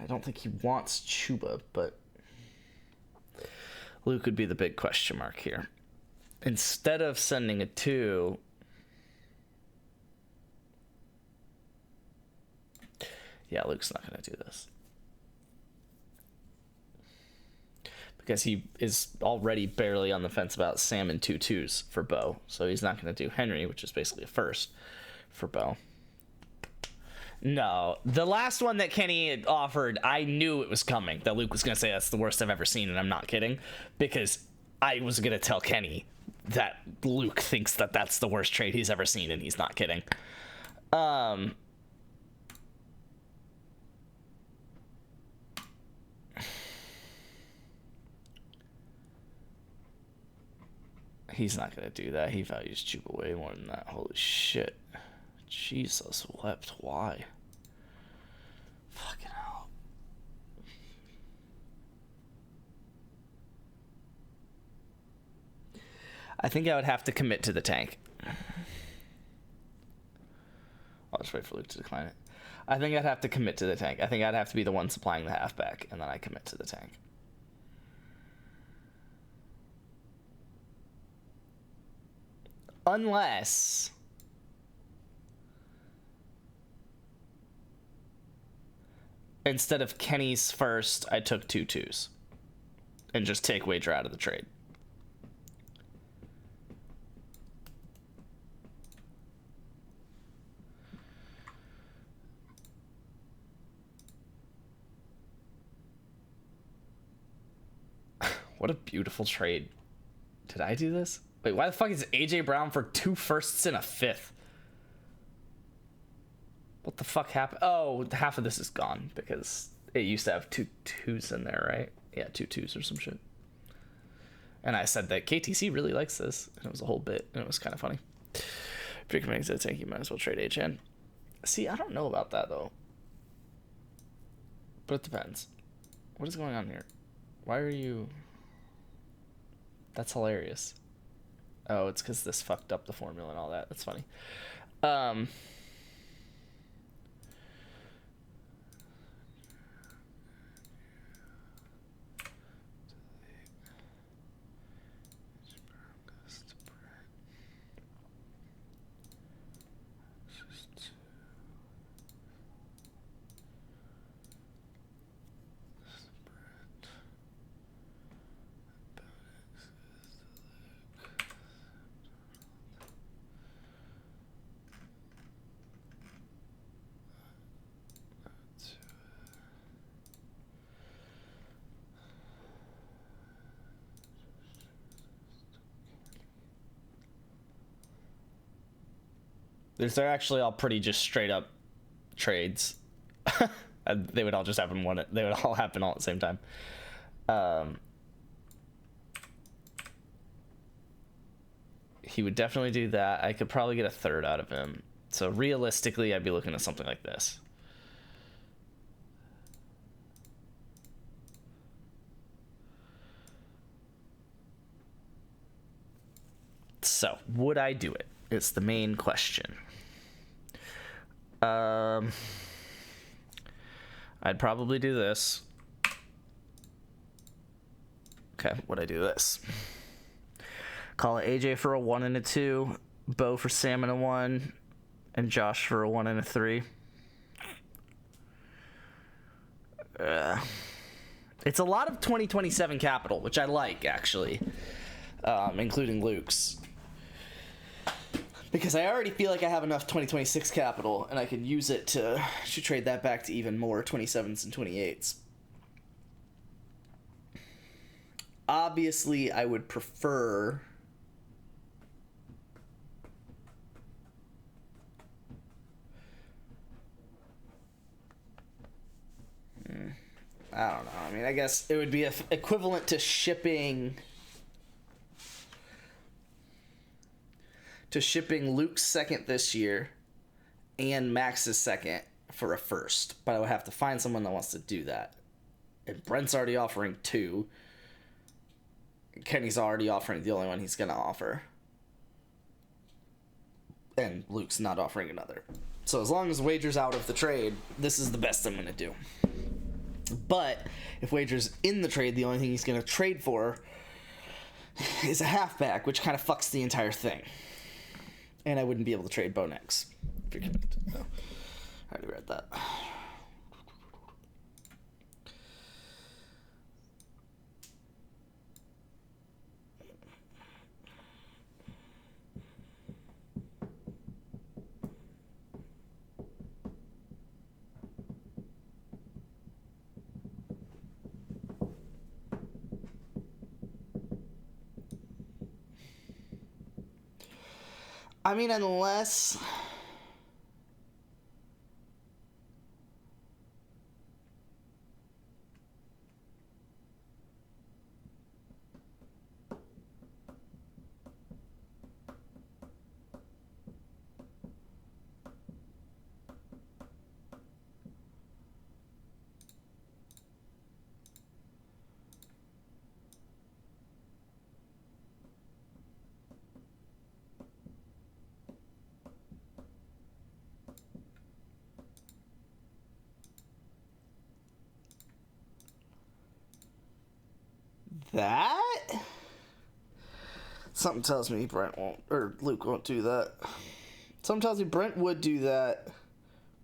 I don't think he wants Chuba, but Luke would be the big question mark here. Instead of sending a 2, yeah, Luke's not going to do this. Because he is already barely on the fence about Sam and 2 2s for Bo. So he's not going to do Henry, which is basically a first for Bo. No, the last one that Kenny had offered, I knew it was coming. That Luke was going to say that's the worst I've ever seen, and I'm not kidding. Because I was going to tell Kenny that Luke thinks that that's the worst trade he's ever seen, and he's not kidding. He's not going to do that. He values Chuba way more than that. Holy shit. Jesus wept. Why? Fucking hell. I think I would have to commit to the tank. I'll just wait for Luke to decline it. I think I'd have to commit to the tank. I think I'd have to be the one supplying the halfback, and then I commit to the tank. Unless instead of Kenny's first, I took 2 2s and just take Wager out of the trade. What a beautiful trade. Did I do this? Wait, why the fuck is AJ Brown for 2 firsts and a 5th? What the fuck happened? Oh, half of this is gone because it used to have 2 2s in there, right? Yeah, 2 2s or some shit. And I said that KTC really likes this, and it was a whole bit, and it was kind of funny. If you're committing to the tank, you might as well trade HN. See, I don't know about that, though. But it depends. What is going on here? Why are you... That's hilarious. Oh, it's because this fucked up the formula and all that. That's funny. They're actually all pretty just straight up trades. They would all just happen they would all happen all at the same time. He would definitely do that. I could probably get a 3rd out of him. So realistically, I'd be looking at something like this. So, would I do it? It's the main question. I'd probably do this. Okay, would I do this? Call it AJ for a 1 and a 2, Bo for Sam and a 1, and Josh for a 1 and a 3. It's a lot of 2027 capital, which I like, actually, including Luke's. Because I already feel like I have enough 2026 capital, and I can use it to trade that back to even more 27s and 28s. Obviously, I would prefer... I don't know. I mean, I guess it would be equivalent to shipping Luke's second this year and Max's second for a first. But I would have to find someone that wants to do that. And Brent's already offering 2. Kenny's already offering the only one he's going to offer. And Luke's not offering another. So as long as Wager's out of the trade, this is the best I'm going to do. But if Wager's in the trade, the only thing he's going to trade for is a halfback, which kind of fucks the entire thing. And I wouldn't be able to trade Bo next. If you're connected. No. I already read that. I mean, unless... that? Something tells me Brent won't, or Luke won't do that. Something tells me Brent would do that.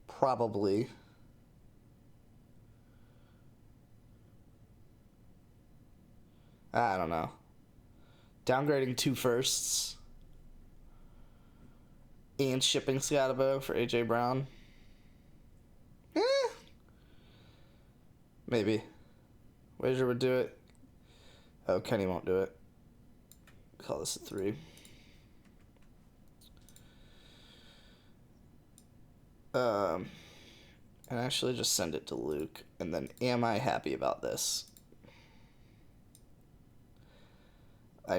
Probably. I don't know. Downgrading 2 firsts. And shipping Scotabo for AJ Brown. Maybe. Wager would do it. Oh, Kenny won't do it. Call this a 3. And actually just send it to Luke. And then, am I happy about this? I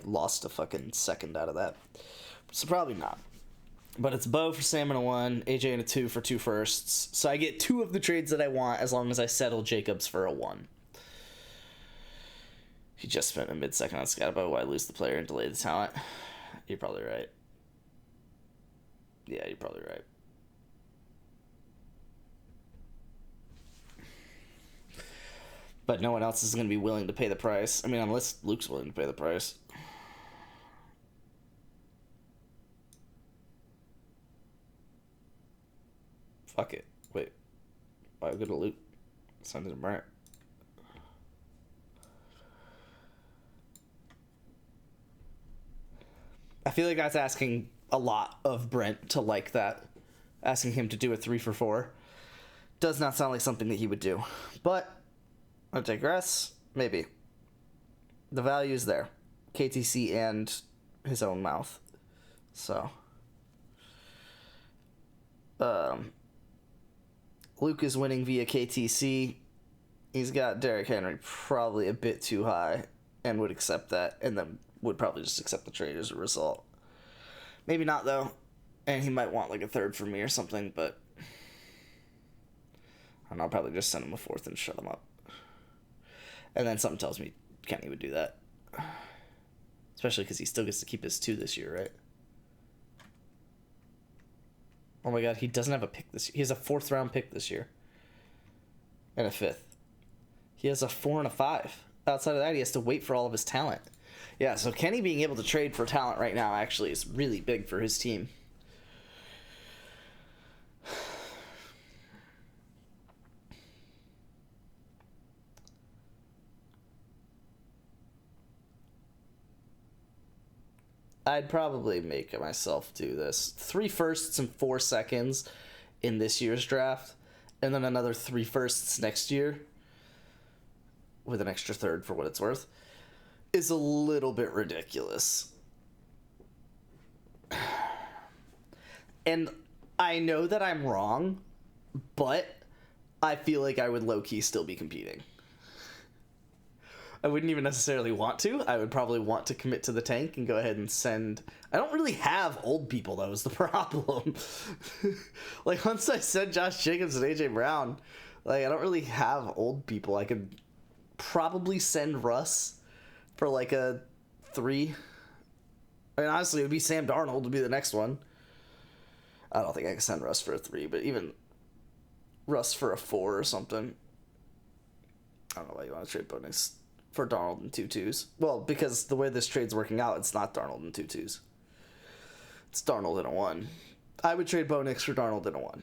lost a fucking second out of that. So probably not. But it's Bo for Sam and a 1, AJ and a 2 for 2 firsts. So I get 2 of the trades that I want as long as I settle Jacobs for a 1. He just spent a mid-second on Scotabo. Why lose the player and delay the talent? You're probably right. Yeah, you're probably right. But no one else is going to be willing to pay the price. I mean, unless Luke's willing to pay the price. Fuck it. Wait. Why go to Luke? Send it to Brent. I feel like that's asking a lot of Brent to like that. Asking him to do a 3 for 4 does not sound like something that he would do. But I digress. Maybe. The value is there. KTC and his own mouth. So. Luke is winning via KTC. He's got Derrick Henry probably a bit too high and would accept that, and then would probably just accept the trade as a result. Maybe not, though. And he might want like a 3rd from me or something, but and I'll probably just send him a 4th and shut him up. And then something tells me Kenny would do that. Especially because he still gets to keep his 2 this year, right? Oh my god, he doesn't have a pick this year. He has a 4th round pick this year. And a 5th. He has a 4 and a 5. Outside of that, he has to wait for all of his talent. Yeah, so Kenny being able to trade for talent right now actually is really big for his team. I'd probably make myself do this. 3 firsts and 4 seconds in this year's draft, and then another 3 firsts next year, with an extra third for what it's worth, is a little bit ridiculous. And I know that I'm wrong, but I feel like I would low-key still be competing. I wouldn't even necessarily want to. I would probably want to commit to the tank and go ahead and send... I don't really have old people, though, is the problem. Like, once I send Josh Jacobs and AJ Brown, like, I don't really have old people. I could probably send Russ for, like, a 3. I mean, honestly, it would be Sam Darnold would be the next one. I don't think I can send Russ for a 3, but even Russ for a 4 or something. I don't know why you want to trade Bo Nix for Darnold and 2 2s. Well, because the way this trade's working out, it's not Darnold and 2 2s. It's Darnold and a 1. I would trade Bo Nix for Darnold and a 1.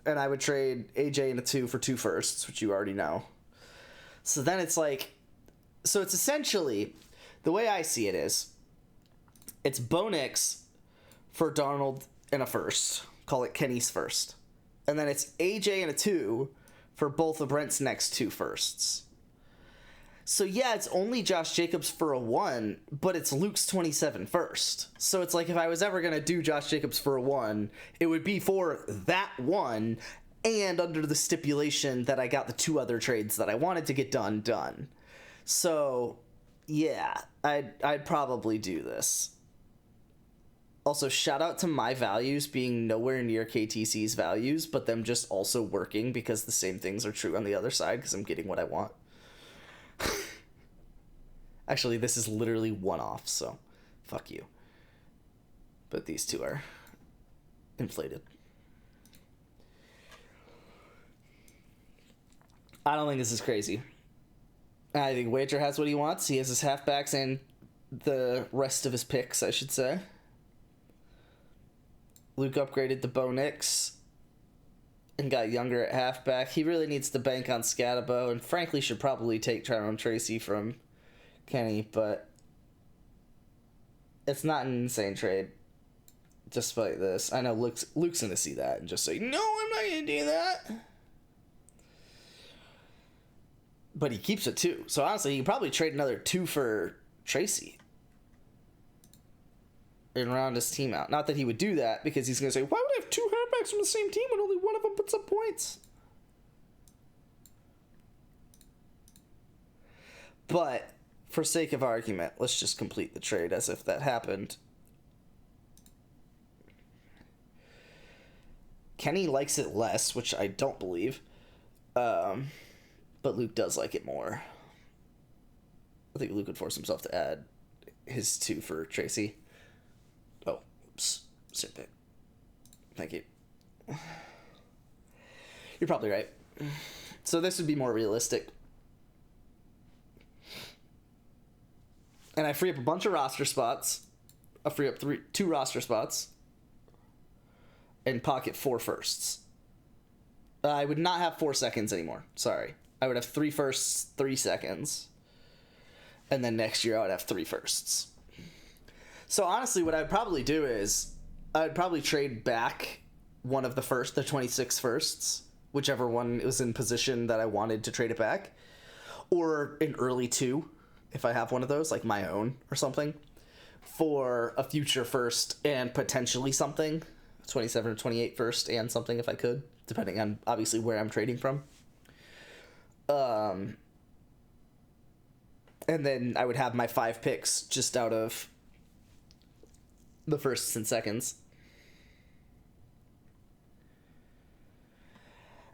And I would trade AJ and a 2 for 2 firsts, which you already know. So then it's like... So it's essentially... The way I see it is... It's Bo Nix for Darnold and a first. Call it Kenny's first. And then it's AJ and a 2 for both of Brent's next 2 firsts. So yeah, it's only Josh Jacobs for a 1, but it's Luke's 27 first. So it's like if I was ever going to do Josh Jacobs for a 1, it would be for that 1 and under the stipulation that I got the 2 other trades that I wanted to get done. So yeah, I'd probably do this. Also, shout out to my values being nowhere near KTC's values, but them just also working because the same things are true on the other side because I'm getting what I want. Actually, this is literally 1 off, so fuck you. But these 2 are inflated. I don't think this is crazy. I think Wager has what he wants. He has his halfbacks and the rest of his picks, I should say. Luke upgraded to Bo Nix and got younger at halfback. He really needs to bank on Scatabo and frankly should probably take Tyrone Tracy from Kenny, but it's not an insane trade despite this. I know Luke's going to see that and just say, no, I'm not going to do that. But he keeps it too. So honestly, he can probably trade another 2 for Tracy and round his team out. Not that he would do that because he's going to say, why would I have 2 halfbacks from the same team when only one of them puts up points? But for sake of argument, let's just complete the trade as if that happened. Kenny likes it less, which I don't believe. But Luke does like it more. I think Luke would force himself to add his 2 for Tracy. Oh, oops. Sit back. Thank you. You're probably right. So this would be more realistic. And I free up a bunch of roster spots. I free up 2 roster spots. And pocket 4 firsts. I would not have 4 seconds anymore. Sorry. I would have 3 firsts, 3 seconds. And then next year I would have 3 firsts. So honestly, what I'd probably do is I'd probably trade back one of the 26 firsts, whichever one was in position that I wanted to trade it back, or an early 2 if I have one of those, like my own or something, for a future first and potentially something, 27 or 28 first and something if I could, depending on obviously where I'm trading from. And then I would have my 5 picks just out of the firsts and seconds.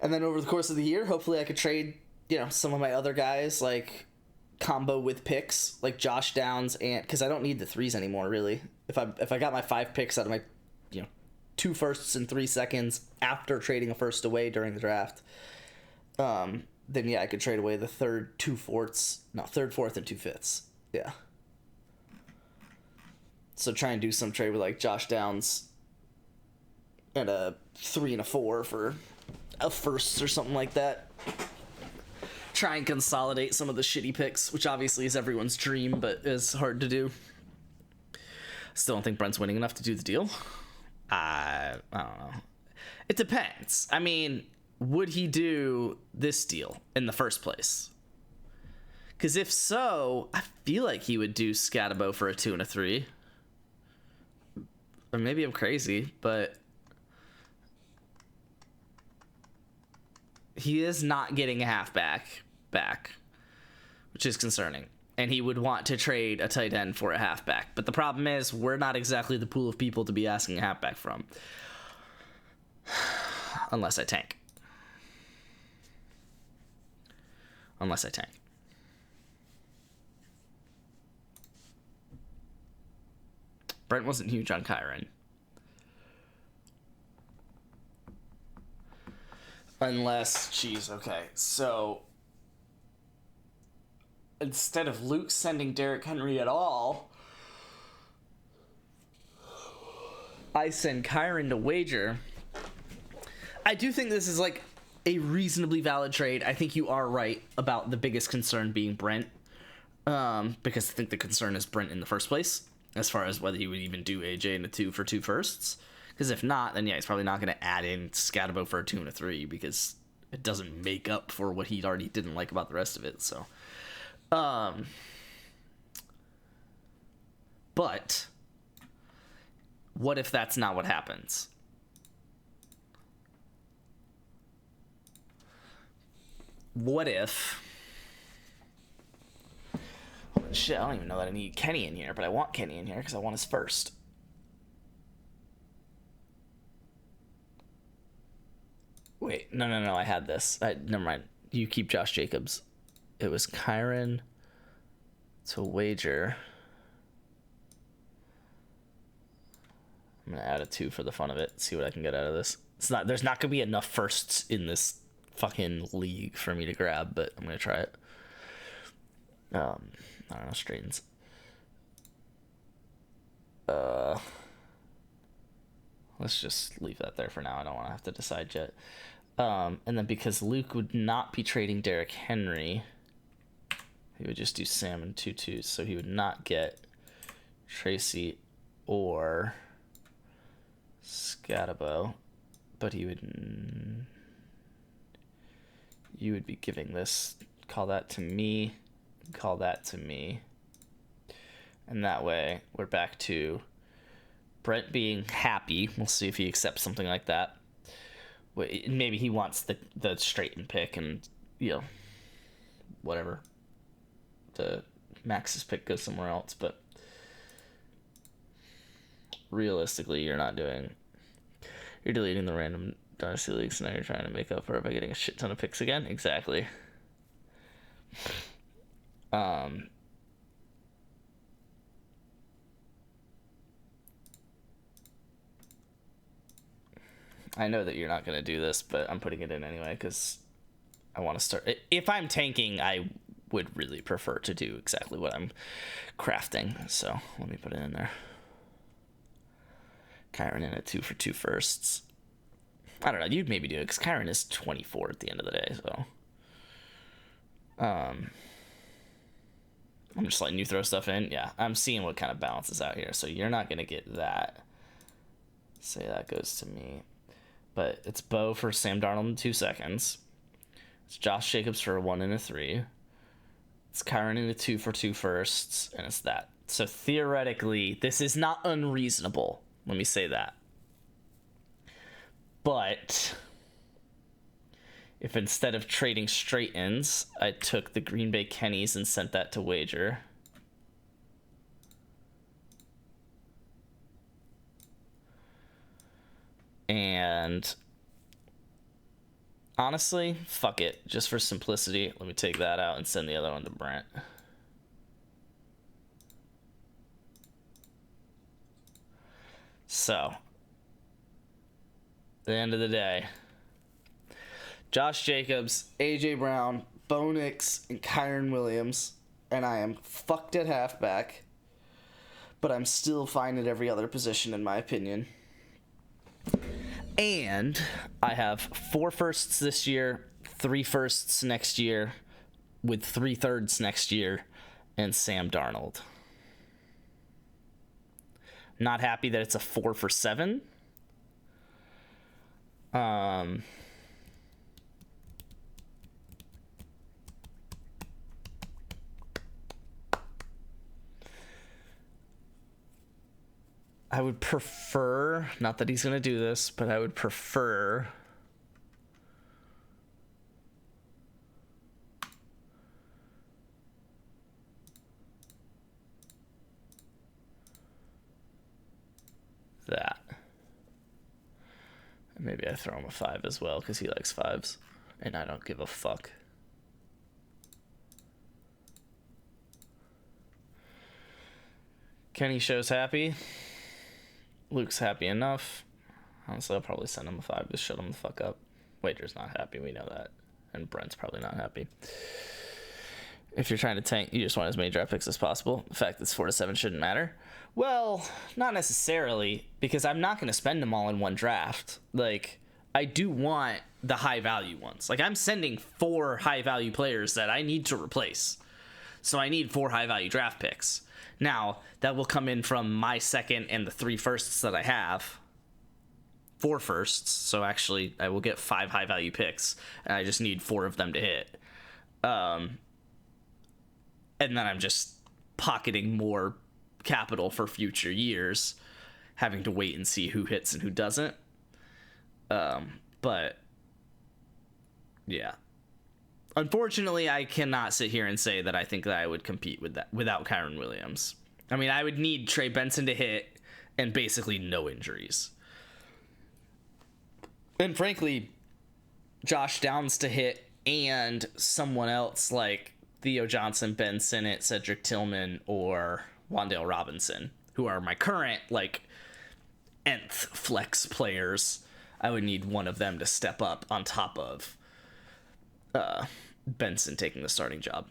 And then over the course of the year, hopefully I could trade, some of my other guys, like combo with picks, like Josh Downs, and because I don't need the 3s anymore, really. If I got my 5 picks out of my, 2 firsts and 3 seconds after trading a first away during the draft, then yeah, I could trade away the third, 4ths, and 2 5ths. Yeah. So try and do some trade with like Josh Downs and a 3 and a 4 for a first or something like that. Try and consolidate some of the shitty picks, which obviously is everyone's dream, but is hard to do. Still don't think Brent's winning enough to do the deal. I don't know. It depends. I mean, would he do this deal in the first place? Because if so, I feel like he would do Scatabo for a 2 and a 3. Or maybe I'm crazy, but he is not getting a halfback back, which is concerning. And he would want to trade a tight end for a halfback. But the problem is, we're not exactly the pool of people to be asking a halfback from. Unless I tank. Brent wasn't huge on Kyron. Okay. So, instead of Luke sending Derrick Henry at all, I send Kyron to wager. I do think this is like a reasonably valid trade. I think you are right about the biggest concern being Brent. Because I think the concern is Brent in the first place, as far as whether he would even do AJ in a 2 for 2 firsts. Because if not, then yeah, he's probably not going to add in Scatabo for a 2 and a 3, because it doesn't make up for what he already didn't like about the rest of it. So, but what if that's not what happens? What if... Shit, I don't even know that I need Kenny in here, but I want Kenny in here because I want his first. Wait, no, I had this. Never mind. You keep Josh Jacobs. It was Kyron to wager. I'm going to add a 2 for the fun of it. See what I can get out of this. There's not going to be enough firsts in this fucking league for me to grab, but I'm going to try it. I don't know, straightens. Let's just leave that there for now. I don't want to have to decide yet. And then because Luke would not be trading Derrick Henry, he would just do Sam and 2-2s, so he would not get Tracy or Scatabo, but you would be giving this, call that to me, and that way we're back to Brent being happy. We'll see if he accepts something like that. Maybe he wants the straighten pick, and whatever, the Max's pick goes somewhere else. But realistically, you're deleting the random Dynasty Leagues, so now you're trying to make up for it by getting a shit ton of picks again. Exactly. I know that you're not going to do this, but I'm putting it in anyway because I want to start. If I'm tanking, I would really prefer to do exactly what I'm crafting. So let me put it in there. Kyron in a 2 for 2 firsts. I don't know. You'd maybe do it because Kyron is 24 at the end of the day. So, I'm just letting you throw stuff in. Yeah, I'm seeing what kind of balances out here. So you're not going to get that. Say that goes to me. But it's Bo for Sam Darnold in 2 seconds. It's Josh Jacobs for a 1 and a 3. It's Kyron in a 2 for 2 firsts. And it's that. So theoretically, this is not unreasonable. Let me say that. But if instead of trading straight ends, I took the Green Bay Kennys and sent that to wager. And honestly, fuck it. Just for simplicity, let me take that out and send the other one to Brent. So, at the end of the day, Josh Jacobs, AJ Brown, Bo Nix, and Kyron Williams, and I am fucked at halfback. but I'm still fine at every other position in my opinion. And I have 4 firsts this year, 3 firsts next year, with 3 thirds next year, and Sam Darnold. Not happy that it's a 4 for 7. I would prefer, not that he's going to do this, but I would prefer that. And maybe I throw him a 5 as well because he likes 5s, and I don't give a fuck. Kenny shows happy. Luke's happy enough. Honestly, I'll probably send him a 5 to shut him the fuck up. Wager's not happy, we know that. And Brent's probably not happy. If you're trying to tank, you just want as many draft picks as possible. The fact that it's 4 to 7 shouldn't matter. Well, not necessarily, because I'm not going to spend them all in one draft. Like, I do want the high value ones. Like, I'm sending 4 high value players that I need to replace. So I need 4 high value draft picks. Now, that will come in from my second and the 3 firsts that I have. 4 firsts, so actually I will get 5 high value picks, and I just need 4 of them to hit. And then I'm just pocketing more capital for future years, having to wait and see who hits and who doesn't. But yeah. Unfortunately, I cannot sit here and say that I think that I would compete with that without Kyron Williams. I mean, I would need Trey Benson to hit and basically no injuries. And frankly, Josh Downs to hit and someone else like Theo Johnson, Ben Sinnott, Cedric Tillman, or Wan'Dale Robinson, who are my current, like, nth flex players. I would need one of them to step up on top of Benson taking the starting job.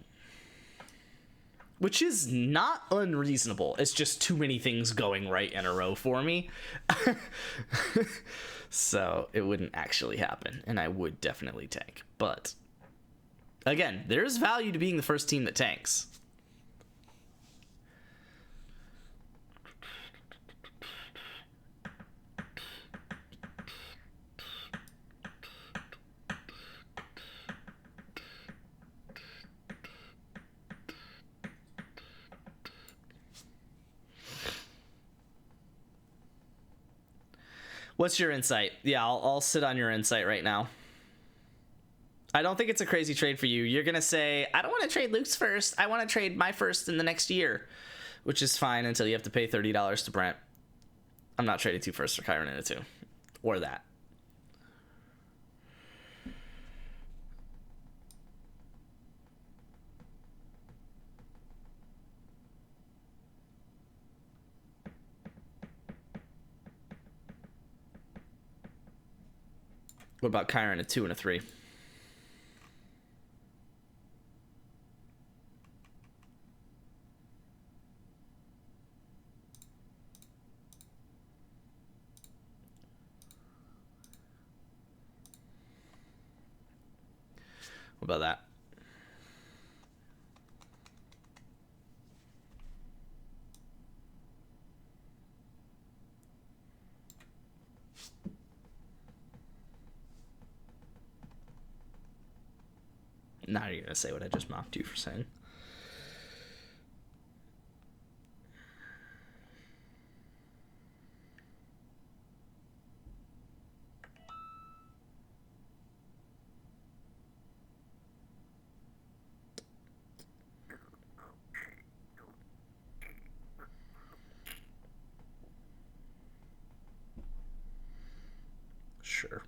Which is not unreasonable. It's just too many things going right in a row for me. So it wouldn't actually happen, and I would definitely tank. But again, there's value to being the first team that tanks. What's your insight? Yeah, I'll sit on your insight right now. I don't think it's a crazy trade for you. You're going to say, I don't want to trade Luke's first. I want to trade my first in the next year, which is fine until you have to pay $30 to Brent. I'm not trading 2 firsts for Kyron in a 2. Or that. What about Kyron a 2 and a 3? What about that? Now you're gonna say what I just mocked you for saying. Sure.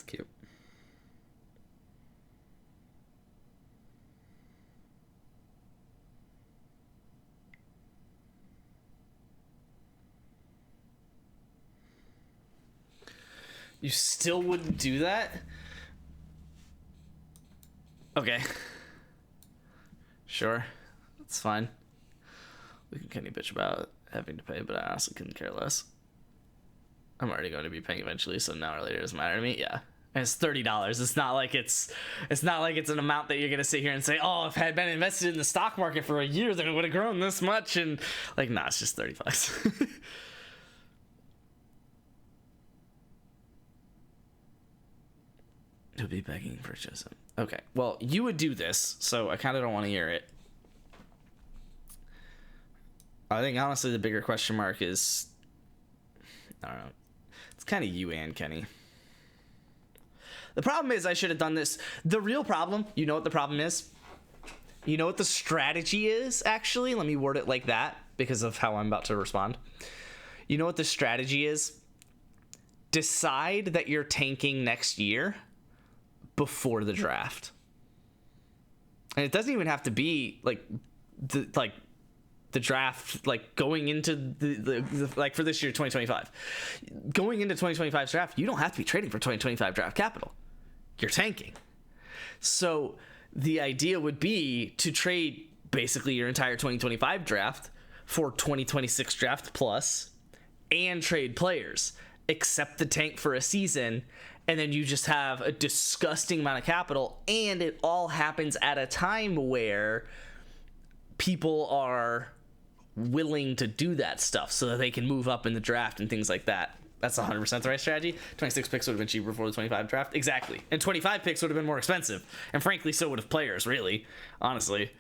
cute. You still wouldn't do that? Okay. Sure. That's fine. We can kind of bitch about having to pay, but I honestly couldn't care less. I'm already going to be paying eventually, so now or later doesn't matter to me. Yeah. And it's $30. It's not like it's an amount that you're gonna sit here and say, oh, if I had been invested in the stock market for a year, then it would have grown this much. And like, nah, it's just $30. He'll be begging for Joseph. Okay, well, you would do this, so I kind of don't want to hear it. I think, honestly, the bigger question mark is... I don't know. It's kind of you and Kenny. The problem is I should have done this. The real problem, you know what the problem is? You know what the strategy is, actually? Let me word it like that, because of how I'm about to respond. You know what the strategy is? Decide that you're tanking next year before the draft. And it doesn't even have to be like the draft, like going into the like for this year 2025. Going into 2025's draft, you don't have to be trading for 2025 draft capital. You're tanking. So the idea would be to trade basically your entire 2025 draft for 2026 draft plus and trade players, accept the tank for a season, and then you just have a disgusting amount of capital, and it all happens at a time where people are willing to do that stuff so that they can move up in the draft and things like that. That's 100% the right strategy. 26 picks would have been cheaper before the 25 draft. Exactly. And 25 picks would have been more expensive. And frankly, so would have players, really. Honestly.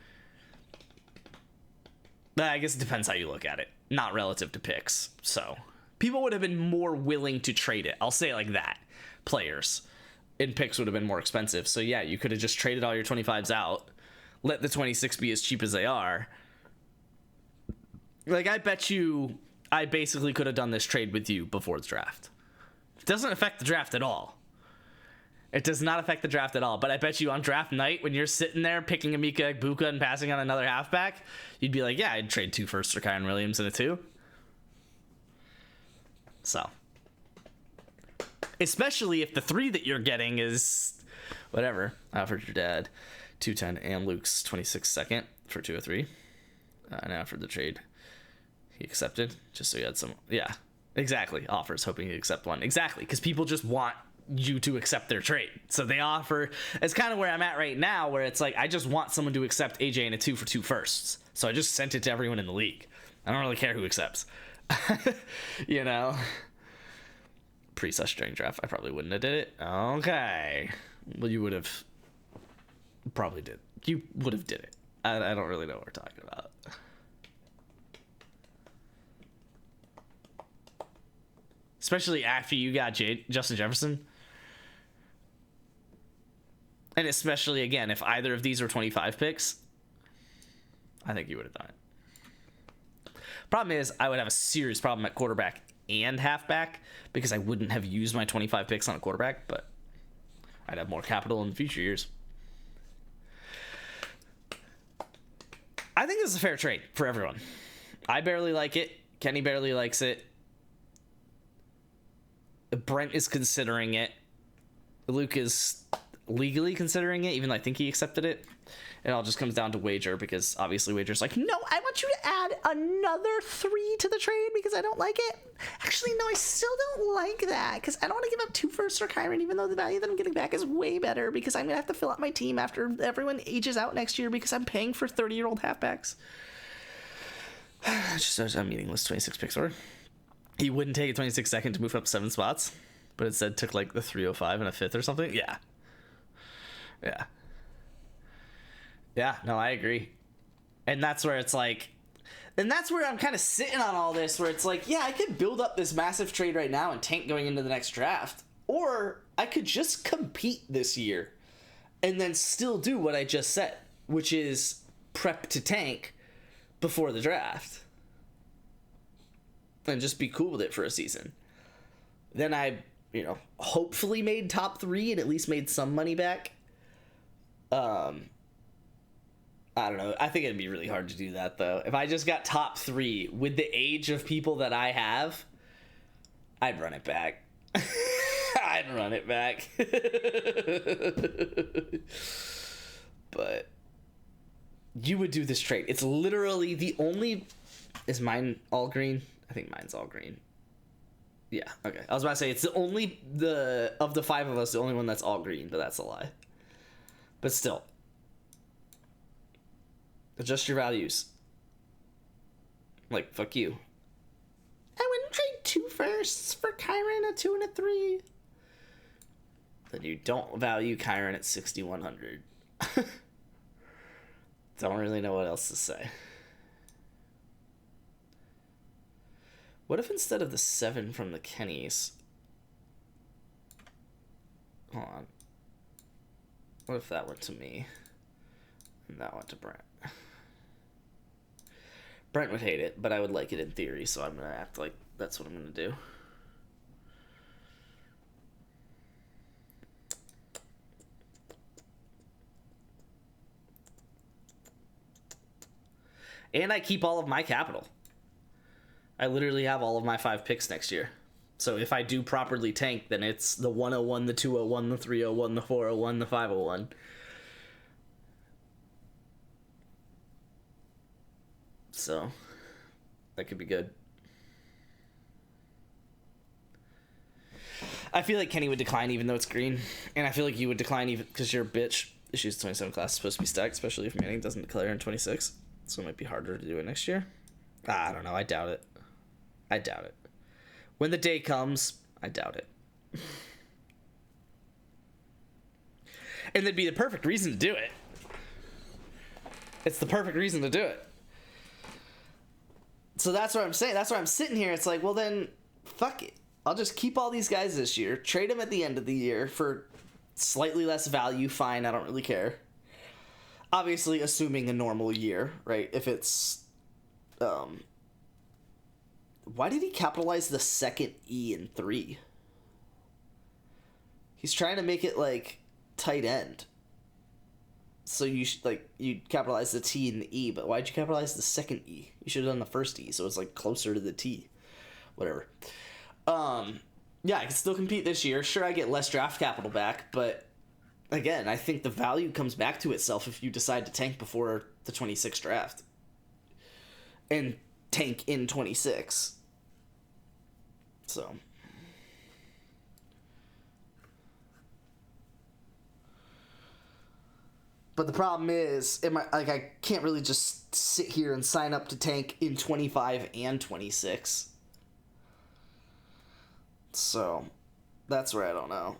But I guess it depends how you look at it. Not relative to picks. So people would have been more willing to trade it. I'll say it like that. Players. And picks would have been more expensive. So yeah, you could have just traded all your 25s out. Let the 26 be as cheap as they are. Like, I bet you I basically could have done this trade with you before the draft. It doesn't affect the draft at all. It does not affect the draft at all. But I bet you on draft night, when you're sitting there picking a Mika Egbuka and passing on another halfback, you'd be like, yeah, I'd trade 2 firsts for Kyron Williams and a 2. So. Especially if the 3 that you're getting is whatever. I offered your dad 210 and Luke's 26 second for 203. And I offered the trade. He accepted, just so he had some. Yeah, exactly. Offers, hoping he'd accept one. Exactly, because people just want you to accept their trade. So they offer. It's kind of where I'm at right now, where it's like, I just want someone to accept AJ and a 2 for 2 firsts. So I just sent it to everyone in the league. I don't really care who accepts. You know? Pre-such during draft, I probably wouldn't have did it. Okay. Well, you would have probably did. You would have did it. I don't really know what we're talking about. Especially after you got Justin Jefferson. And especially, again, if either of these were 25 picks, I think you would have done it. Problem is, I would have a serious problem at quarterback and halfback because I wouldn't have used my 25 picks on a quarterback, but I'd have more capital in the future years. I think this is a fair trade for everyone. I barely like it. Kenny barely likes it. Brent is considering it. Luke is legally considering it, even though I think he accepted it. It all just comes down to Wager, because obviously Wager's like, no, I want you to add another 3 to the trade because I don't like it. Actually, no, I still don't like that because I don't want to give up 2 firsts for Kyron, even though the value that I'm getting back is way better because I'm going to have to fill out my team after everyone ages out next year because I'm paying for 30-year-old halfbacks. Just a meaningless 26 picks order. He wouldn't take a 26 second to move up 7 spots, but instead took like the 305 and a 5th or something. Yeah. Yeah, no, I agree. And that's where it's like, and that's where I'm kind of sitting on all this, where it's like, yeah, I could build up this massive trade right now and tank going into the next draft, or I could just compete this year and then still do what I just said, which is prep to tank before the draft. And just be cool with it for a season. Then I you know, hopefully made top 3 and at least made some money back. I don't know. I think it'd be really hard to do that, though. If I just got top 3 with the age of people that I have, I'd run it back. I'd run it back. But you would do this trade. It's literally the only... Is mine all green? I think mine's all green. Yeah, okay. I was about to say, it's the only... Of the 5 of us, the only one that's all green, but that's a lie. But still. Adjust your values. Like, fuck you. I wouldn't trade 2 firsts for Kyron, a 2 and a 3. Then you don't value Kyron at 6,100. Don't really know what else to say. What if instead of the 7 from the Kennys... Hold on. What if that went to me? And that went to Brent. Brent would hate it, but I would like it in theory, so I'm going to act like that's what I'm going to do. And I keep all of my capital. I literally have all of my 5 picks next year. So if I do properly tank, then it's the 101, the 201, the 301, the 401, the 501. So that could be good. I feel like Kenny would decline even though it's green. And I feel like you would decline even because you're a bitch. Issues 27 class is supposed to be stacked, especially if Manning doesn't declare in 26. So it might be harder to do it next year. I don't know. I doubt it. I doubt it. When the day comes, I doubt it. And that'd be the perfect reason to do it. It's the perfect reason to do it. So that's what I'm saying. That's why I'm sitting here. It's like, well then, fuck it. I'll just keep all these guys this year. Trade them at the end of the year for slightly less value. Fine, I don't really care. Obviously, assuming a normal year, right? If it's... why did he capitalize the second E in 3? He's trying to make it, like, tight end. So you should, like, you capitalize the T and the E, but why'd you capitalize the second E? You should have done the first E, so it's, like, closer to the T. Whatever. Yeah, I can still compete this year. Sure, I get less draft capital back, but... Again, I think the value comes back to itself if you decide to tank before the 26 draft. And tank in 26. So. But the problem is, I can't really just sit here and sign up to tank in 25 and 26. So, that's where I don't know.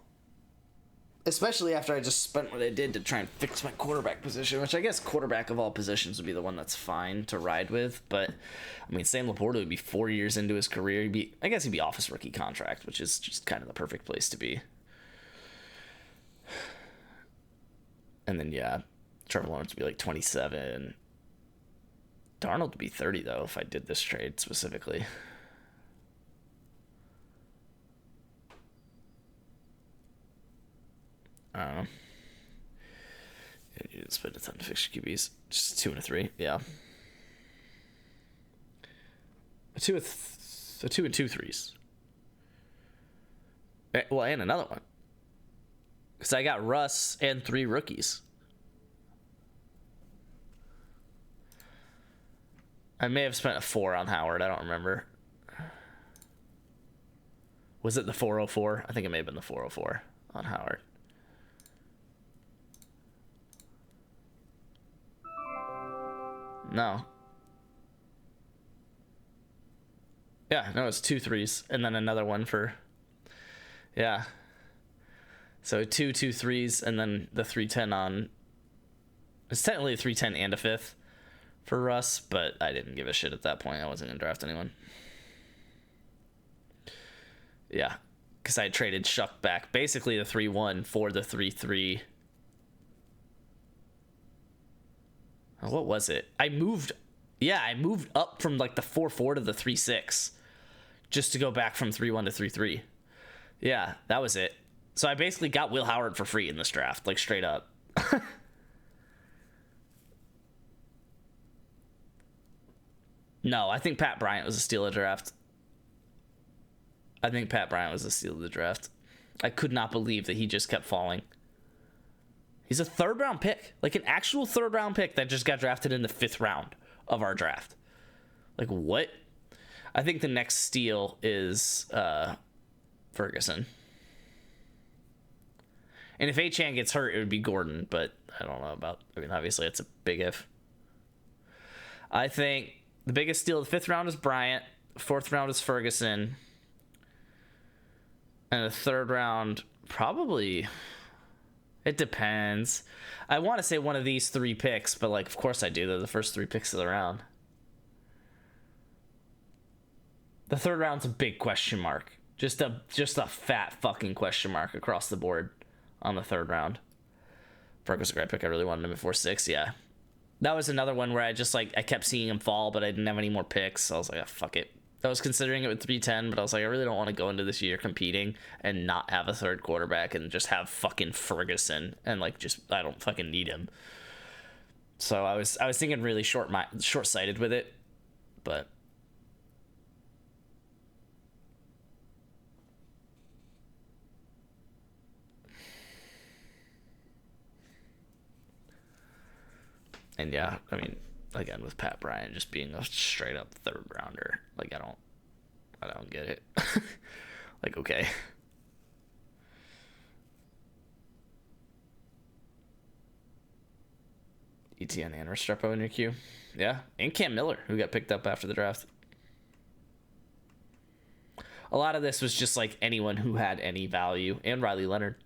Especially after I just spent what I did to try and fix my quarterback position, which I guess quarterback of all positions would be the one that's fine to ride with. But, I mean, Sam Laporta would be 4 years into his career. I guess he'd be off his rookie contract, which is just kind of the perfect place to be. And then, yeah, Trevor Lawrence would be like 27. Darnold would be 30, though, if I did this trade specifically. I don't know. Yeah, you didn't spend a ton to fix your QBs. Just 2 and a 3. Yeah. A 2 and 2 threes. Well, and another one. Because I got Russ and 3 rookies. I may have spent a 4 on Howard. I don't remember. Was it the 404? I think it may have been the 404 on Howard. No. Yeah, no, it's 2 threes and then another one for... Yeah. So 2 threes and then the 310 on... It's technically a 310 and a 5th for Russ, but I didn't give a shit at that point. I wasn't going to draft anyone. Yeah, because I traded Shuck back. Basically the 3-1 for the 3-3. What was it? I moved up from like the 4-4 to the 3-6 just to go back from 3-1 to 3-3. Yeah, that was it. So I basically got Will Howard for free in this draft, like straight up. No, I think Pat Bryant was a steal of the draft. I think Pat Bryant was a steal of the draft. I could not believe that he just kept falling. He's a third round pick, like an actual third round pick that just got drafted in the 5th round of our draft. Like, what? I think the next steal is Ferguson. And if Achan gets hurt, it would be Gordon, but I don't know about, I mean, obviously it's a big if. I think the biggest steal of the 5th round is Bryant. 4th round is Ferguson. And the 3rd round, probably, it depends. I want to say one of these 3 picks, but like, of course I do. They're the first 3 picks of the round. The 3rd round's a big question mark. Just a fat fucking question mark across the board on the 3rd round. Ferg was a great pick. I really wanted him before 6, yeah. That was another one where I just, like, I kept seeing him fall, but I didn't have any more picks, so I was like, oh, fuck it. I was considering it with 310, but I was like, I really don't want to go into this year competing and not have a 3rd quarterback and just have fucking Ferguson and, like, just, I don't fucking need him. So I was thinking really short-sighted with it, but and yeah, I mean, again, with Pat Bryant just being a straight up 3rd rounder, like, I don't get it. Like, okay. ETN and Restrepo in your queue. Yeah, and Cam Miller, who got picked up after the draft. A lot of this was just like anyone who had any value, and Riley Leonard.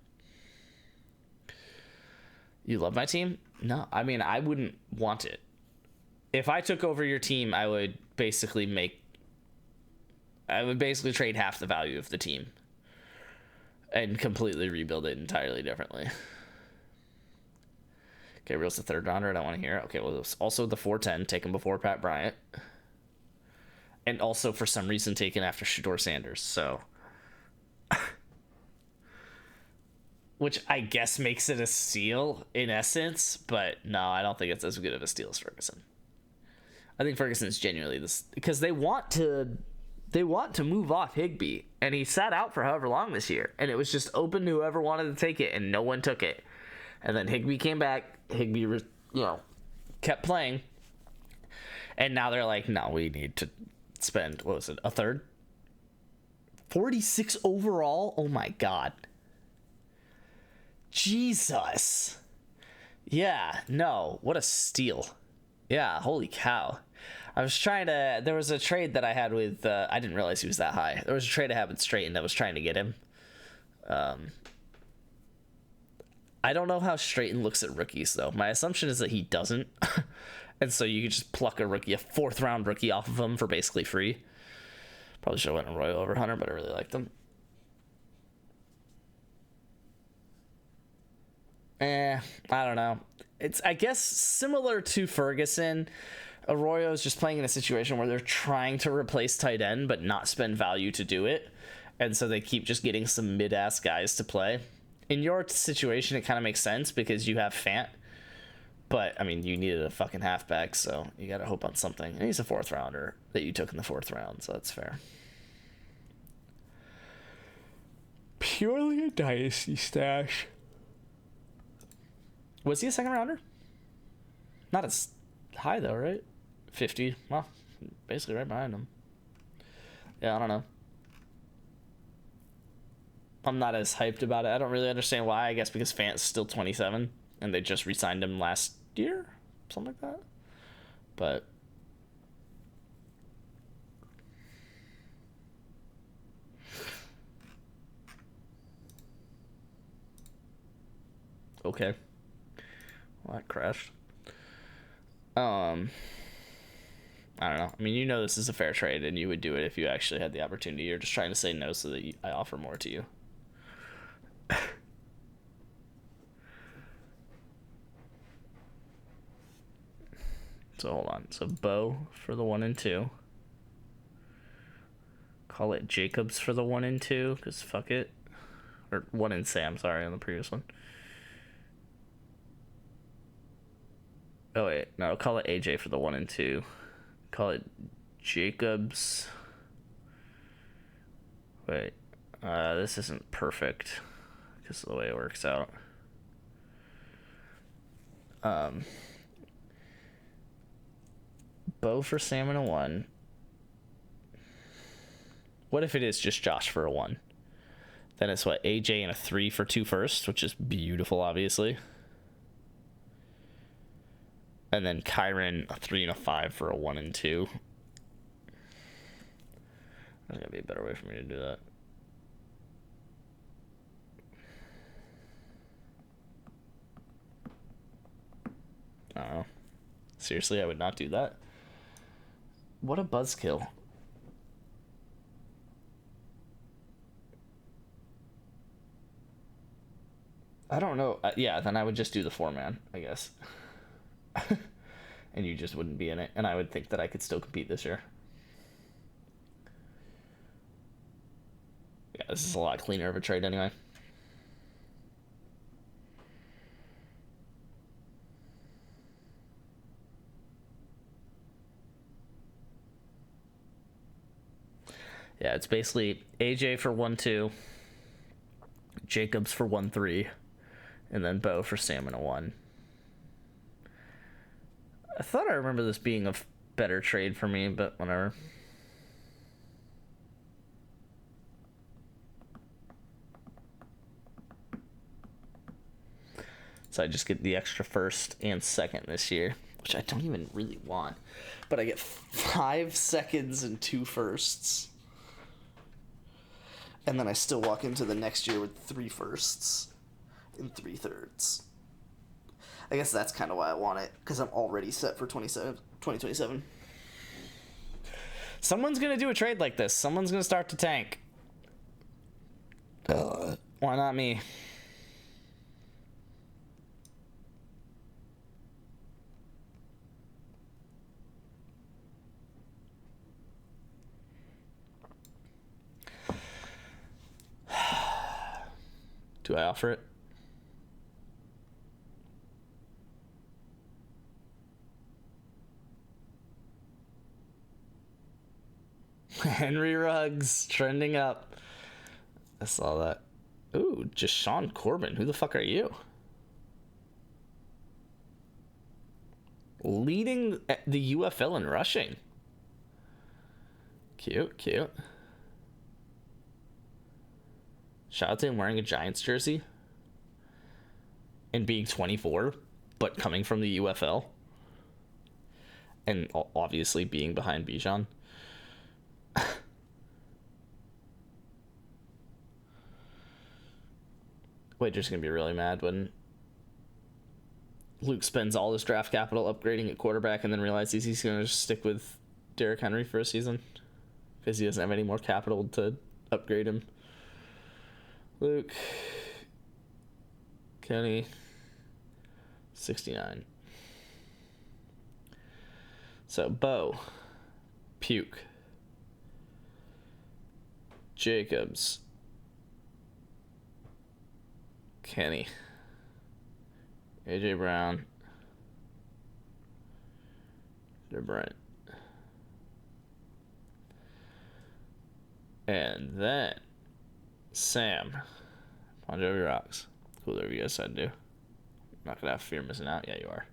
You love my team? No, I mean, I wouldn't want it. If I took over your team, I would basically trade half the value of the team and completely rebuild it entirely differently. Okay, Real's the 3rd rounder. I don't want to hear it. Okay, well, it's also the 410, taken before Pat Bryant. And also, for some reason, taken after Shedeur Sanders. So, which I guess makes it a steal in essence, but no, I don't think it's as good of a steal as Ferguson. I think Ferguson is genuinely this, because they want to move off Higbee, and he sat out for however long this year, and it was just open to whoever wanted to take it, and no one took it. And then Higbee came back. Higbee, kept playing, and now they're like, no, we need to spend, what was it, a 3rd? 46 overall? Oh my god. Jesus. Yeah, no, what a steal. Yeah, holy cow. There was a trade that I had with, I didn't realize he was that high. There was a trade I had with Straighten that was trying to get him. I don't know how Straighten looks at rookies, though. My assumption is that he doesn't. And so you could just pluck a 4th round rookie off of him for basically free. Probably should have went Royal over Hunter, but I really liked him. I don't know. It's, I guess, similar to Ferguson. Arroyo is just playing in a situation where they're trying to replace tight end, but not spend value to do it. And so they keep just getting some mid-ass guys to play. In your situation, it kind of makes sense because you have Fant. But, I mean, you needed a fucking halfback, so you got to hope on something. And he's a 4th rounder that you took in the 4th round, so that's fair. Purely a dynasty stash. Was he a 2nd rounder? Not as high, though, right? 50. Well, basically right behind him. Yeah, I don't know. I'm not as hyped about it. I don't really understand why. I guess because Fant's still 27, and they just re-signed him last year? Something like that. But okay. Well, that crashed. I don't know. I mean, you know this is a fair trade, and you would do it if you actually had the opportunity. You're just trying to say no so that I offer more to you. So hold on. So Bo for the 1 and 2. Call it Jacobs for the 1 and 2, because fuck it. Or 1 in Sam, sorry, on the previous one. Oh, wait. No, call it AJ for the 1 and 2. Call it Jacobs. Wait. This isn't perfect because of the way it works out. Bo for Sam and a 1. What if it is just Josh for a 1? Then it's what, AJ and a 3 for 2 firsts, which is beautiful, obviously. And then Kyron, a 3 and a 5 for a 1 and 2. There's gotta be a better way for me to do that. I don't know. Seriously, I would not do that. What a buzzkill. I don't know. Yeah, then I would just do the 4-man, I guess. And you just wouldn't be in it. And I would think that I could still compete this year. Yeah, this is a lot cleaner of a trade anyway. Yeah, it's basically AJ for 1-2, Jacobs for 1-3, and then Bo for Sam and a 1. I thought I remember this being a better trade for me, but whatever. So I just get the extra 1st and 2nd this year, which I don't even really want. But I get 5 seconds and 2 firsts. And then I still walk into the next year with 3 firsts and 3 thirds. I guess that's kind of why I want it, because I'm already set for 2027. Someone's going to do a trade like this. Someone's going to start to tank. Why not me? Do I offer it? Henry Ruggs trending up. I saw that. Ooh, just Sean Corbin. Who the fuck are you? Leading the UFL in rushing. Cute, cute. Shout out to him wearing a Giants jersey and being 24, but coming from the UFL. And obviously being behind Bijan. Wager's gonna be really mad when Luke spends all his draft capital upgrading at quarterback and then realizes he's gonna just stick with Derrick Henry for a season because he doesn't have any more capital to upgrade him. Luke, Kenny, 69. So Bo, Puke, Jacobs, Kenny, AJ Brown, DeBrent, and then Sam, Bon Jovi Rocks. Cool, whatever you guys said to do. Not gonna have fear missing out. Yeah, you are.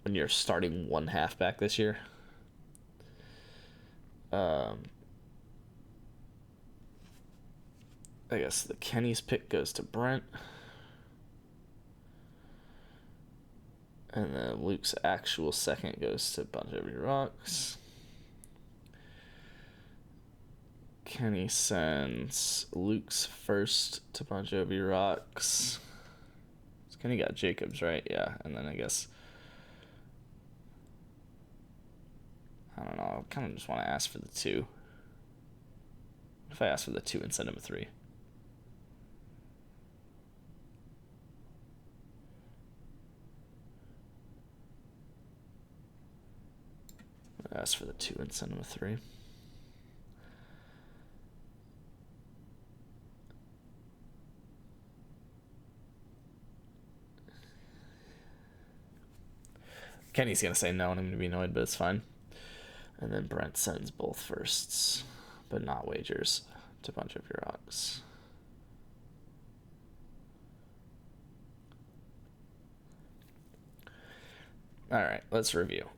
When you're starting 1 halfback this year. I guess the Kenny's pick goes to Brent. And then Luke's actual second goes to Bon Jovi Rocks. Kenny sends Luke's first to Bon Jovi Rocks. So Kenny got Jacobs, right? Yeah. And then I guess, I don't know, I kind of just want to ask for the 2. What if I ask for the 2 and send him a 3? Ask for the 2 and send him a 3. Kenny's gonna say no, and I'm gonna be annoyed, but it's fine. And then Brent sends both firsts, but not wagers, to bunch up your rocks. Alright, let's review.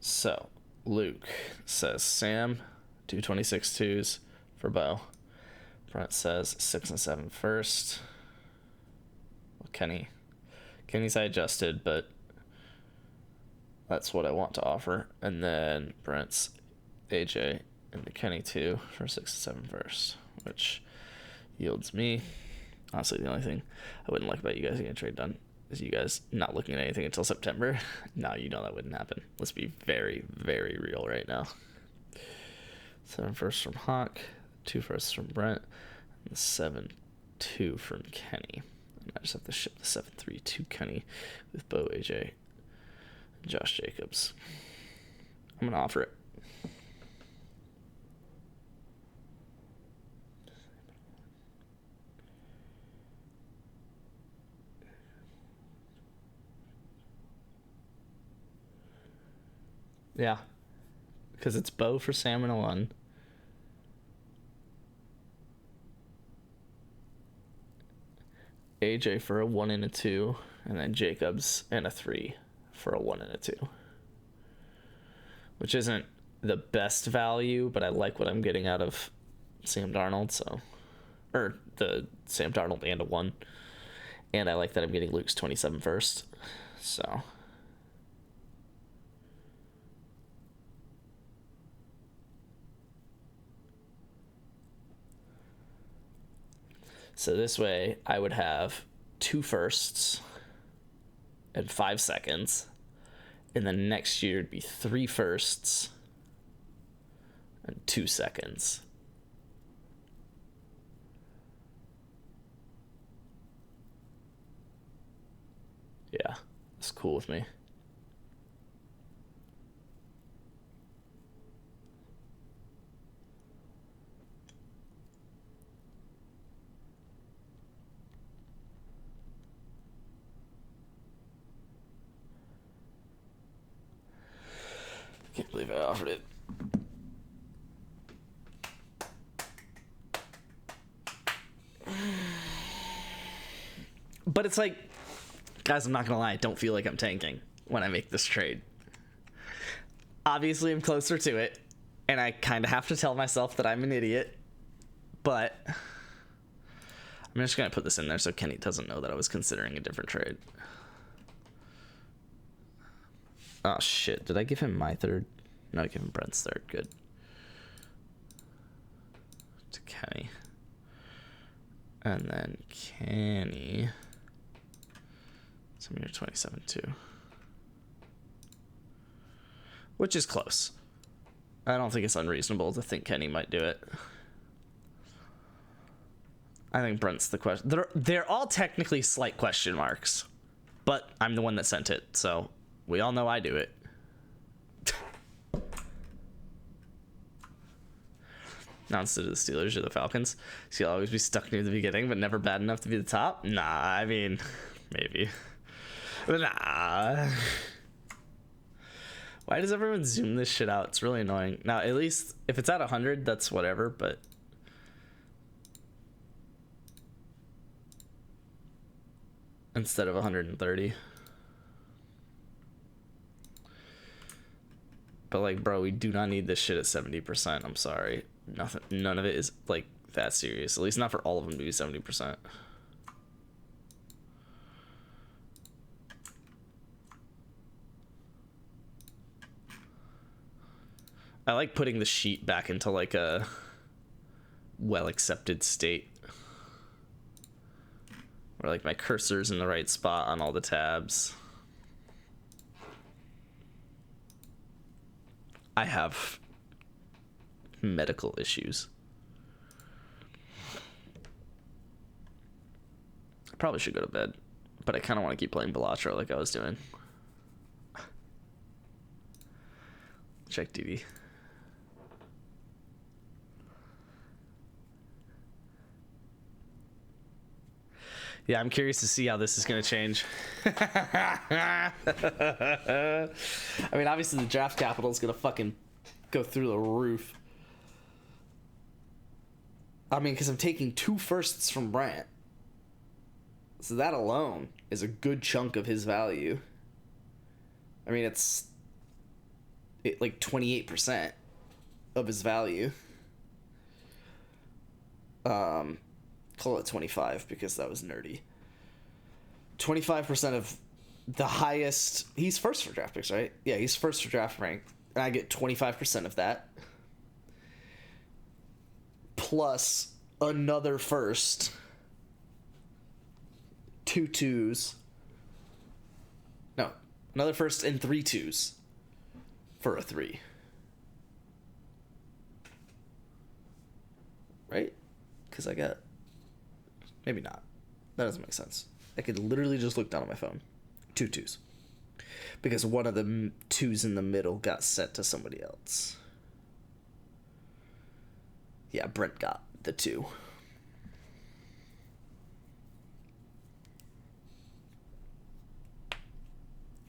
So, Luke says Sam, 226 twos for bow. Brent says 6 and 7 first. Well, Kenny's I adjusted, but that's what I want to offer. And then Brent's AJ into Kenny 2 for 6 and 7 first, which yields me. Honestly, the only thing I wouldn't like about you guys getting a trade done is you guys not looking at anything until September. No, you know that wouldn't happen. Let's be very, very real right now. 7 first from Hawk, 2 firsts from Brent, and 7-2 from Kenny. And I just have to ship the 7-3 to Kenny with Bo, AJ, and Josh Jacobs. I'm gonna offer it. Yeah, because it's Bo for Sam and a 1. AJ for a 1 and a 2, and then Jacobs and a 3 for a 1 and a 2. Which isn't the best value, but I like what I'm getting out of Sam Darnold, so. Or the Sam Darnold and a 1. And I like that I'm getting Luke's 27 first, so. So this way, I would have 2 firsts and 5 seconds. And then next year, it'd be 3 firsts and 2 seconds. Yeah, it's cool with me. Can't believe I offered it. But it's like, guys, I'm not gonna lie, I don't feel like I'm tanking when I make this trade. Obviously, I'm closer to it, and I kind of have to tell myself that I'm an idiot, but I'm just gonna put this in there so Kenny doesn't know that I was considering a different trade. Oh shit, did I give him my 3rd? No, I gave him Brent's 3rd, good. To Kenny. And then Kenny. So I'm here 27 too. Which is close. I don't think it's unreasonable to think Kenny might do it. I think Brent's the question. They're all technically slight question marks, but I'm the one that sent it, so we all know I do it. Now instead of the Steelers or the Falcons, so you'll always be stuck near the beginning, but never bad enough to be the top? Nah, I mean, maybe. But nah. Why does everyone zoom this shit out? It's really annoying. Now, at least, if it's at 100, that's whatever, but... instead of 130. But like, bro, we do not need this shit at 70%. I'm sorry. None of it is like that serious. At least not for all of them to be 70%. I like putting the sheet back into like a well accepted state. Where like my cursor's in the right spot on all the tabs. I have medical issues. I probably should go to bed, but I kind of want to keep playing Balatro like I was doing. Check DD. Yeah, I'm curious to see how this is going to change. I mean, obviously the draft capital is going to fucking go through the roof. I mean, because I'm taking 2 firsts from Brant. So that alone is a good chunk of his value. I mean, it's like 28% of his value. Call it 25 because that was nerdy. 25% of the highest. He's first for draft picks, right? Yeah, he's first for draft rank, and I get 25% of that, plus another first, 2 twos. No, another first and 3 twos for a 3. Right? Because I got. Maybe not. That doesn't make sense. I could literally just look down on my phone. 2 twos. Because one of the 2s in the middle got sent to somebody else. Yeah, Brent got the 2.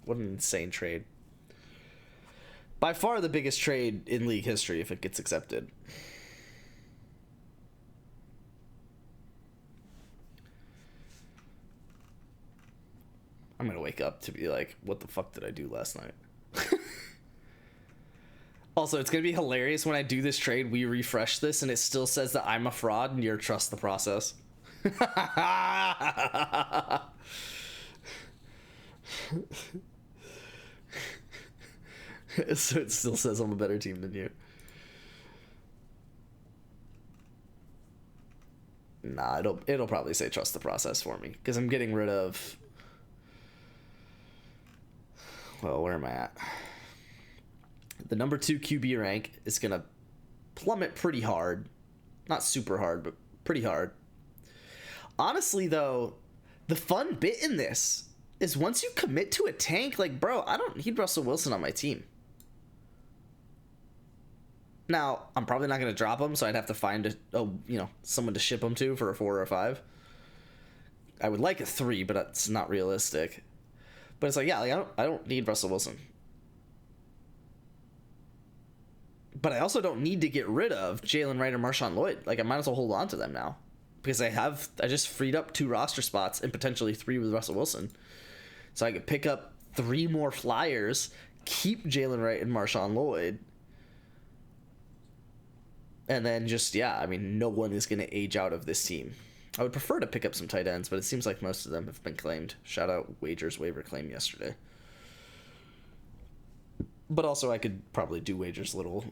What an insane trade. By far the biggest trade in league history if it gets accepted. I'm gonna wake up to be like, what the fuck did I do last night? Also, it's gonna be hilarious when I do this trade, we refresh this, and it still says that I'm a fraud and you're trust the process. So it still says I'm a better team than you. Nah, it'll probably say trust the process for me, because I'm getting rid of... Well, where am I at? The number 2 QB rank is going to plummet pretty hard. Not super hard, but pretty hard. Honestly, though, the fun bit in this is once you commit to a tank, like, bro, I don't need Russell Wilson on my team. Now, I'm probably not going to drop him, so I'd have to find someone to ship him to for a 4 or a 5. I would like a 3, but that's not realistic. But it's like, yeah, like I don't need Russell Wilson. But I also don't need to get rid of Jalen Wright or Marshawn Lloyd. Like, I might as well hold on to them now. Because I just freed up 2 roster spots and potentially 3 with Russell Wilson. So I could pick up 3 more flyers, keep Jalen Wright and Marshawn Lloyd. And then just, yeah, I mean, no one is going to age out of this team. I would prefer to pick up some tight ends, but it seems like most of them have been claimed. Shout out Wagers waiver claim yesterday. But also I could probably do Wagers little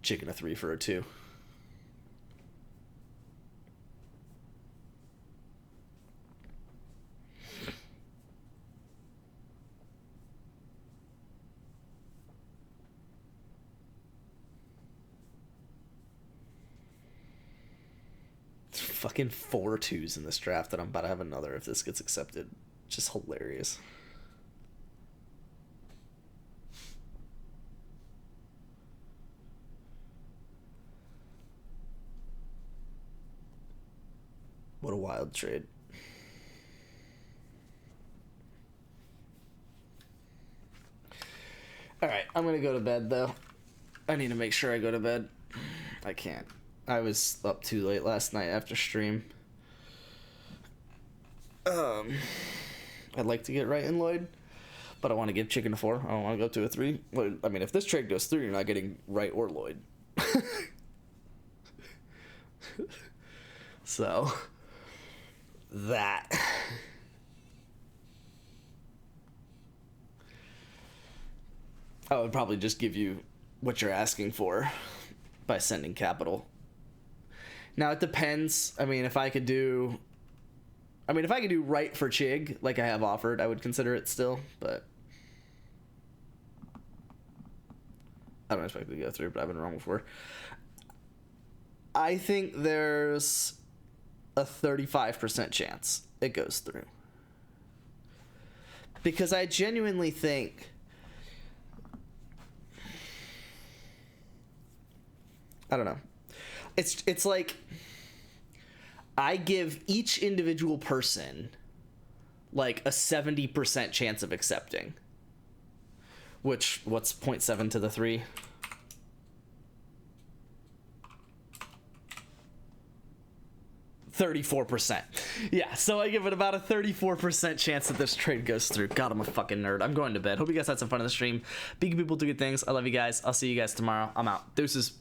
chicken a 3 for a 2. Fucking 4 twos in this draft, and I'm about to have another if this gets accepted. Just hilarious. What a wild trade. Alright, I'm gonna go to bed though. I need to make sure I go to bed. I can't. I was up too late last night after stream. I'd like to get Wright and Lloyd, but I want to give Chicken a 4. I don't want to go to a 3. I mean, if this trade goes through, you're not getting Wright or Lloyd. So, that. I would probably just give you what you're asking for by sending capital. Now, it depends. I mean, if I could do Wright for Chig, like I have offered, I would consider it still, but I don't expect it to go through, but I've been wrong before. I think there's a 35% chance it goes through. Because I genuinely think I don't know. It's like I give each individual person like a 70% chance of accepting. Which, what's 0.7 to the 3? %. Yeah, so I give it about a 34% chance that this trade goes through. God, I'm a fucking nerd. I'm going to bed. Hope you guys had some fun in the stream. Big people do good things. I love you guys. I'll see you guys tomorrow. I'm out. Deuces.